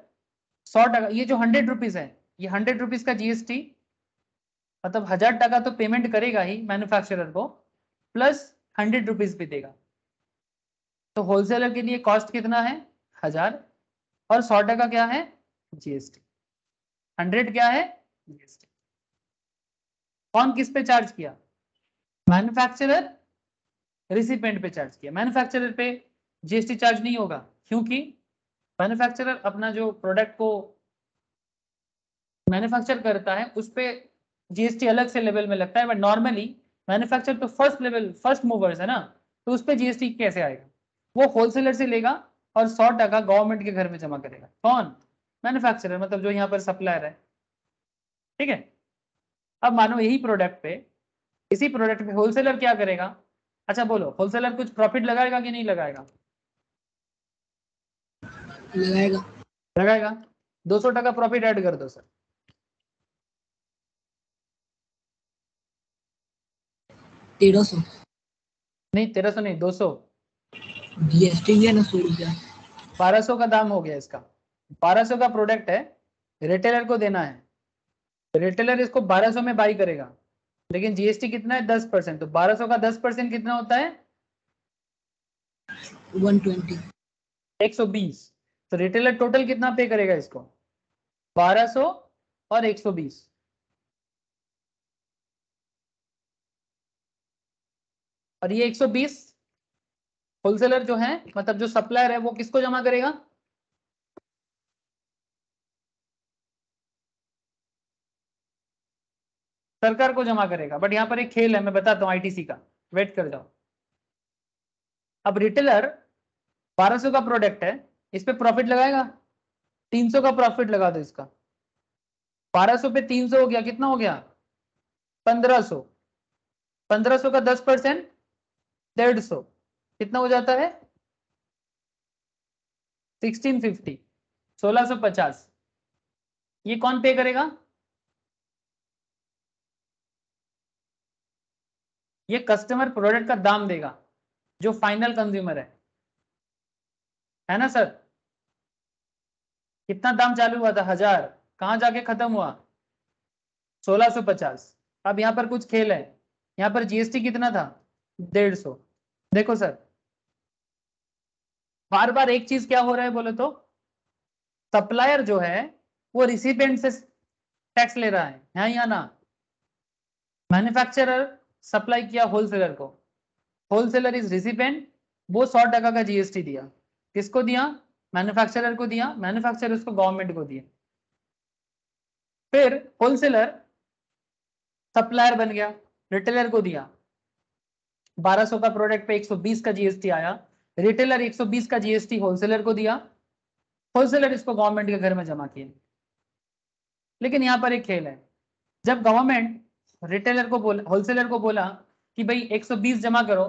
B: 100%, ये जो 100 रुपीज है, ये 100 रुपीज का जीएसटी मतलब 1000 तो पेमेंट करेगा ही मैन्युफैक्चरर को, प्लस 100 रुपीज भी देगा। तो होलसेलर के लिए कॉस्ट कितना है 1000 और 100% क्या है जीएसटी, 100 क्या है जीएसटी। कौन किस पे चार्ज किया? मैन्युफैक्चरर रिसिपिएंट पे चार्ज किया। मैन्युफैक्चरर पे जीएसटी चार्ज नहीं होगा क्योंकि मैन्युफैक्चरर अपना जो प्रोडक्ट को मैन्युफैक्चर करता है उस पे जीएसटी अलग से लेवल में लगता है, बट नॉर्मली मैन्युफैक्चर तो फर्स्ट लेवल, फर्स्ट मूवर्स है ना, तो उस पे जीएसटी कैसे आएगा? वो होलसेलर से लेगा और 100% गवर्नमेंट के घर में जमा करेगा। कौन? मैन्युफैक्चरर, मतलब जो यहाँ पर सप्लायर है, ठीक है। अब मानो यही प्रोडक्ट पे, इसी प्रोडक्ट पे होलसेलर क्या करेगा? अच्छा बोलो, होलसेलर कुछ प्रॉफिट लगाएगा कि नहीं लगाएगा?
A: लगाएगा।
B: लगाएगा। 200% प्रॉफिट ऐड कर दो सर।
A: 1300।
B: नहीं 1300 नहीं, 200।
A: जीएसटी भी है ना 100 रुपया।
B: 1200 का दाम हो गया इसका। 1200 का प्रोडक्ट है, रिटेलर को देना है, रिटेलर इसको 1200 में बाई करेगा, लेकिन जीएसटी कितना है 10%। तो 1200 का 10% कितना होता है
A: 120।
B: 120। तो रिटेलर टोटल कितना पे करेगा इसको? 1200 और 120। और ये 120 होलसेलर जो है, मतलब जो सप्लायर है, वो किसको जमा करेगा? सरकार को जमा करेगा। बट यहाँ पर एक खेल है, मैं बताता हूँ आईटीसी का, वेट कर जाओ। अब रिटेलर 1200 का प्रोडक्ट है, इस पे प्रॉफिट लगाएगा, 300 का प्रॉफिट लगा दो इसका। 1200 पे 300 हो गया, कितना हो गया 1500। 1500 का 10% 150, कितना हो जाता है 1650, 1650। ये कौन पे करेगा? ये कस्टमर प्रोडक्ट का दाम देगा जो फाइनल कंज्यूमर है ना सर। कितना दाम चालू हुआ था 1000, कहां जाके खत्म हुआ 1650। अब यहां पर कुछ खेल है, यहां पर जीएसटी कितना था 150। देखो सर, बार बार एक चीज क्या हो रहा है बोले तो, सप्लायर जो है वो रिसिपिएंट से टैक्स ले रहा है या ना? मैन्युफैक्चरर सप्लाई किया होलसेलर को, होलसेलर इज रिसिपिएंट, वो 100% का जीएसटी दिया, किसको दिया? मैन्युफैक्चरर को दिया, मैन्युफैक्चरर उसको गवर्नमेंट को दिया। फिर होलसेलर सप्लायर बन गया, रिटेलर को दिया 1200 का प्रोडक्ट पे 120 का जीएसटी आया, रिटेलर 120 का जीएसटी होलसेलर को दिया, होलसेलर इसको गवर्नमेंट के घर में जमा किया। लेकिन यहाँ पर एक खेल है, जब गवर्नमेंट रिटेलर को बोला, होलसेलर को बोला कि भाई 120 जमा करो,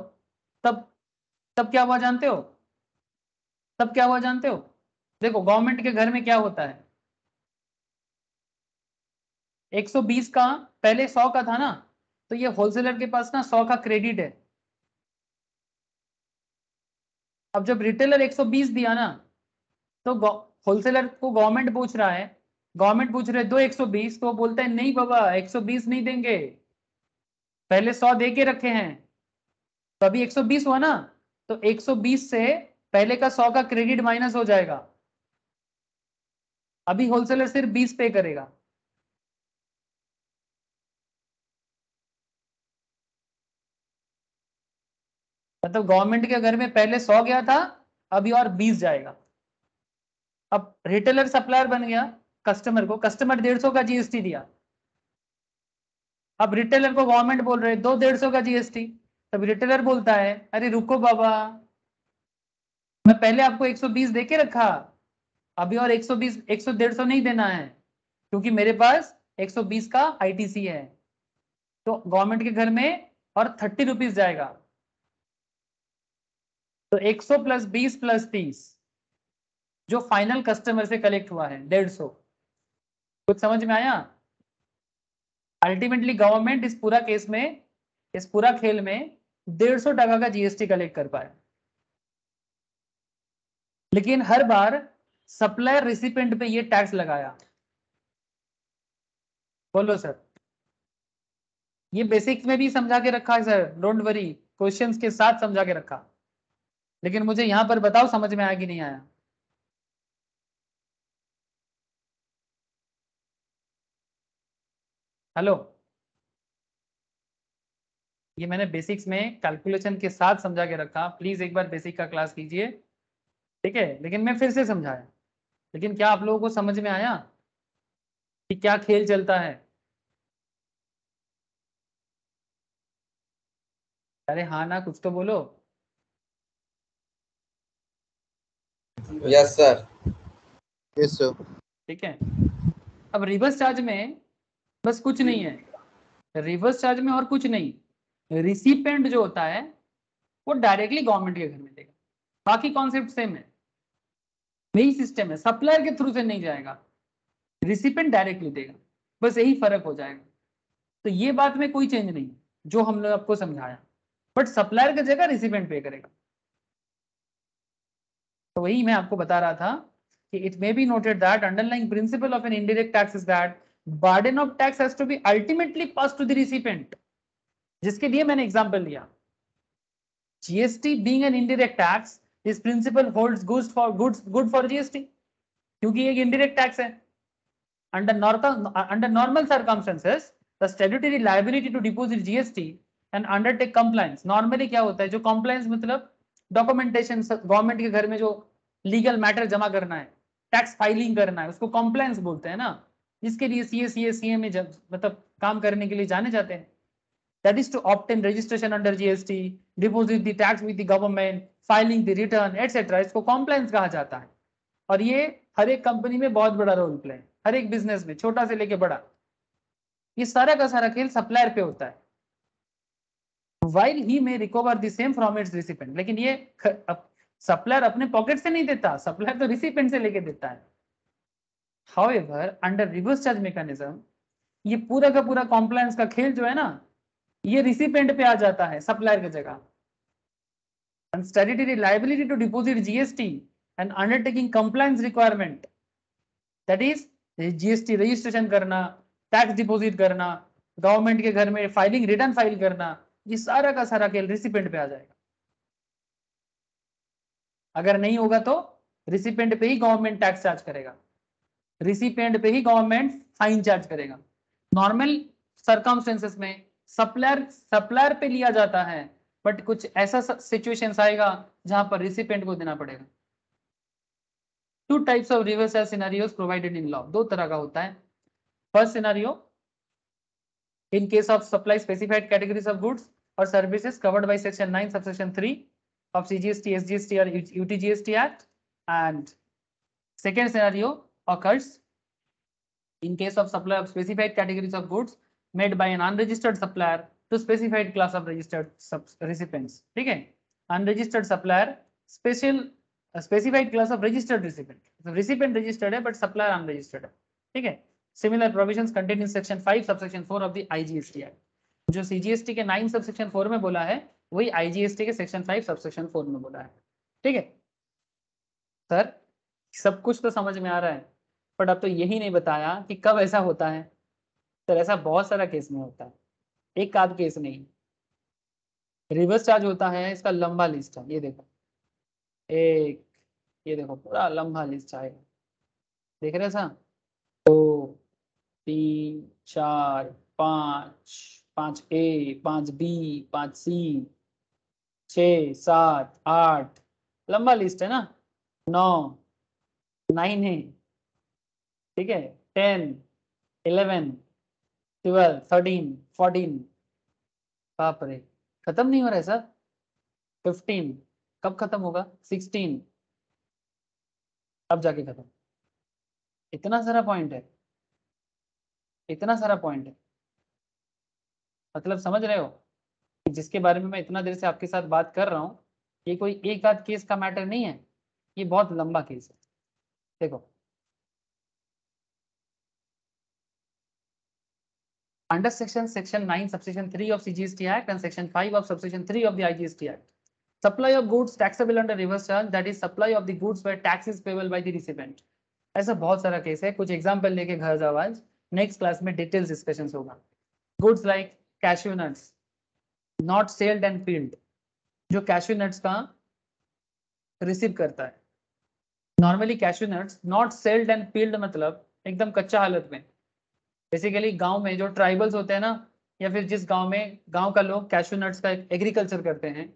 B: तब क्या हुआ जानते हो? तब क्या हुआ जानते हो? देखो गवर्नमेंट के घर में क्या होता है, 120 का पहले 100 का था ना, तो ये होलसेलर के पास ना 100 का क्रेडिट है। अब जब रिटेलर 120 दिया ना, तो होलसेलर को गवर्नमेंट पूछ रहा है, गवर्नमेंट पूछ रहे दो 120, तो बोलता है नहीं बाबा 120 नहीं देंगे, पहले 100 दे के रखे हैं, तो अभी 120 हुआ ना, तो 120 से पहले का 100 का क्रेडिट माइनस हो जाएगा, अभी होलसेलर सिर्फ 20 पे करेगा। मतलब गवर्नमेंट के घर में पहले 100 गया था, अभी और 20 जाएगा। अब रिटेलर सप्लायर बन गया कस्टमर को, कस्टमर 150 का जीएसटी दिया, अब रिटेलर को गवर्नमेंट बोल रहे दो 150 का जीएसटी, तब रिटेलर बोलता है अरे रुको बाबा, मैं पहले आपको 120 दे के रखा, अभी और 120 150 नहीं देना है, क्योंकि मेरे पास 120 का आईटीसी है, तो गवर्नमेंट के घर में और 30 रुपीज जाएगा, तो 100 प्लस 20 प्लस 30 जो फाइनल कस्टमर से कलेक्ट हुआ है 150। कुछ समझ में आया? अल्टीमेटली गवर्नमेंट इस पूरा केस में, इस पूरा खेल में 150 टका का जीएसटी कलेक्ट कर पाए, लेकिन हर बार सप्लायर रिसिपेंट पे ये टैक्स लगाया। बोलो सर, ये बेसिक्स में भी समझा के रखा है सर, डोंट वरी, क्वेश्चंस के साथ समझा के रखा, लेकिन मुझे यहां पर बताओ समझ में आया कि नहीं आया? हेलो, ये मैंने बेसिक्स में कैलकुलेशन के साथ समझा के रखा, प्लीज एक बार बेसिक का क्लास कीजिए, ठीक है? लेकिन मैं फिर से समझाया, लेकिन क्या आप लोगों को समझ में आया कि क्या खेल चलता है? अरे हाँ ना, कुछ तो बोलो।
G: Yes sir.
C: Yes sir.
B: ठीक है, अब रिवर्स चार्ज में बस कुछ नहीं है, रिवर्स चार्ज में और कुछ नहीं, रिसिपेंट जो होता है वो डायरेक्टली गवर्नमेंट के घर में देगा, बाकी कॉन्सेप्ट सेम है, यही सिस्टम है, सप्लायर के थ्रू से नहीं जाएगा, रिसिपेंट डायरेक्टली देगा, बस यही फर्क हो जाएगा। तो ये बात में कोई चेंज नहीं जो हमने आपको समझाया, बट सप्लायर की जगह रिसिपेंट पे करेगा। तो वही मैं आपको बता रहा था कि it may be noted that underlying principle of an indirect tax is that burden of tax has to be ultimately pass to the recipient, जिसके लिए मैंने एग्जांपल लिया, GST being an indirect tax, this principle holds good for GST, क्योंकि ये indirect tax है। Under normal circumstances, the statutory liability to deposit GST and undertake compliance. Normally क्या होता है, जो compliance मतलब डॉक्यूमेंटेशन, गवर्नमेंट के घर में जो लीगल मैटर जमा करना है, टैक्स फाइलिंग करना है, उसको कॉम्प्लायंस बोलते हैं ना, जिसके लिए सीए में मतलब काम करने के लिए जाने जाते हैं। That is to obtain registration under GST, deposit the tax with the government, filing the return, etc. इसको कॉम्प्लायंस कहा जाता है, और ये हर एक कंपनी में बहुत बड़ा रोल प्ले, हर एक बिजनेस में, छोटा से लेके बड़ा, ये सारा का सारा खेल सप्लायर पे होता है। While he may recover the same from its recipient, लेकिन ये सप्लायर अपने पॉकेट से नहीं देता, सप्लायर तो रिसिपेंट से लेके देता है। However, under reverse charge mechanism, ये पूरा का पूरा कॉम्प्लायंस का खेल जो है ना, ये रिसिपेंट पे आ जाता है सप्लायर की जगह। And statutory liability to deposit GST and undertaking compliance requirement, that is GST registration करना, टैक्स डिपॉजिट करना, गवर्नमेंट के घर में फाइलिंग, रिटर्न फाइल करना, ये सारा का सारा खेल रिसिपेंट पे आ जाएगा। अगर नहीं होगा तो रिसिपेंट पे ही गवर्नमेंट टैक्स चार्ज करेगा, रिसिपेंट पे ही गवर्नमेंट फाइन चार्ज करेगा। नॉर्मल सर्कमस्टेंसेस में सप्लायर पे लिया जाता है, बट कुछ ऐसा सिचुएशंस आएगा जहां पर रिसिपेंट को देना पड़ेगा। Two types of reverse charge scenarios provided in law, दो तरह का होता है। First scenario, in case of supply specified categories of goods or services covered by section 9 subsection 3 of CGST, SGST or UTGST Act, and second scenario occurs in case of supply of specified categories of goods made by an unregistered supplier to specified class of registered recipients. ठीक है, unregistered supplier specified class of registered recipient. So recipient registered है but supplier unregistered है. ठीक है. Similar provisions contained in section 5 subsection 4 of the IGST Act. जो CGST के 9 subsection 4 में बोला है वही IGST के section 5 subsection 4 में बोला है. ठीक है सर, सब कुछ तो समझ में आ रहा है, बट अब तो यही नहीं बताया कि कब ऐसा होता है. सर ऐसा बहुत सारा केस में होता है, एक आध केस नहीं. रिवर्स चार्ज होता है, इसका लंबा लिस्ट है. ये देखो एक, ये देखो पूरा लंबा लिस्ट आएगा. देख रहे हैं 2 3 4 5 5A 5B 5C 6 7 8, लंबा लिस्ट है ना. 9 है. ठीक है, 10 11 12 13 14, बाप रे खत्म नहीं हो रहा है सर. 15 कब खत्म होगा? 16 अब जाके खत्म. इतना सारा पॉइंट है, इतना सारा पॉइंट है. मतलब समझ रहे हो कि जिसके बारे में मैं इतना देर से आपके साथ बात कर रहा हूँ, ये कोई एक आध केस का मैटर नहीं है, ये बहुत लंबा केस है. देखो under section 9 subsection 3 of CGST Act and section 5 of subsection 3 of the IGST Act, supply of goods taxable under reverse charge, that is supply of the goods where tax is payable by the recipient. ऐसा बहुत सारा case है, कुछ example लेके घर जाओ. आज next class में डिटेल्स डिस्कशन होगा. Goods like cashew nuts not celled and peeled, जो कैश्यू नट्स का रिसीव करता है. Normally cashew nuts not celled and peeled मतलब एकदम कच्चा हालत में. बेसिकली गांव में जो ट्राइबल्स होते हैं ना, या फिर जिस गांव में गांव का लोग कैश्यू नट्स का एग्रीकल्चर करते हैं,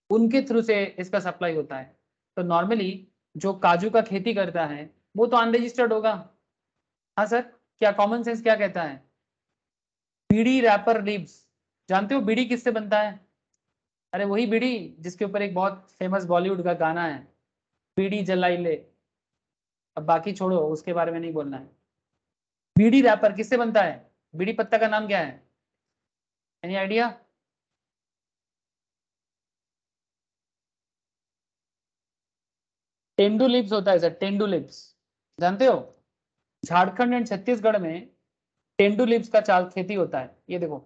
B: उनके थ्रू से इसका सप्लाई होता है. तो नॉर्मली जो काजू का खेती करता है वो तो अनरजिस्टर्ड होगा. हाँ सर, क्या कॉमन सेंस क्या कहता है? बीड़ी रैपर लीव्स, जानते हो बीड़ी किससे बनता है? अरे वही बीड़ी जिसके ऊपर एक बहुत फेमस बॉलीवुड का गाना है, बीड़ी जलाई ले. अब बाकी छोड़ो, उसके बारे में नहीं बोलना है. बीड़ी रैपर किससे बनता है? बीड़ी पत्ता का नाम क्या है? Any idea? टेंडू लिप्स होता है सर, टेंडू लिप्स जानते हो? झारखंड एंड छत्तीसगढ़ में टेंडू लिप्स का चाल खेती होता है. ये देखो,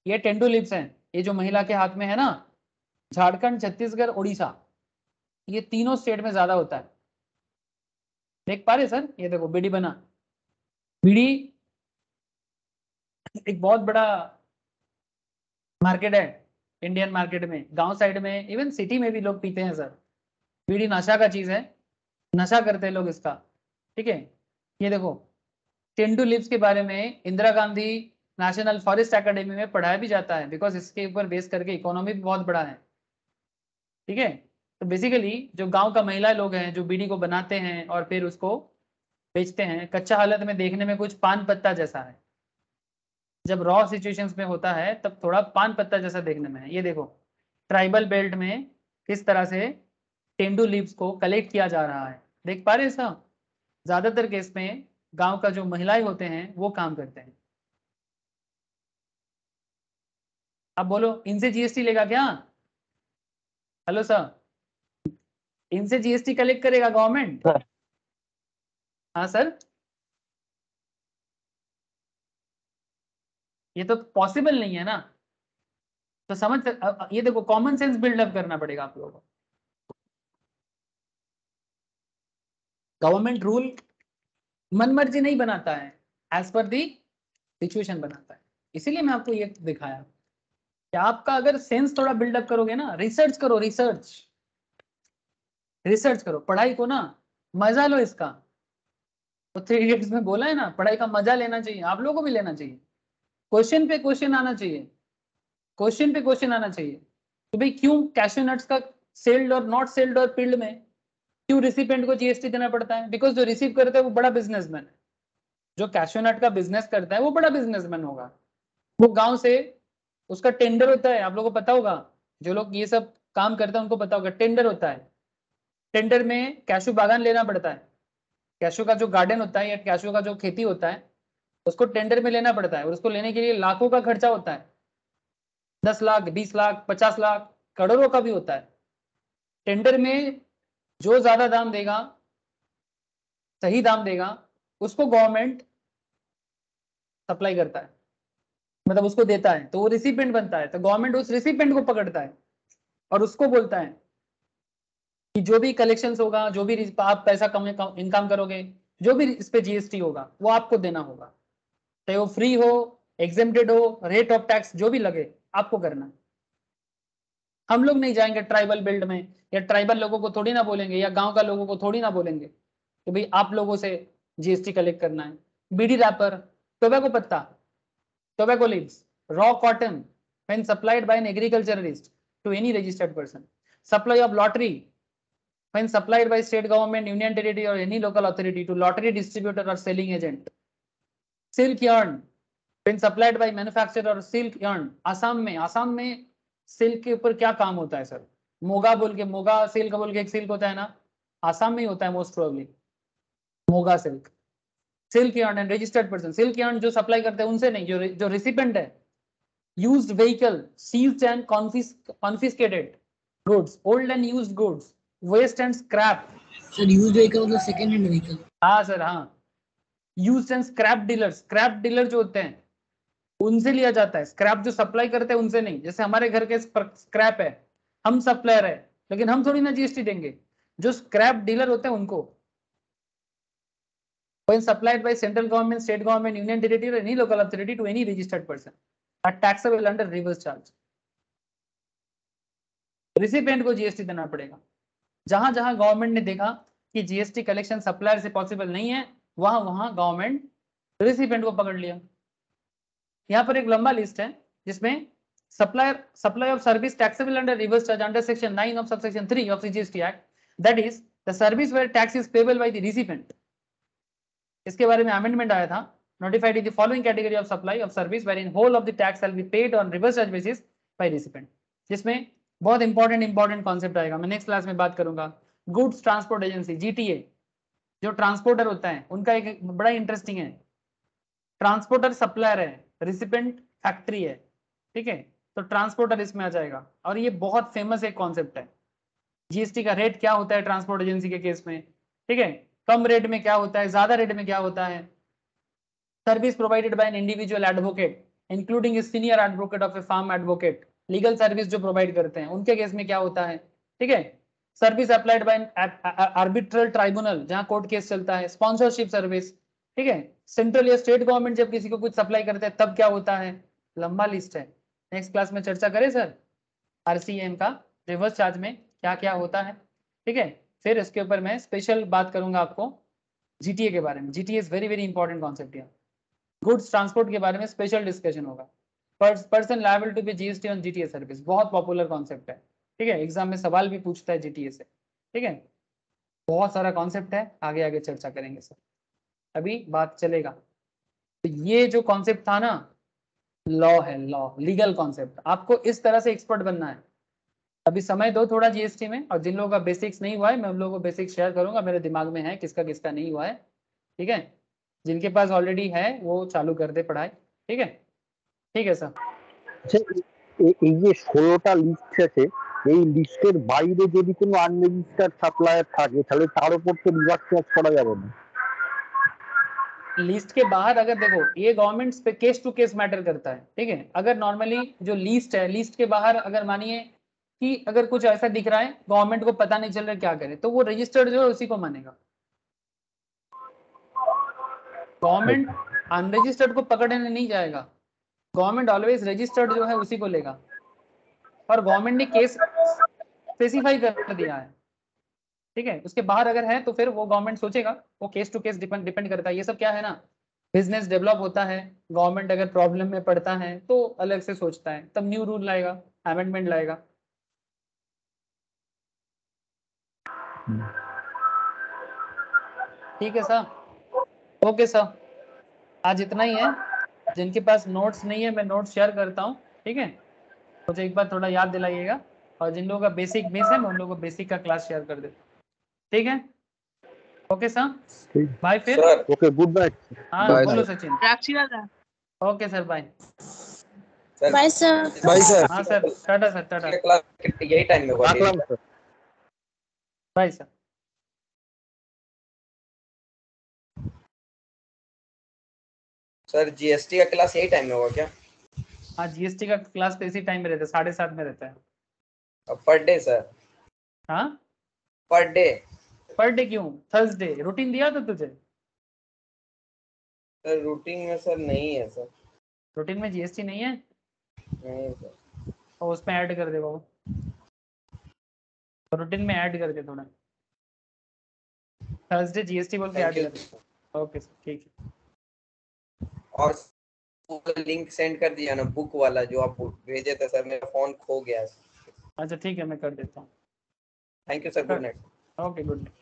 B: ये टेंडू लिप्स हैं, ये जो महिला के हाथ में है ना. झारखंड, छत्तीसगढ़, उड़ीसा, ये तीनों स्टेट में ज्यादा होता है. देख पा रहे सर? ये देखो बीड़ी बना. बीड़ी एक बहुत बड़ा मार्केट है इंडियन मार्केट में. गांव साइड में, इवन सिटी में भी लोग पीते हैं सर. बीड़ी नशा का चीज है, नशा करते हैं लोग इसका. ठीक है, ये देखो टेंडू लिप्स के बारे में Indira Gandhi national forest academy में पढ़ाया भी जाता है, बिकॉज इसके ऊपर बेस करके इकोनॉमी भी बहुत बड़ा है. ठीक है, तो बेसिकली जो गांव का महिला लोग हैं जो बीड़ी को बनाते हैं और फिर उसको बेचते हैं, कच्चा हालत में देखने में कुछ पान पत्ता जैसा है. जब रॉ सिचुएशंस में होता है तब थोड़ा पान पत्ता जैसा देखने में है. ये देखो ट्राइबल बेल्ट में किस तरह से टेंडू लीव्स को कलेक्ट किया जा रहा है. देख पा रहे हैं साहब? ज्यादातर केस में गांव का जो महिलाएं होते हैं वो काम करते हैं. अब बोलो इनसे जीएसटी लेगा क्या? हेलो सर, इनसे जीएसटी कलेक्ट करेगा गवर्नमेंट? हाँ सर, ये तो पॉसिबल नहीं है ना. तो समझ, ये देखो कॉमन सेंस बिल्डअप करना पड़ेगा आप लोगों को. गवर्नमेंट रूल मनमर्जी नहीं बनाता है, एज पर दी सिचुएशन बनाता है. इसीलिए मैं आपको ये दिखाया कि आपका अगर सेंस थोड़ा बिल्डअप करोगे ना, रिसर्च करो, रिसर्च करो, पढ़ाई को ना मजा लो इसका. तो 3 इडियट्स में बोला है ना, पढ़ाई का मजा लेना चाहिए, आप लोगों को भी लेना चाहिए. क्वेश्चन पे क्वेश्चन आना चाहिए, क्वेश्चन पे क्वेश्चन आना चाहिए. तो भाई क्यों कैश्यू नट्स का सेल्ड और नॉट सेल्ड और पील्ड में क्यों रिसिपेंट को जीएसटी देना पड़ता है? बिकॉज जो रिसीव करता है वो बड़ा बिजनेसमैन है। जो कैशोनट का बिजनेस करता है वो बड़ा बिजनेसमैन होगा। वो गांव से उसका टेंडर होता है, आप लोगों को पता होगा, जो लोग ये सब काम करते हैं उनको पता होगा, टेंडर होता है। टेंडर में कैशू बागान लेना पड़ता है। कैशू का जो गार्डन होता है या कैशू का जो खेती होता है उसको टेंडर में लेना पड़ता है, और उसको लेने के लिए लाखों का खर्चा होता है। 10 लाख, 20 लाख, 50 लाख, करोड़ों का भी होता है। टेंडर में जो ज्यादा दाम देगा, सही दाम देगा, उसको गवर्नमेंट सप्लाई करता है, मतलब उसको देता है, तो वो रिसिपेंट बनता है। तो गवर्नमेंट उस रिसिपेंट को पकड़ता है और उसको बोलता है कि जो भी कलेक्शंस होगा, जो भी आप पैसा इनकम करोगे, जो भी इस पे जीएसटी होगा वो आपको देना होगा, चाहे वो फ्री हो, एग्जेम्प्टेड हो, रेट ऑफ टैक्स जो भी लगे आपको करना है। हम लोग नहीं जाएंगे ट्राइबल बेल्ट में, या ट्राइबल लोगों को थोड़ी ना बोलेंगे, या गांव का लोगों को थोड़ी ना बोलेंगे कि भाई आप लोगों से जीएसटी कलेक्ट करना है। बीड़ी रैपर, टोबैको पत्ता, tobacco leaves, raw cotton when supplied by an agriculturalist to any registered person, supply of lottery when supplied by state government, union territory or any local authority to lottery distributor or selling agent, silk yarn when supplied by manufacturer or silk yarn। Assam में silk के ऊपर क्या काम होता है sir? Moga बोल के, Moga silk बोल के एक सिल्क होता है ना, आसाम में ही होता है most probably, Muga silk. Silk yarn and registered person, silk yarn जो सप्लाई करते हैं उनसे नहीं, जो रिसिपेंट है। Used vehicle, seized and confiscated goods, old and used goods, waste and scrap.
A: Sir used vehicle मतलब सेकंड हैंड व्हीकल?
B: हाँ sir, हाँ। Used and scrap dealer, scrap dealer जो होते हैं उनसे लिया जाता है। स्क्रैप जो सप्लाई करते हैं उनसे नहीं। जैसे हमारे घर के स्क्रैप है, हम सप्लायर है, लेकिन हम थोड़ी ना जीएसटी देंगे, जो स्क्रैप डीलर होते हैं उनको। When supplied by central government, state government, union territory or any local authority to any registered person are taxable under reverse charge। Recipient को जीएसटी देना पड़ेगा। जहां जहां गवर्नमेंट ने देखा कि जीएसटी कलेक्शन सप्लायर से पॉसिबल नहीं है, वहां वहां गवर्नमेंट रिसिपेंट को पकड़ लिया। यहाँ पर एक लंबा लिस्ट है जिसमें supply of service taxable under reverse charge under section 9 of subsection 3 of GST act, that is the service where tax is payable by the recipient. इसके बारे में अमेंडमेंट आया था। Notified in the following category of supply of service wherein whole of the tax shall be paid on reverse charge basis by recipient. जिसमें बहुत important concept आएगा, मैं next class में बात करूंगा। गुड्स ट्रांसपोर्ट एजेंसी, जीटीए, जो transporter होता है उनका एक बड़ा इंटरेस्टिंग है। ट्रांसपोर्टर सप्लायर है, रिसिपेंट फैक्ट्री है, ठीक है, तो ट्रांसपोर्टर इसमें आ जाएगा। और ये बहुत फेमस एक कॉन्सेप्ट है। जीएसटी का रेट क्या होता है ट्रांसपोर्ट एजेंसी के केस में, ठीक है, कम रेट में क्या होता है, ज्यादा रेट में क्या होता है। Service provided by an individual advocate including senior advocate of a firm advocate, legal service जो प्रोवाइड करते हैं उनके केस में क्या होता है, ठीक है। Service applied by arbitral tribunal, जहां कोर्ट केस चलता है। स्पॉन्सरशिप सर्विस, ठीक है, सेंट्रल या स्टेट गवर्नमेंट जब किसी को कुछ सप्लाई करते हैं तब क्या होता है। लंबा लिस्ट है, नेक्स्ट क्लास में चर्चा करें सर आरसीएम का रिवर्स चार्ज में क्या क्या होता है, ठीक है। फिर इसके ऊपर मैं स्पेशल बात करूंगा आपको जीटीए के बारे में। GTA is very very important concept है। गुड्स ट्रांसपोर्ट के बारे में स्पेशल डिस्कशन होगा। Person liable to be GST on GTA service, बहुत पॉपुलर कॉन्सेप्ट है, ठीक है, एग्जाम में सवाल भी पूछता है जीटीए से, ठीक है। बहुत सारा कॉन्सेप्ट है, आगे आगे चर्चा करेंगे सर, अभी बात चलेगा। तो ये जो कॉन्सेप्ट था ना, लॉ है, लॉ, लीगल कॉन्सेप्ट, आपको इस तरह से एक्सपर्ट बनना है। अभी समय दो थोड़ा जीएसटी में, और जिन लोगों का बेसिक्स नहीं हुआ है मैं उन लोगों को बेसिक्स शेयर करूंगा, मेरे दिमाग में है किसका किसका नहीं हुआ है, ठीक है। जिनके पास ऑलरेडी है वो चालू कर दे पढ़ाई, ठीक है, ठीक है सर।
D: এই যে 16টা লিস্ট আছে, এই লিস্টের বাইরে যদি কোনো আনরেজিস্টার্ড সাপ্লায়ার থাকে তাহলে তার উপর তো রিভার্স চার্জ করা যাবে না।
B: लिस्ट के बाहर अगर देखो, ये गवर्नमेंट पे केस टू केस मैटर करता है, ठीक है। अगर नॉर्मली जो लिस्ट है, लिस्ट के बाहर अगर मानिए कि अगर कुछ ऐसा दिख रहा है गवर्नमेंट को पता नहीं चल रहा क्या करे, तो वो रजिस्टर्ड जो है उसी को मानेगा। गवर्नमेंट अनरजिस्टर्ड को पकड़ने नहीं जाएगा, गवर्नमेंट ऑलवेज रजिस्टर्ड जो है उसी को लेगा। और गवर्नमेंट ने केस स्पेसिफाई कर दिया है, ठीक है। उसके बाहर अगर है तो फिर वो गवर्नमेंट सोचेगा, वो केस टू केस डिपेंड करता है। ये सब क्या है ना, बिजनेस डेवलप होता है, गवर्नमेंट अगर प्रॉब्लम में पड़ता है तो अलग से सोचता है, तब न्यू रूल लाएगा, अमेंडमेंट लाएगा। ठीक है सर, ओके सर, आज इतना ही है। जिनके पास नोट्स नहीं है मैं नोट्स शेयर करता हूँ, ठीक है, मुझे एक बार थोड़ा याद दिलाइएगा, और जिन लोगों का बेसिक मिस है मैं उन लोगों को बेसिक का क्लास शेयर कर देता हूँ, ठीक है, ओके सर, बाय फिर,
D: ओके, गुड नाइट।
B: हाँ
C: Bye,
B: बोलो
C: sir.
B: Sachin, okay sir, bye,
H: bye sir.
C: Bye sir.
B: हाँ sir, tata sir, tata,
G: class यही टाइम में होगा
D: राखलाम sir.
B: Bye sir.
G: Sir GST का क्लास यही टाइम में होगा क्या?
B: हाँ जीएसटी का क्लास तो इसी टाइम में रहता है, 7:30 में रहता है।
G: Per day sir?
B: हाँ
G: पर डे?
B: पर डे क्यों, थर्सडे रूटीन दिया था तुझे?
G: सर रूटीन में सर नहीं है सर।
B: रूटीन में जीएसटी नहीं है,
G: नहीं सर।
B: और उसमें ऐड कर दे बाबू, रूटीन में ऐड कर दे थोड़ा, थर्सडे जीएसटी बोल के ऐड कर दे, ओके सर, ठीक है।
G: और लिंक सेंड कर दिया ना बुक वाला जो आप भेजे थे सर, मेरा फोन खो गया।
B: अच्छा ठीक है, मैं कर देता हूँ,
G: thank you sir, good night.
B: Okay good night.